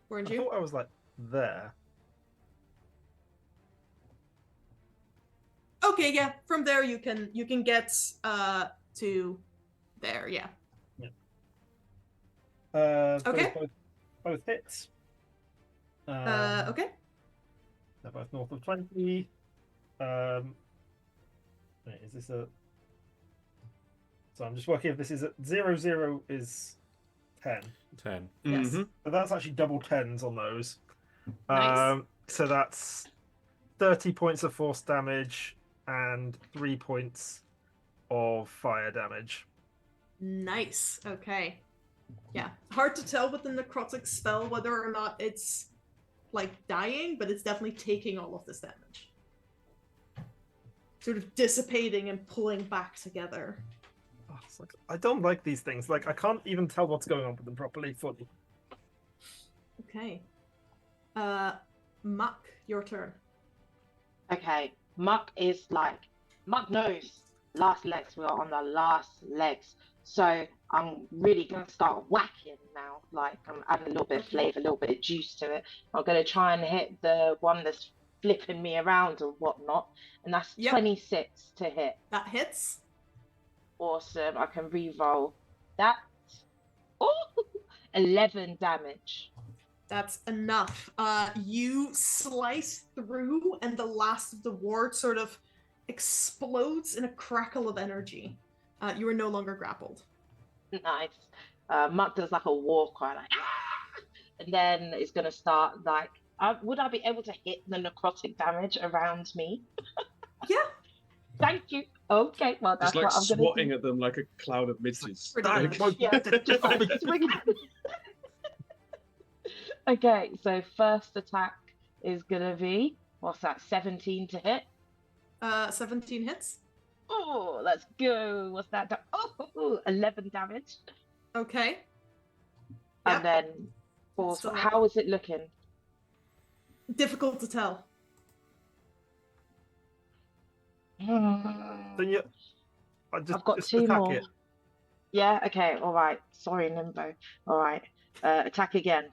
Weren't you? I thought I was like there. Okay, yeah. From there you can get to there, yeah. Okay. Both hits. Okay. They're both north of 20. Wait, is this a... So I'm just working if this is 0 is 10. 10. Yes. Mm-hmm. So that's actually double 10s on those. Nice. So that's 30 points of force damage and 3 points of fire damage. Nice. Okay. Yeah, hard to tell with the necrotic spell whether or not it's like dying, but it's definitely taking all of this damage. Sort of dissipating and pulling back together. Oh, it's like, I don't like these things. Like, I can't even tell what's going on with them properly, fully. Okay. Muck, your turn. Okay, Muck knows last legs. We are on the last legs. So I'm really going to start whacking now. Like, I'm adding a little bit of flavor, a little bit of juice to it. I'm going to try and hit the one that's flipping me around or whatnot. And that's 26 to hit. That hits. Awesome. I can re-roll that. Oh, 11 damage. That's enough. You slice through, and the last of the ward sort of explodes in a crackle of energy. You are no longer grappled. Nice. Muck does like a war cry, like, ah! And then it's going to start like, would I be able to hit the necrotic damage around me? Yeah. Thank you. Okay, well, that's Just like what I'm going to swatting do. at them like a cloud of midges. Yeah, just swing. Okay, so first attack is going to be, what's that, 17 to hit? 17 hits. Oh, let's go. What's that? 11 damage. Okay. And then, how is it looking? Difficult to tell. Then I've got two more. It. Yeah, okay, all right. Sorry, Nimbo. All right. Attack again.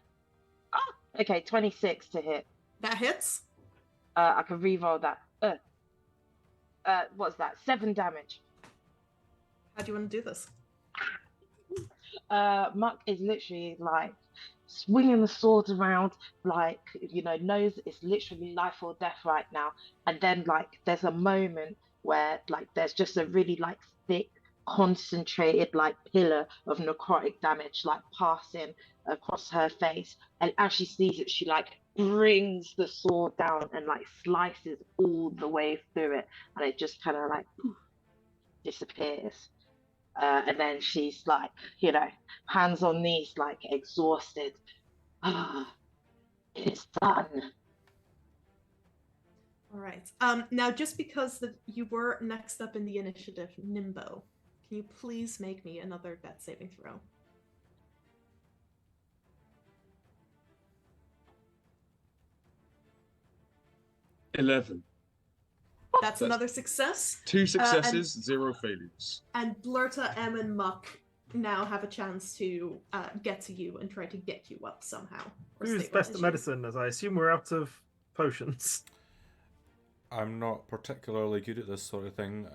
Oh, okay, 26 to hit. That hits? I can re-roll that. What's that? 7 damage. How do you want to do this? Muck is literally like swinging the sword around, like, knows it's literally life or death right now. And then, like, there's a moment where, like, there's just a really, like, thick, concentrated, like, pillar of necrotic damage, like, passing across her face. And as she sees it, she, like, brings the sword down and, like, slices all the way through it. And it just kind of, like, disappears. And then she's like, hands on knees, like exhausted. It's done. All right. Now, just because you were next up in the initiative, Nimbo, can you please make me another death saving throw? That's another success. 2 successes, 0 failures. And Blurta, M, and Muck now have a chance to get to you and try to get you up somehow. Who's best at medicine, as I assume we're out of potions? I'm not particularly good at this sort of thing,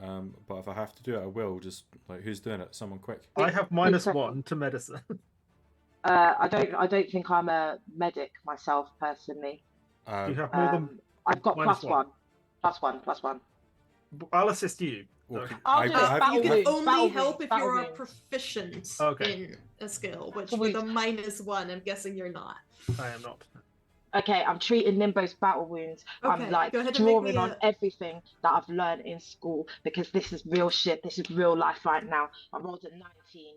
but if I have to do it, I will. Just like, who's doing it? Someone quick. I have -1 to medicine. I don't think I'm a medic myself personally. You have more than. I've got +1. +1. I'll assist you. Okay. You can only help if you're proficient in a skill, which with a -1, I'm guessing you're not. I am not. Okay, I'm treating Nimbo's battle wounds. Okay, I'm like drawing on everything that I've learned in school because this is real shit. This is real life right now. I rolled a 19.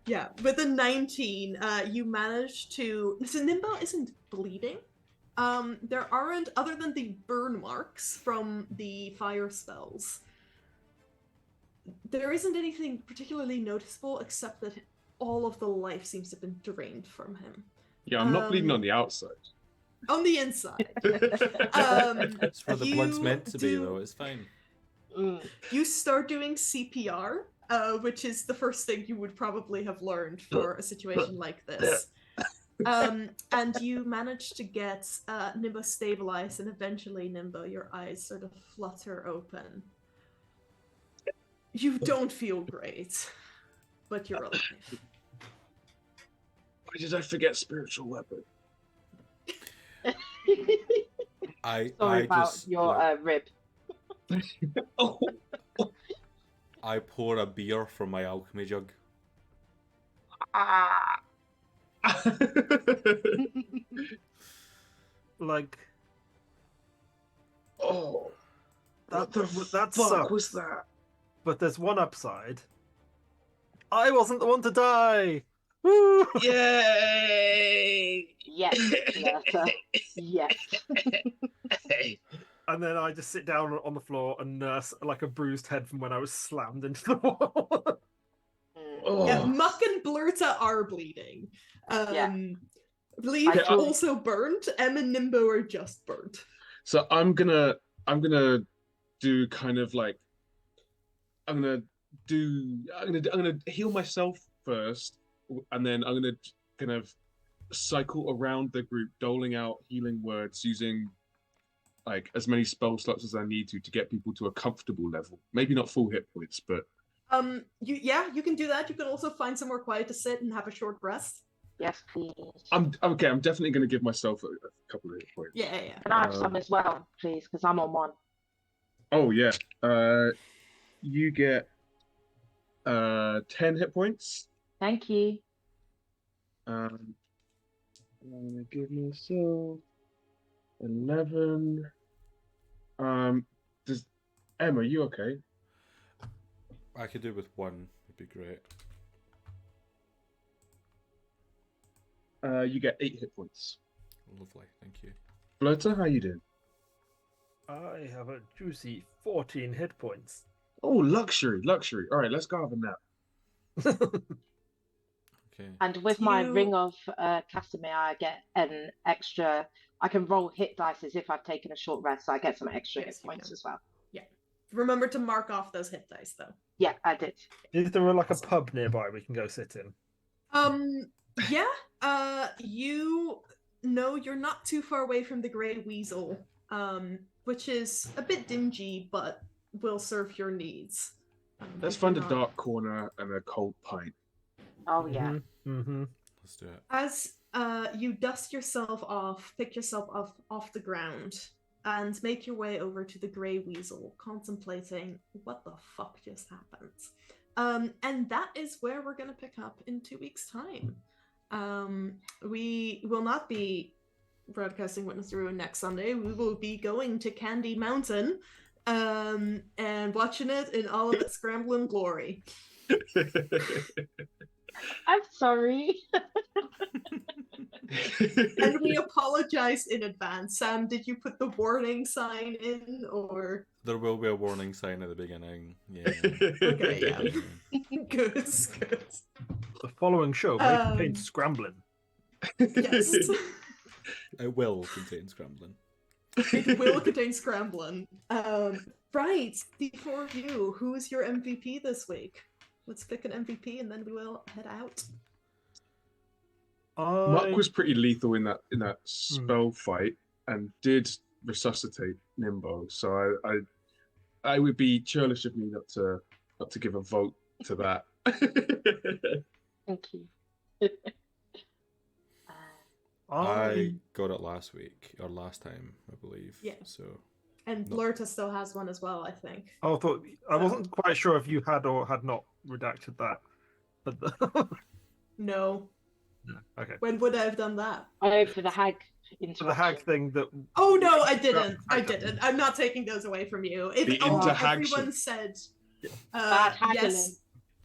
Yeah, with a 19, you manage to. So Nimbo isn't bleeding. There aren't, other than the burn marks from the fire spells, there isn't anything particularly noticeable except that all of the life seems to have been drained from him. Yeah, I'm not bleeding on the outside. On the inside. It's where the blood's meant to be, though. It's fine. You start doing CPR, which is the first thing you would probably have learned for a situation like this. And you manage to get Nimbo stabilized, and eventually, Nimbo, your eyes sort of flutter open. You don't feel great, but you're alive. Why did I forget spiritual weapon? Sorry about your rib. I pour a beer from my alchemy jug. Like, what the that fuck sucks. was that? But there's one upside. I wasn't the one to die. Woo! Yay! Yes, Flirter. Yes. And then I just sit down on the floor and nurse like a bruised head from when I was slammed into the wall. Yeah, Muck and Blurta are bleeding. Yeah. Leaf Okay, also burned. Em and Nimbo are just burnt. So I'm gonna do kind of like I'm gonna heal myself first, and then I'm gonna kind of cycle around the group, doling out healing words using like as many spell slots as I need to get people to a comfortable level. Maybe not full hit points, but you can do that. You can also find somewhere quiet to sit and have a short rest. Yes, please. I'm definitely gonna give myself a couple of hit points. Yeah. Can I have some as well, please? Because I'm on one. Oh yeah. You get 10 hit points. Thank you. I'm gonna give myself 11. Does Emma, are you okay? I could do with one. Would be great. You get 8 hit points. Lovely, thank you. Blurter, how you doing? I have a juicy 14 hit points. Oh, luxury. All right, let's go have a nap. Okay. And with my Ring of Casimir, I get an extra. I can roll hit dice as if I've taken a short rest, so I get some extra hit points as well. Yeah. Remember to mark off those hit dice, though. Yeah, I did. Is there like a pub nearby we can go sit in? Yeah. You know you're not too far away from the Grey Weasel, which is a bit dingy, but will serve your needs. Let's find a dark corner and a cold pint. Oh yeah. Mm-hmm. Let's do it. As you dust yourself off, pick yourself off the ground, and make your way over to the Grey Weasel, contemplating what the fuck just happened. And that is where we're going to pick up in 2 weeks' time. We will not be broadcasting Witness to Ruin next Sunday. We will be going to Candy Mountain and watching it in all of its scrambling glory. I'm sorry. And we apologize in advance. Sam, did you put the warning sign in, or? There will be a warning sign at the beginning. Yeah. Okay, yeah. Good. The following show may contain scrambling. Yes. It will contain scrambling. It will contain scrambling. Right, the four of you, who is your MVP this week? Let's pick an MVP and then we will head out. Muck was pretty lethal in that spell fight and did resuscitate Nimbo. So I would be churlish of me not to give a vote to that. Thank you. I got it last week or last time, I believe. Yeah. So. And Blurta still has one as well, I think. Oh, I wasn't quite sure if you had or had not redacted that. But No. Okay. When would I have done that? Oh, for the hag For the hag thing that. Oh no, I didn't. I'm not taking those away from you. If only everyone said yes,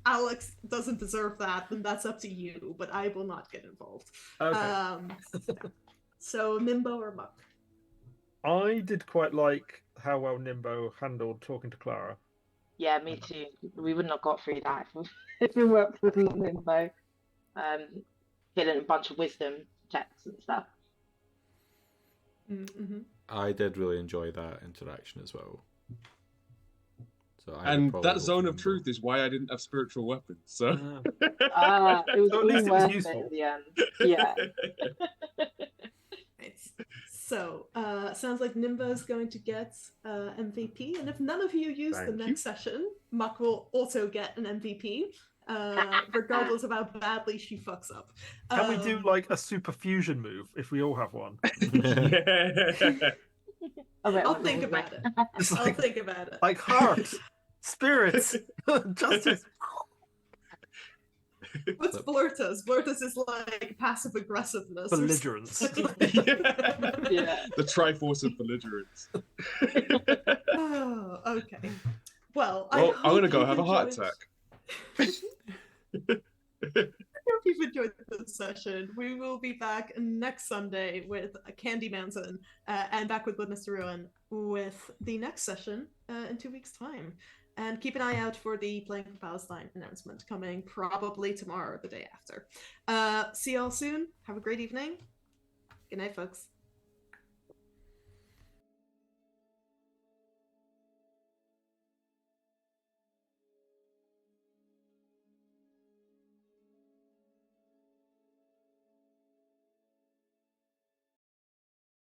Alex doesn't deserve that, then that's up to you, but I will not get involved. Okay. So Nimbo or Muck? I did quite like how well Nimbo handled talking to Clara. Yeah, me too. We wouldn't have got through that if we worked with Nimbo. Getting a bunch of wisdom checks and stuff. Mm-hmm. I did really enjoy that interaction as well. So and that zone of truth is why I didn't have spiritual weapons. So it was at least it was useful. at the end. Yeah. So, sounds like Nimbo is going to get MVP, and if none of you use the next session, Muck will also get an MVP, regardless of how badly she fucks up. Can we do like a super fusion move if we all have one? I'll think about it. I'll think about it. Like heart, spirits, justice. What's Blurta's? Blurta's is like passive aggressiveness. Belligerence. Yeah. The Triforce of belligerence. Oh, okay. Well, I'm gonna go have a heart attack. I hope you've enjoyed this session. We will be back next Sunday with Candy Manson and back with Witness to Ruin with the next session in 2 weeks' time. And keep an eye out for the Playing for Palestine announcement coming probably tomorrow or the day after. See y'all soon. Have a great evening. Good night, folks.